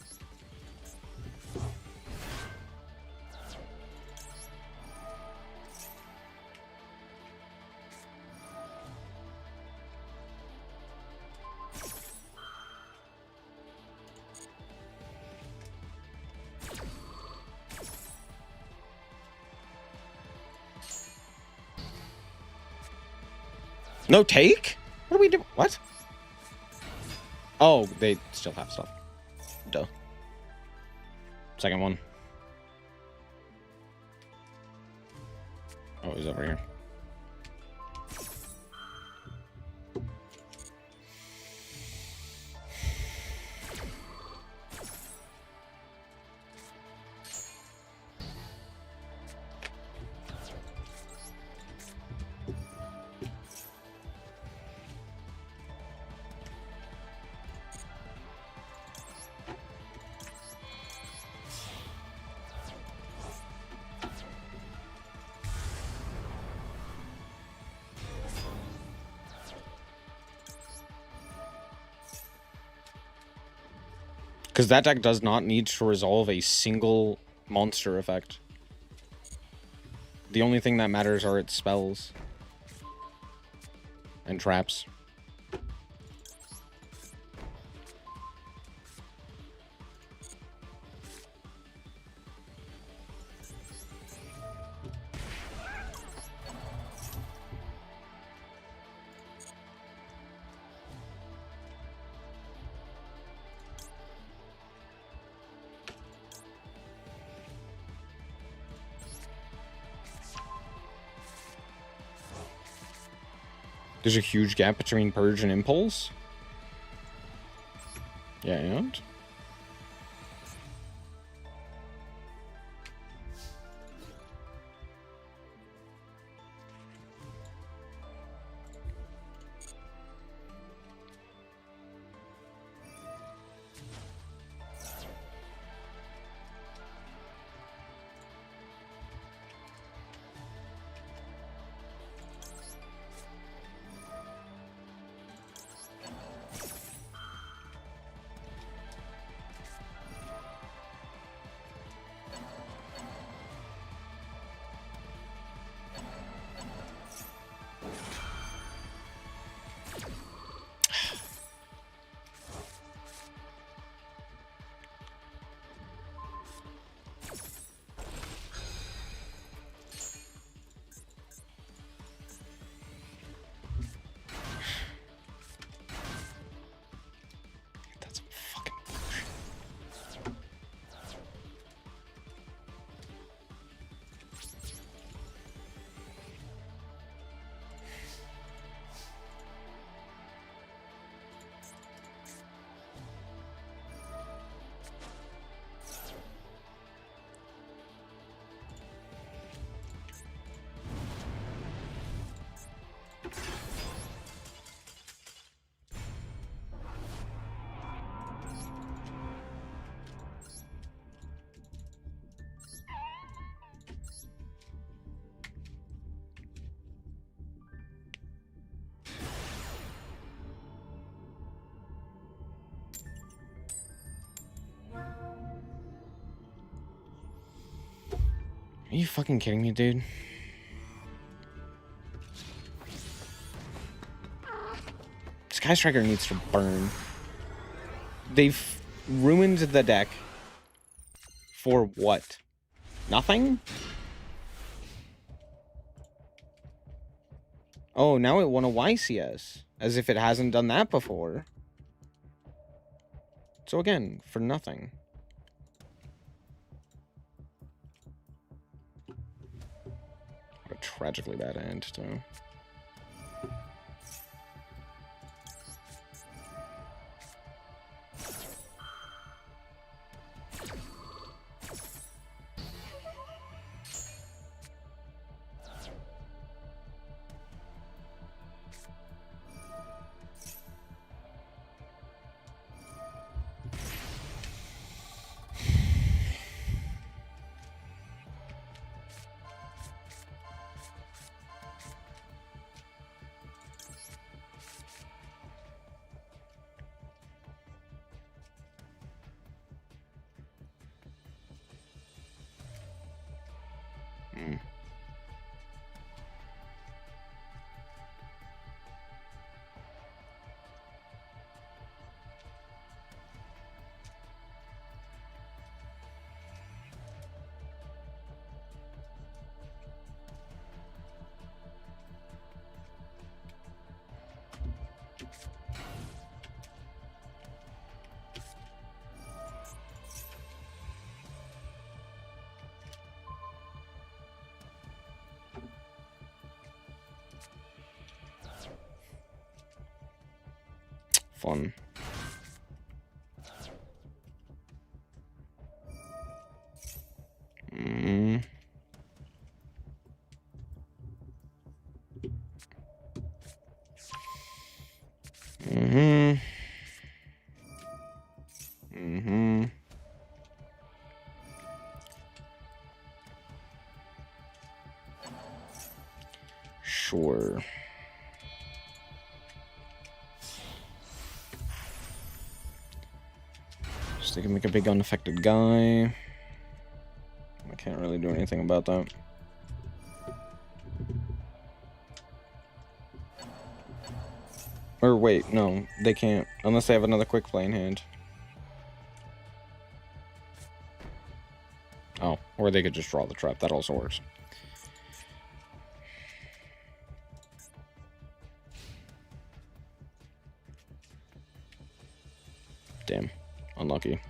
No take? What do we do? What? Oh, they still have stuff. Duh. Second one. Oh, he's over here. Because that deck does not need to resolve a single monster effect. The only thing that matters are its spells. And traps. There's a huge gap between Purge and Impulse. Yeah, and? That's fucking bullshit. Are you fucking kidding me, dude? Sky Striker needs to burn. They've ruined the deck. For what? Nothing? Oh, now it won a YCS. As if it hasn't done that before. So again, for nothing. What a tragically bad end, too. Fun. Mm. Mm-hmm. Mm-hmm. Sure. So they can make a big unaffected guy. I can't really do anything about that. Or wait, no, they can't. Unless they have another quick play in hand. Oh, or they could just draw the trap. That also works. Damn. Unlucky.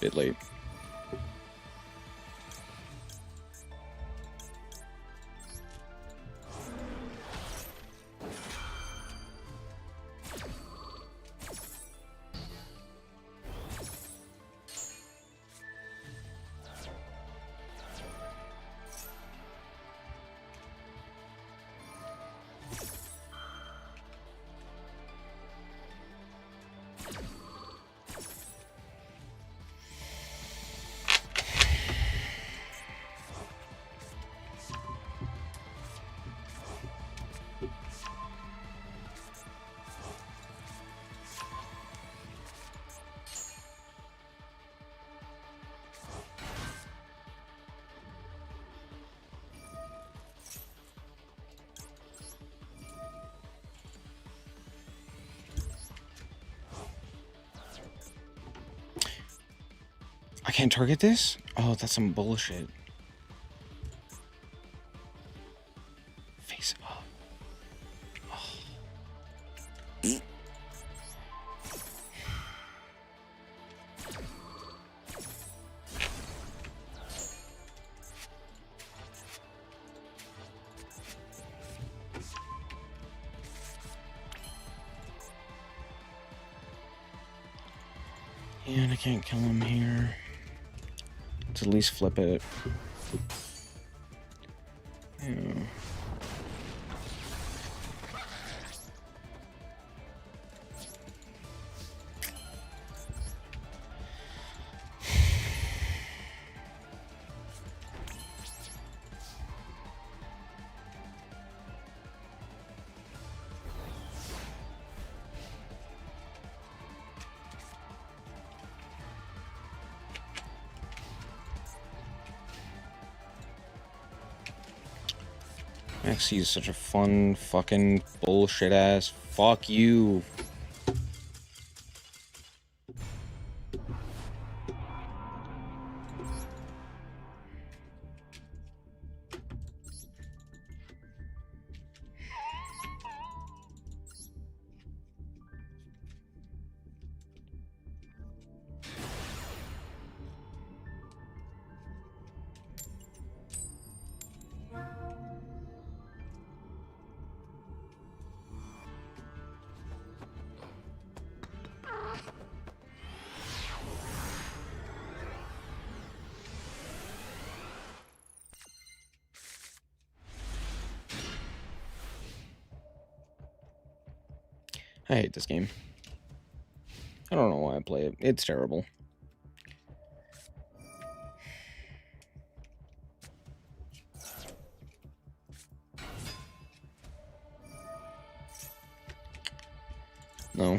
Bit late. can't target this? Oh, that's some bullshit. Face up. Oh. And I can't kill him here. Let's at least flip it. Yeah. Maxie is such a fun, fucking bullshit ass. Fuck you. I hate this game. I don't know why I play it. It's terrible. No.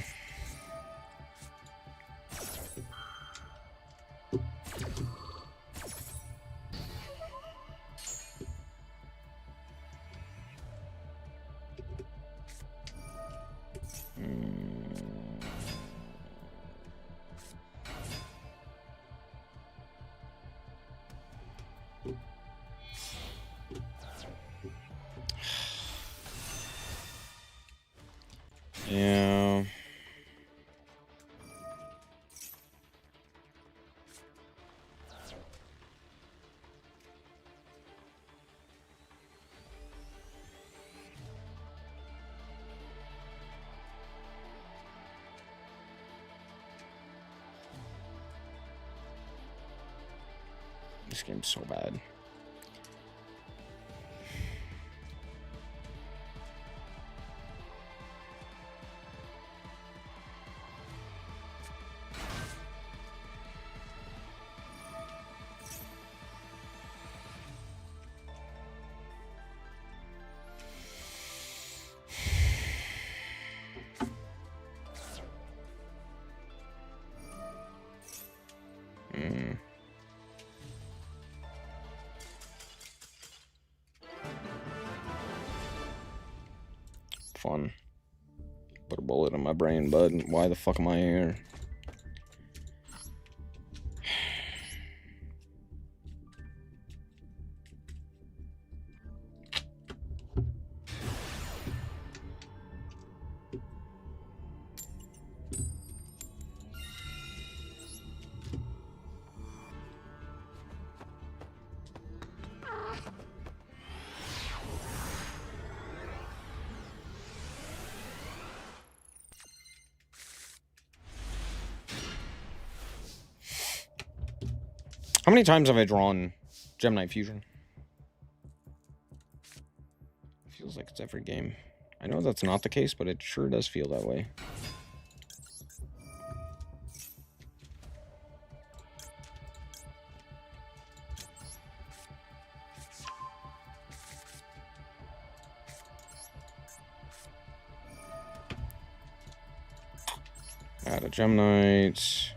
Yeah. This game's so bad. Fun. Put a bullet in my brain, bud. Why the fuck am I here? How many times have I drawn Gemini Fusion? Feels like it's every game. I know that's not the case, but it sure does feel that way. Add a Gemnite.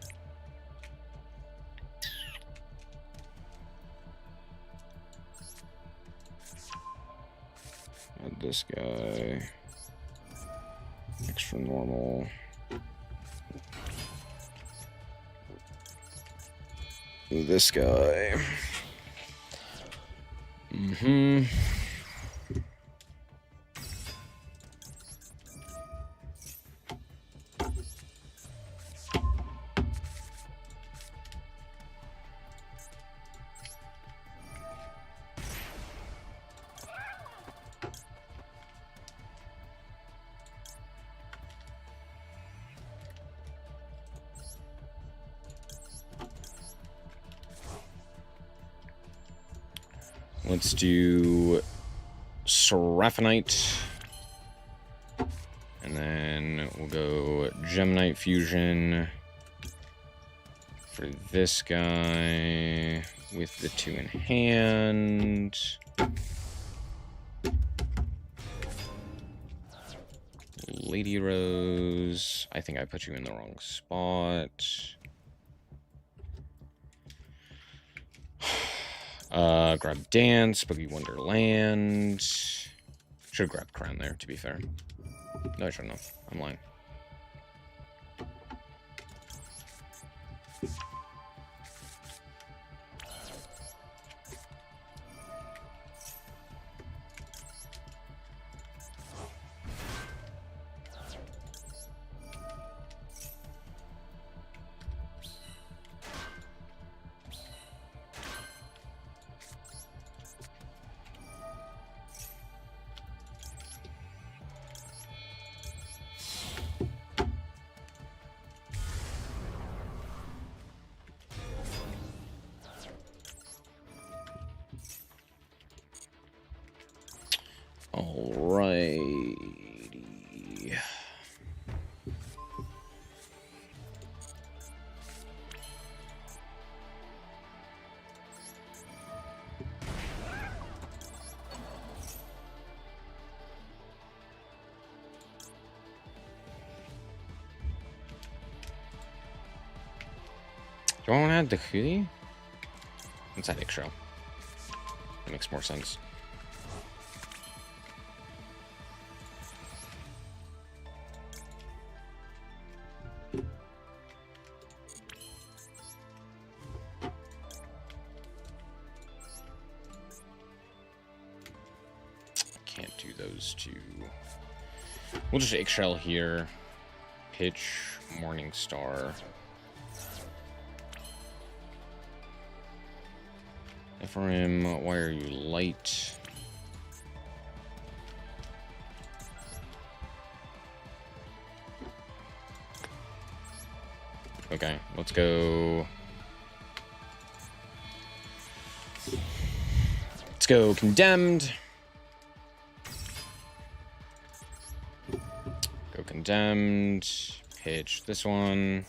Add this guy. Extra normal. this guy. Mm-hmm. Let's do Seraphinite. And then we'll go Geminite Fusion for this guy with the 2 in hand. Lady Rose. I think I put you in the wrong spot. Grab Dance, Boogie Wonderland. Should have grabbed Crown there, to be fair. No, I shouldn't have. I'm lying. Alrighty. Do I want to add the hoodie? Let's add Ixchel. That makes more sense. Can't do those two. We'll just Ixchel here. Pitch, Morningstar. Ephraim, why are you light? Okay, let's go. Let's go Condemned. Go Condemned. Pitch this one.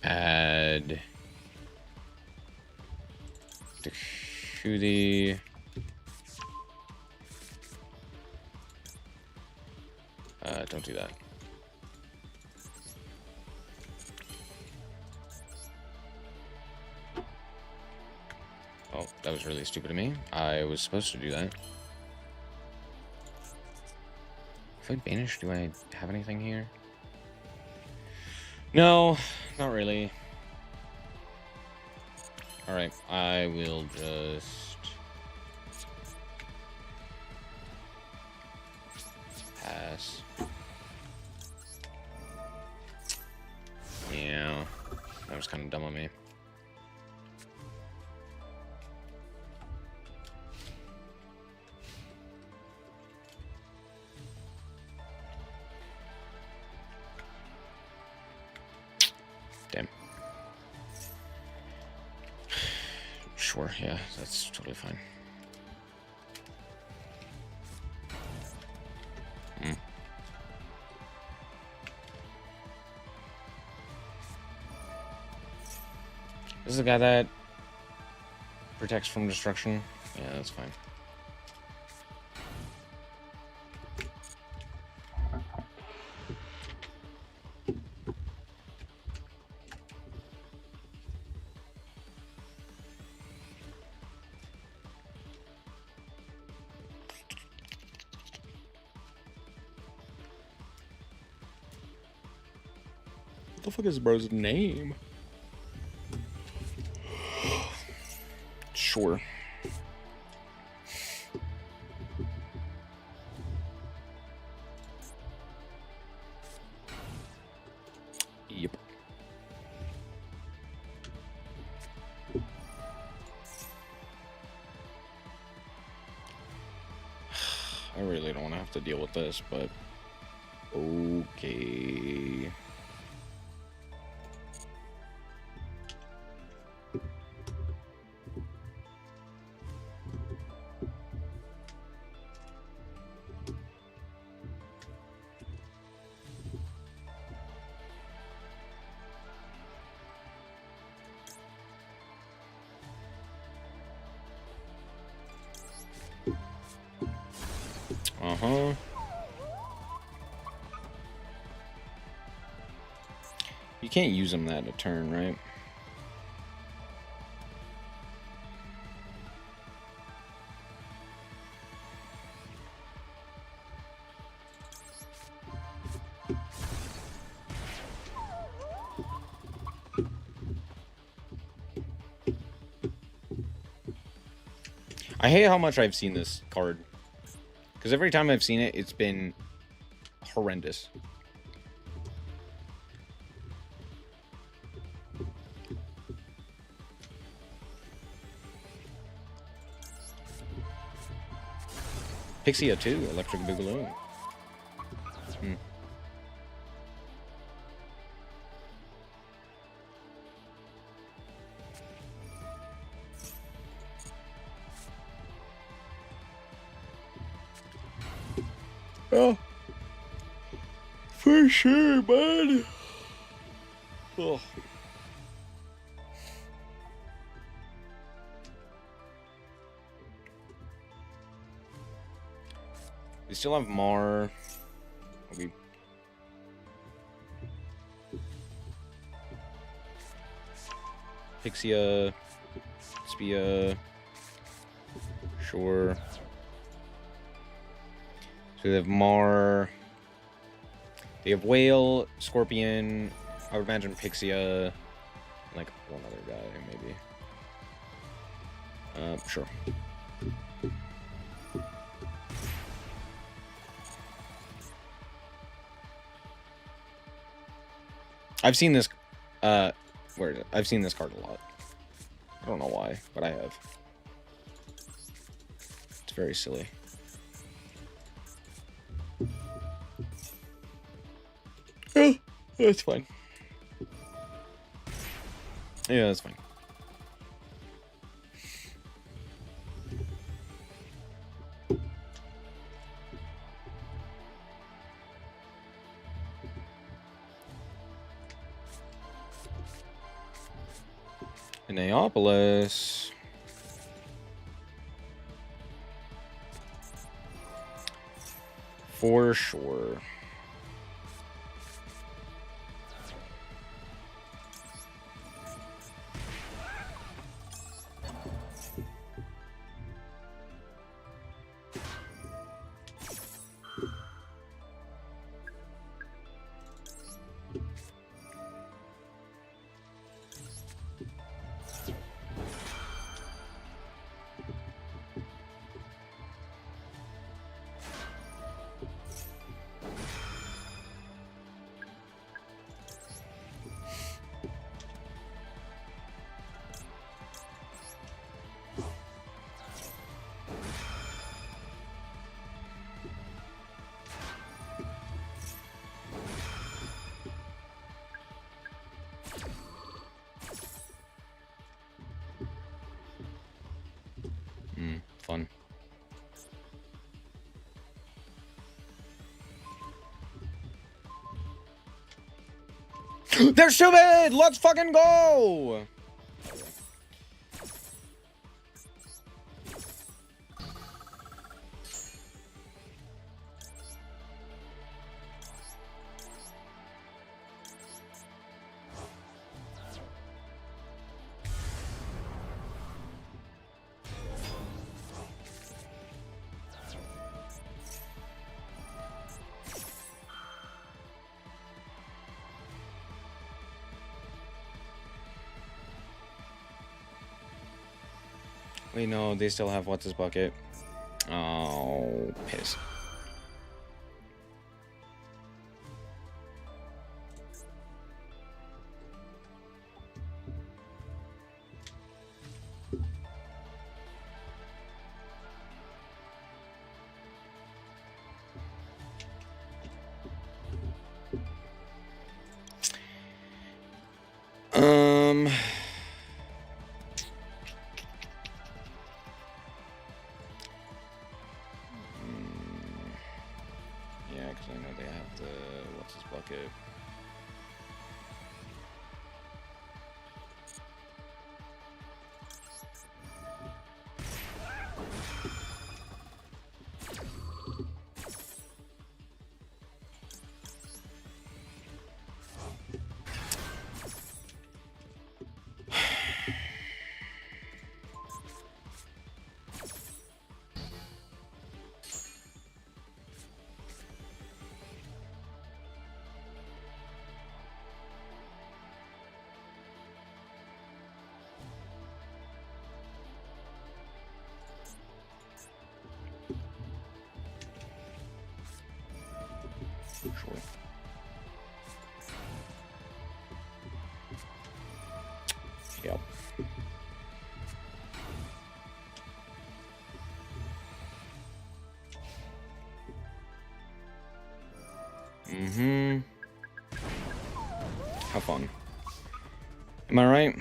Add the Hootie. Don't do that. Oh, that was really stupid of me. I was supposed to do that. If I banish, do I have anything here? No, not really. Alright, I will just pass. Yeah, that was kind of dumb on me. Damn. Sure, yeah, that's totally fine. This is the guy that protects from destruction. Yeah, that's fine. What the fuck is bro's name? sure. Yep. I really don't want to have to deal with this, but okay. Uh-huh. You can't use them that a turn, right? I hate how much I've seen this card. Because every time I've seen it, it's been horrendous. Pixia 2, Electric Boogaloo. Oh, for sure, man. Oh. We still have Mar. We Pixia, Spia, sure. So they have Mar. They have Whale, Scorpion. I would imagine Pixia, like one other guy, maybe. Sure. I've seen this, where is it? I've seen this card a lot. I don't know why, but I have. It's very silly. Oh, that's fine. Yeah, that's fine. Neopolis. For sure. Fun. They're stupid! Let's fucking go! Wait, no, they still have what's his bucket. Oh, piss. Yeah, because I know they have the what's his bucket. Sure. Yep. Mm-hmm. Have fun. Am I right?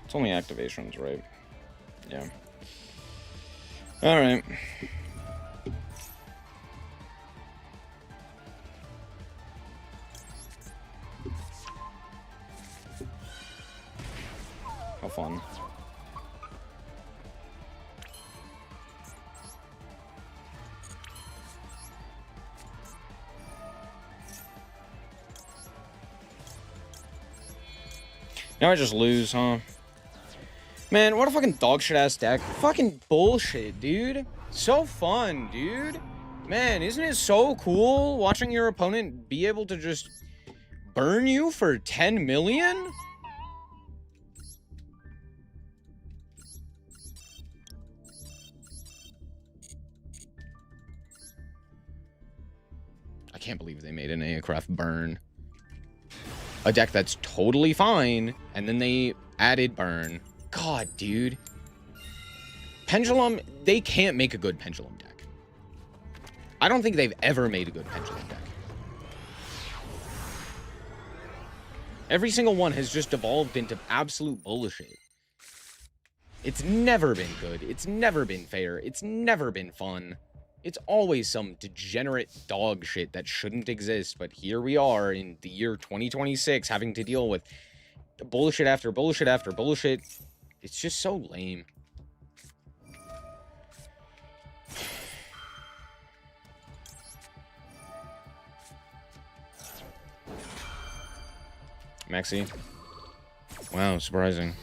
It's only activations, right? Yeah. Alright. Have fun. Now I just lose, huh? Man, what a fucking dog shit ass deck. Fucking bullshit, dude. So fun, dude. Man, isn't it so cool watching your opponent be able to just burn you for 10 million? I can't believe they made an Aircraft burn. A deck that's totally fine, and then they added burn. God, dude. Pendulum, they can't make a good Pendulum deck. I don't think they've ever made a good Pendulum deck. Every single one has just devolved into absolute bullshit. It's never been good. It's never been fair. It's never been fun. It's always some degenerate dog shit that shouldn't exist, but here we are in the year 2026 having to deal with bullshit after bullshit after bullshit. It's just so lame. Maxi. Wow, surprising.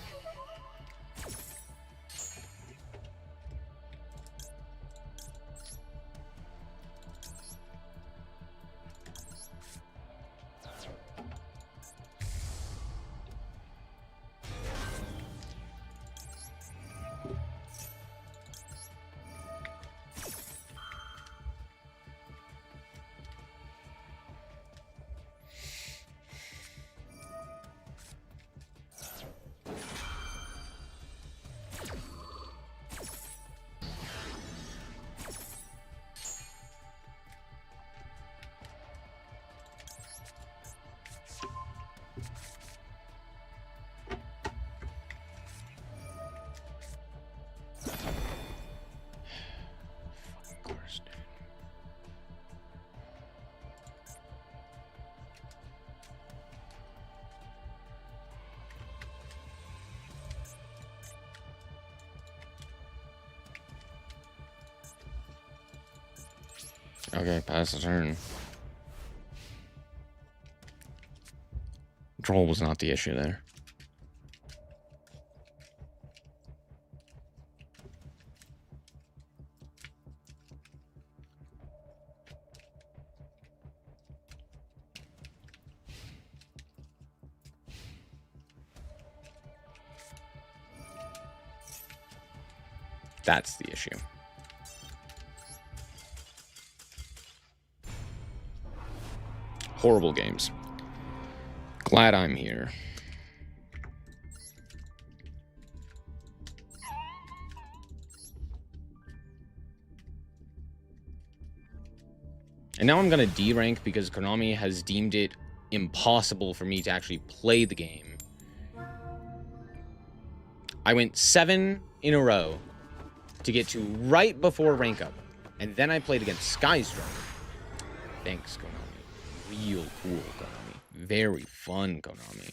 Okay, pass the turn. Troll was not the issue there. That's the issue. Horrible games. Glad I'm here. And now I'm going to D-rank because Konami has deemed it impossible for me to actually play the game. I went 7 in a row to get to right before rank up. And then I played against Skystriker. Thanks, Konami. Real cool, Konami. Very fun, Konami.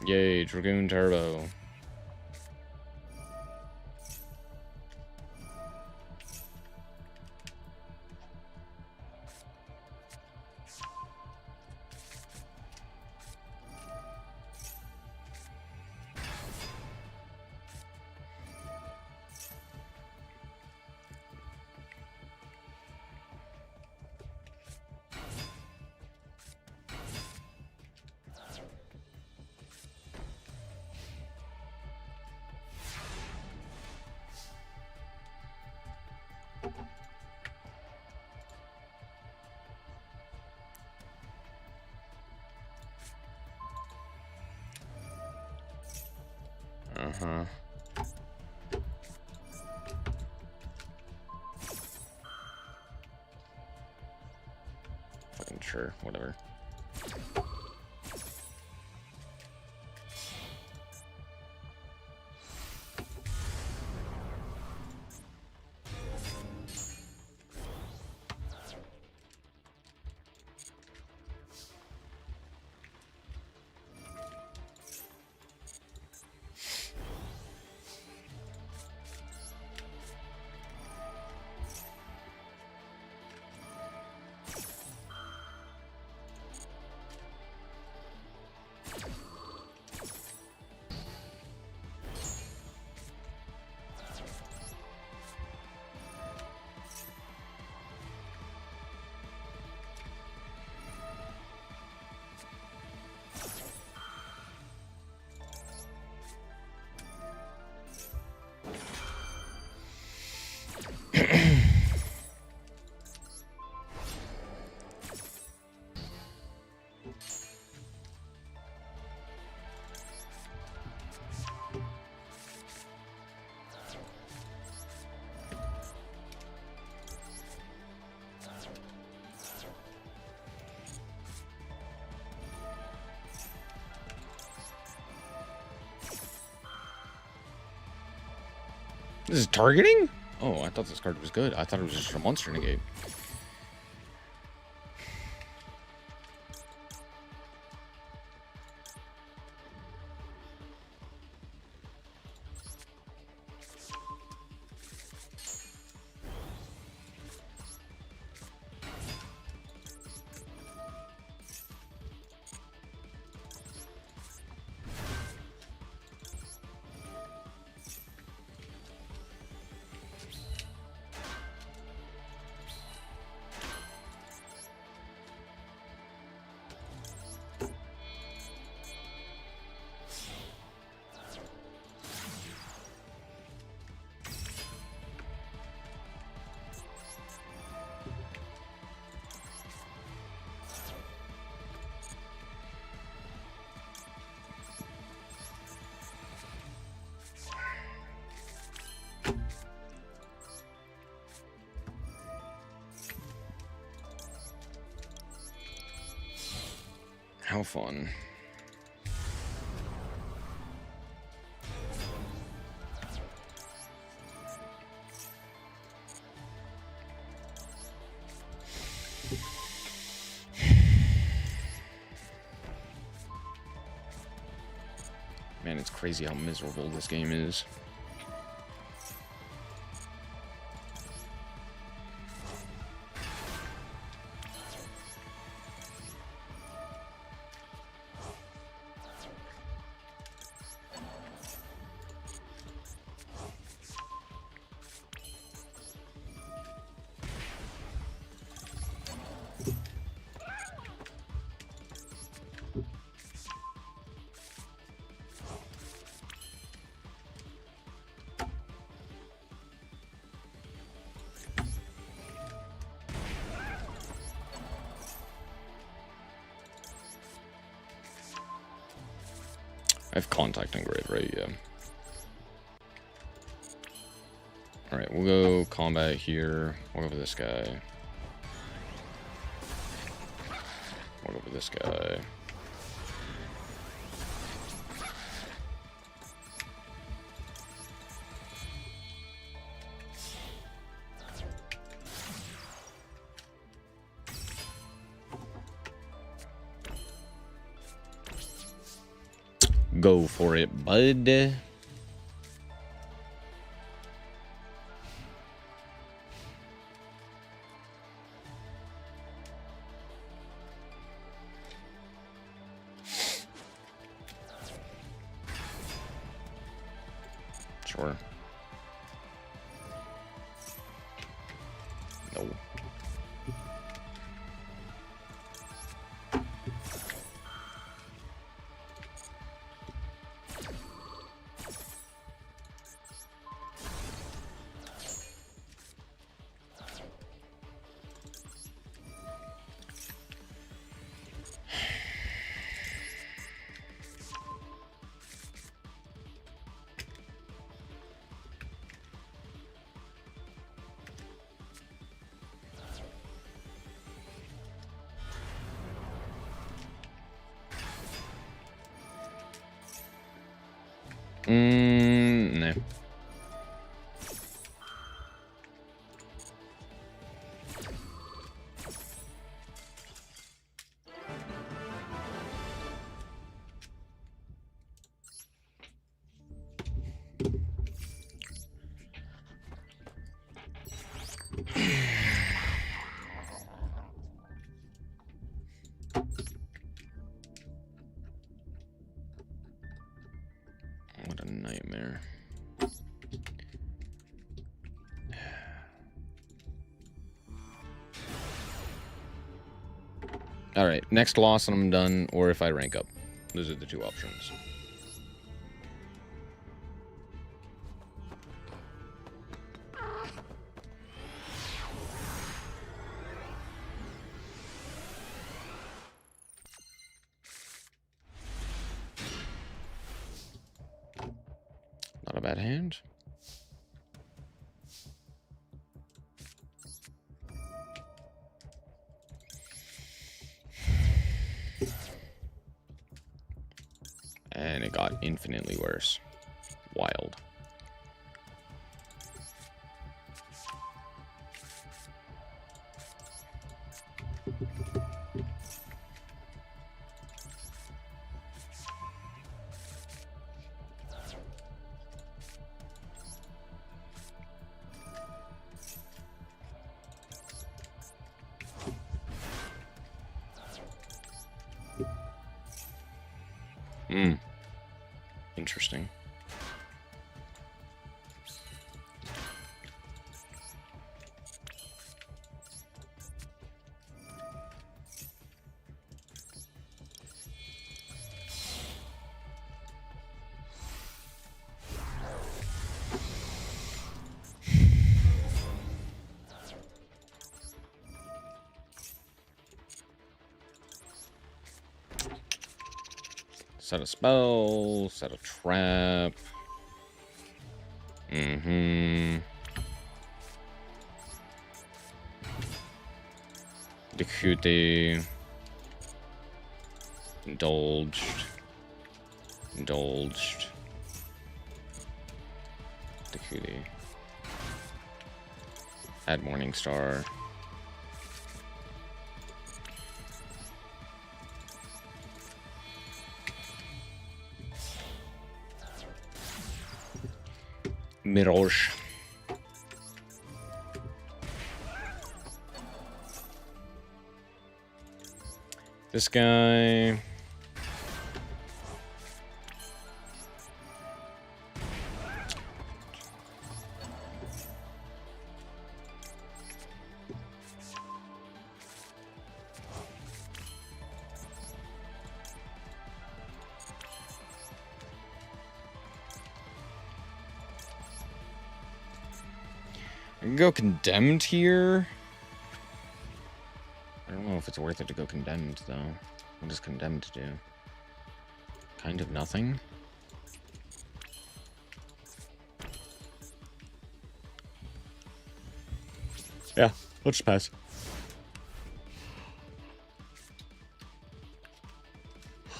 Yay, Dragoon Turbo. Uh-huh. Fucking sure, whatever. This is targeting? Oh, I thought this card was good. I thought it was just a monster negate. How fun. Man, it's crazy how miserable this game is. I have contact engrave, right? Yeah. Alright, we'll go combat here. We'll go for this guy. We'll go for this guy. Go for it, bud. Sure. No. No. What a nightmare. Alright, next loss and I'm done, or if I rank up. Those are the two options. Not a bad hand. And it got infinitely worse. Wild. Interesting. Set a spell, set a trap. Decute. Indulged. Indulged. Decute. Add Morningstar. Mirage. This guy. I can go Condemned here. I don't know if it's worth it to go Condemned, though. What does Condemned do? Kind of nothing? Yeah, let's pass.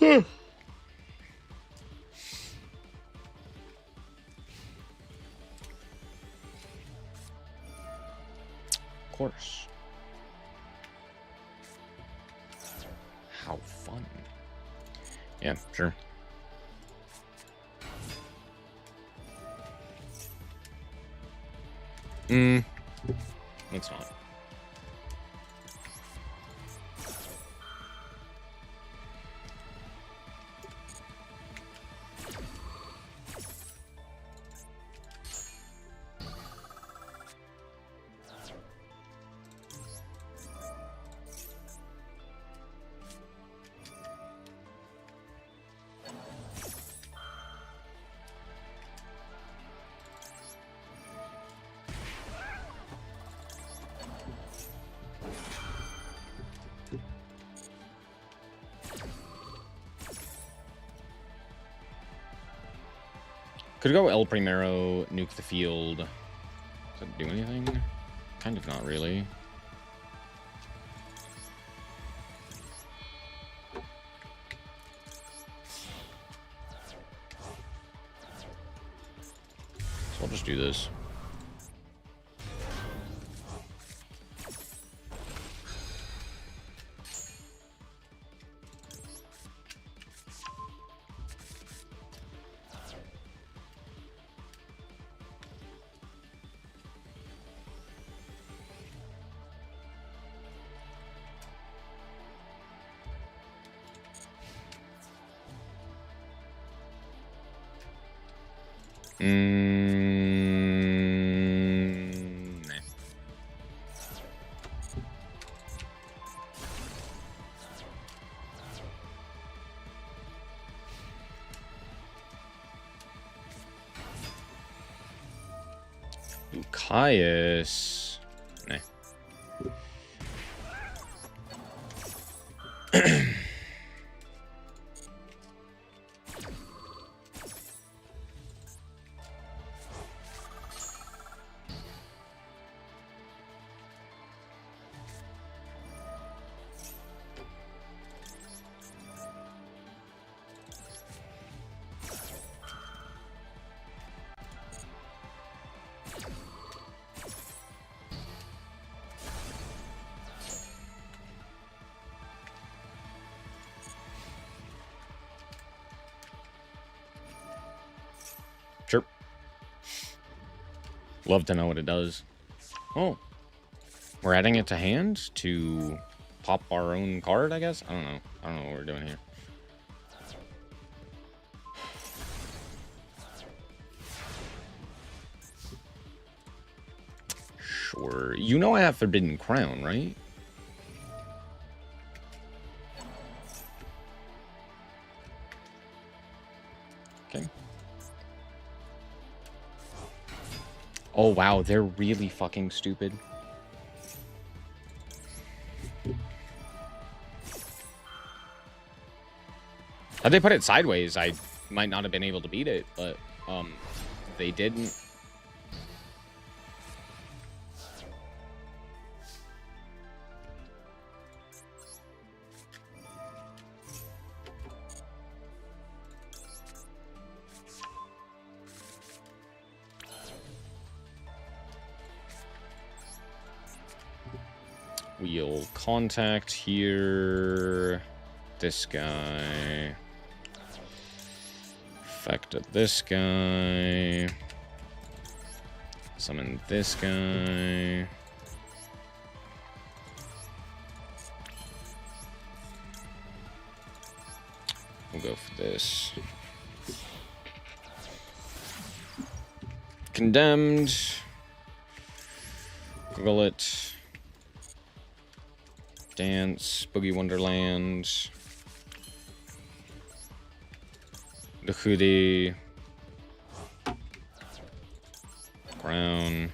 Of course. How fun. Yeah, sure. Let's not. Could go El Primero, nuke the field. Does that do anything? Kind of not really. So I'll just do this. Nah. Lucius. Nah. Sure. Love to know what it does. Oh. We're adding it to hand to pop our own card, I guess? I don't know. I don't know what we're doing here. Sure. You know I have Forbidden Crown, right? Okay. Oh, wow. They're really fucking stupid. Had they put it sideways, I might not have been able to beat it, but they didn't. We'll contact here. This guy. Affected this guy. Summon this guy. We'll go for this. Condemned. Google it. Dance. Boogie Wonderland. The hoodie. Crown.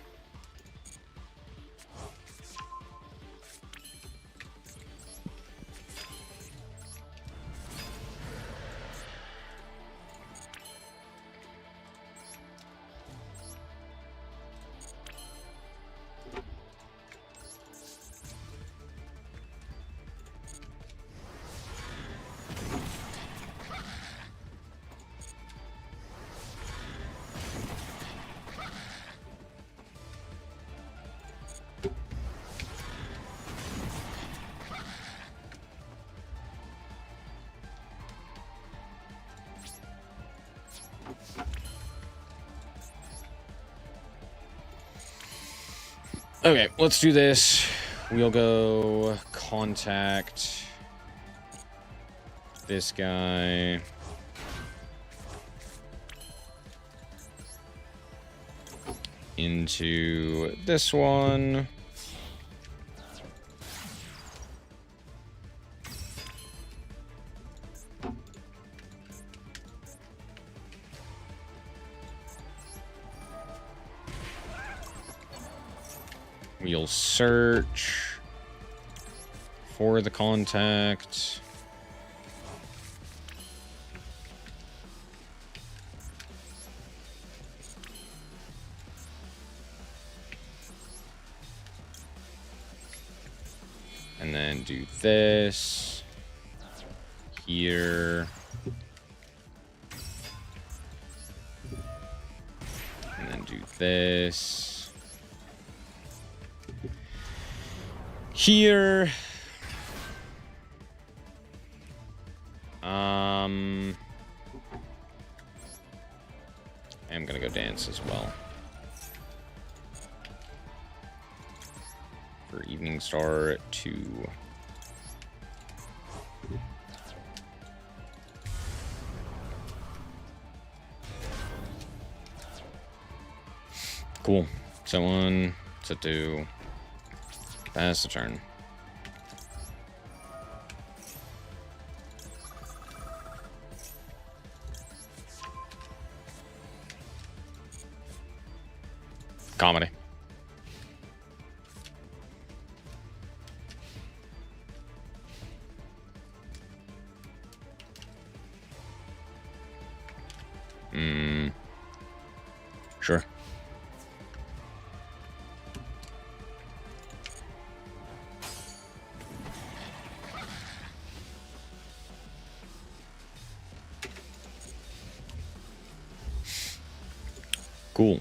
Okay, let's do this. We'll go contact this guy. Into this one. We'll search for the contact. And then do this here. And then do this here. I'm gonna go dance as well. For Evening Star 2. Cool. Set 1, set 2. Pass the turn. Comedy. Sure. Cool.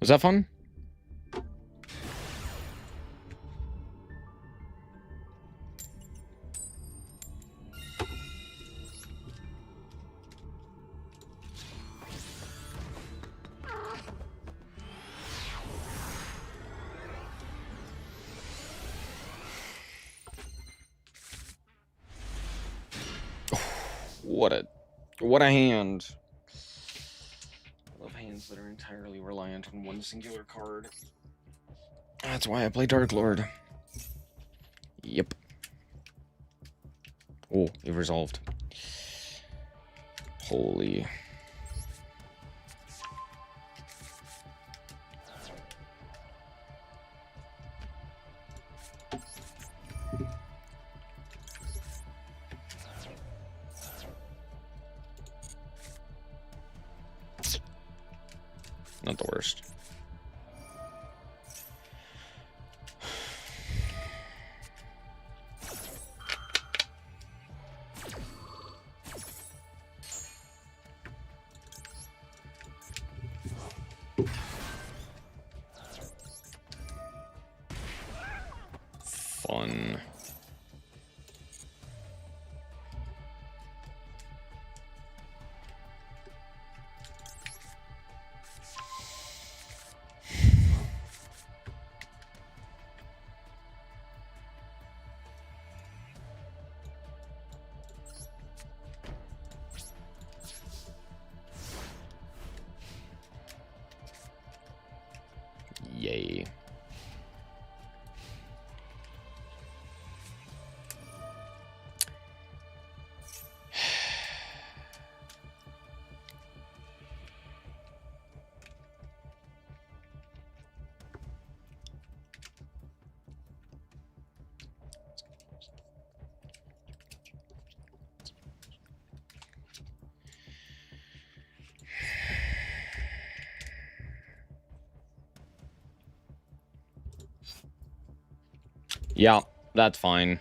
Was that fun? What a hand. I love hands that are entirely reliant on one singular card. That's why I play Darklord. Yep. Oh, it resolved. Holy. Not the worst. Fun. Yay. Yeah, that's fine.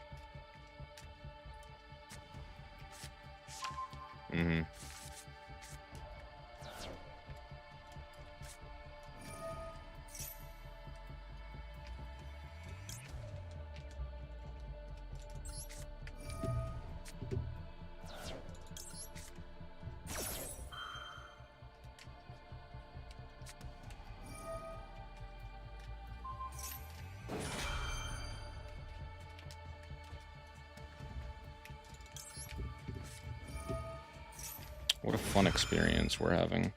Mm-hmm. What a fun experience we're having.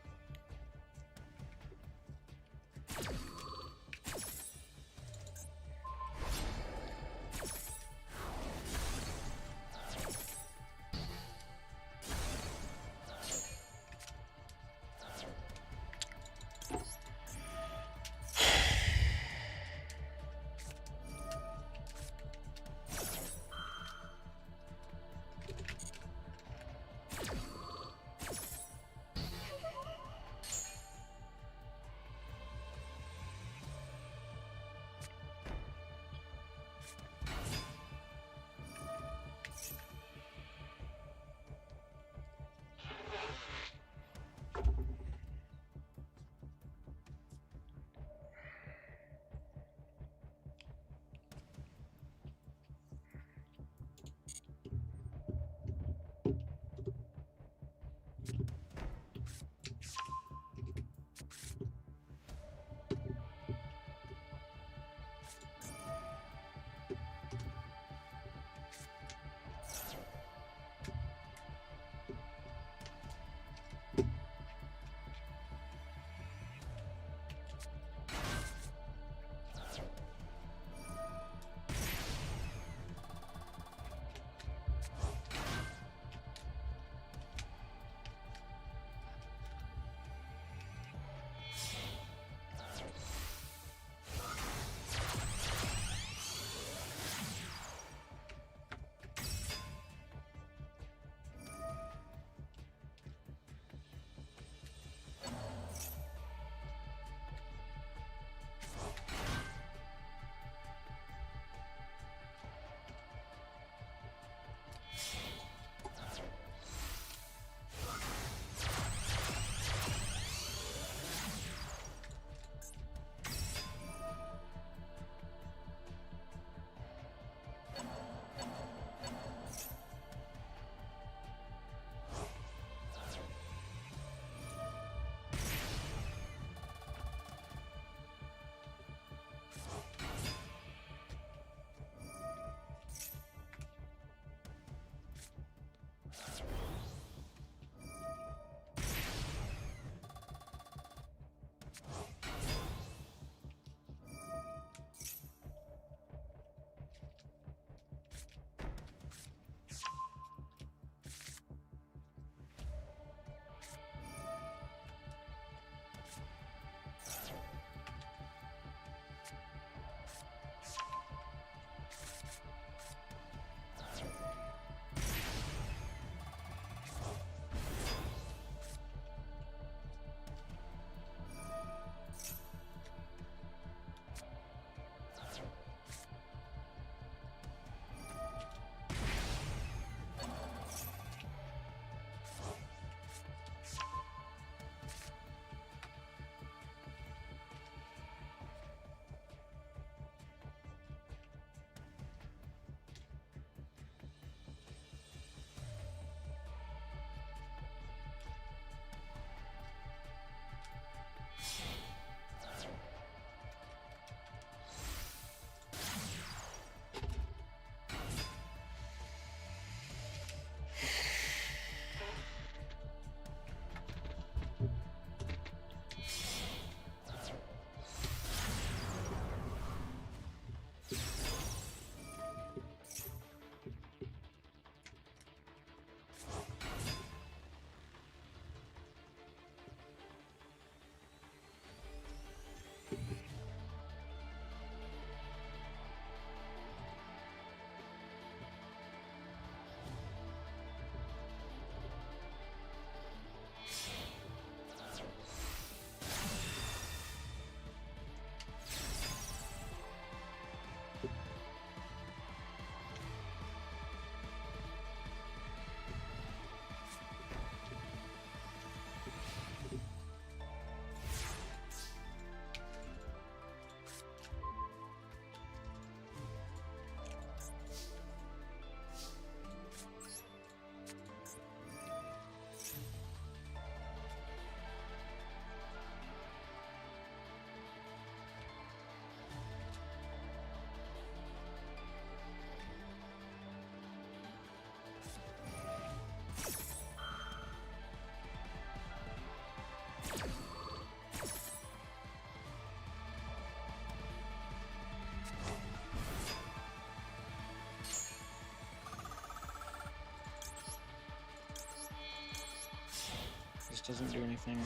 doesn't do anything.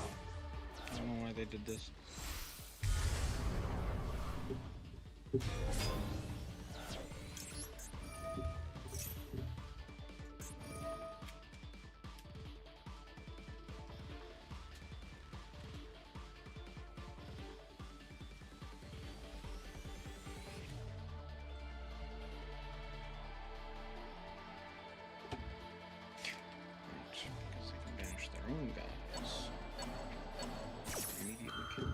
I don't know why they did this. Because they can banish their own gods. Immediately kill me.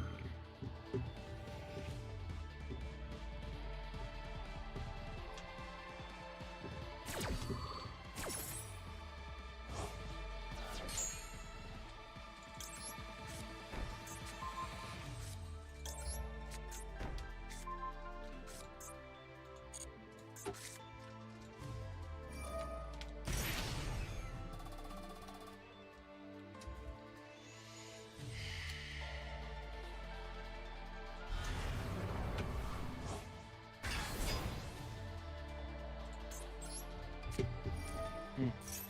Hmm.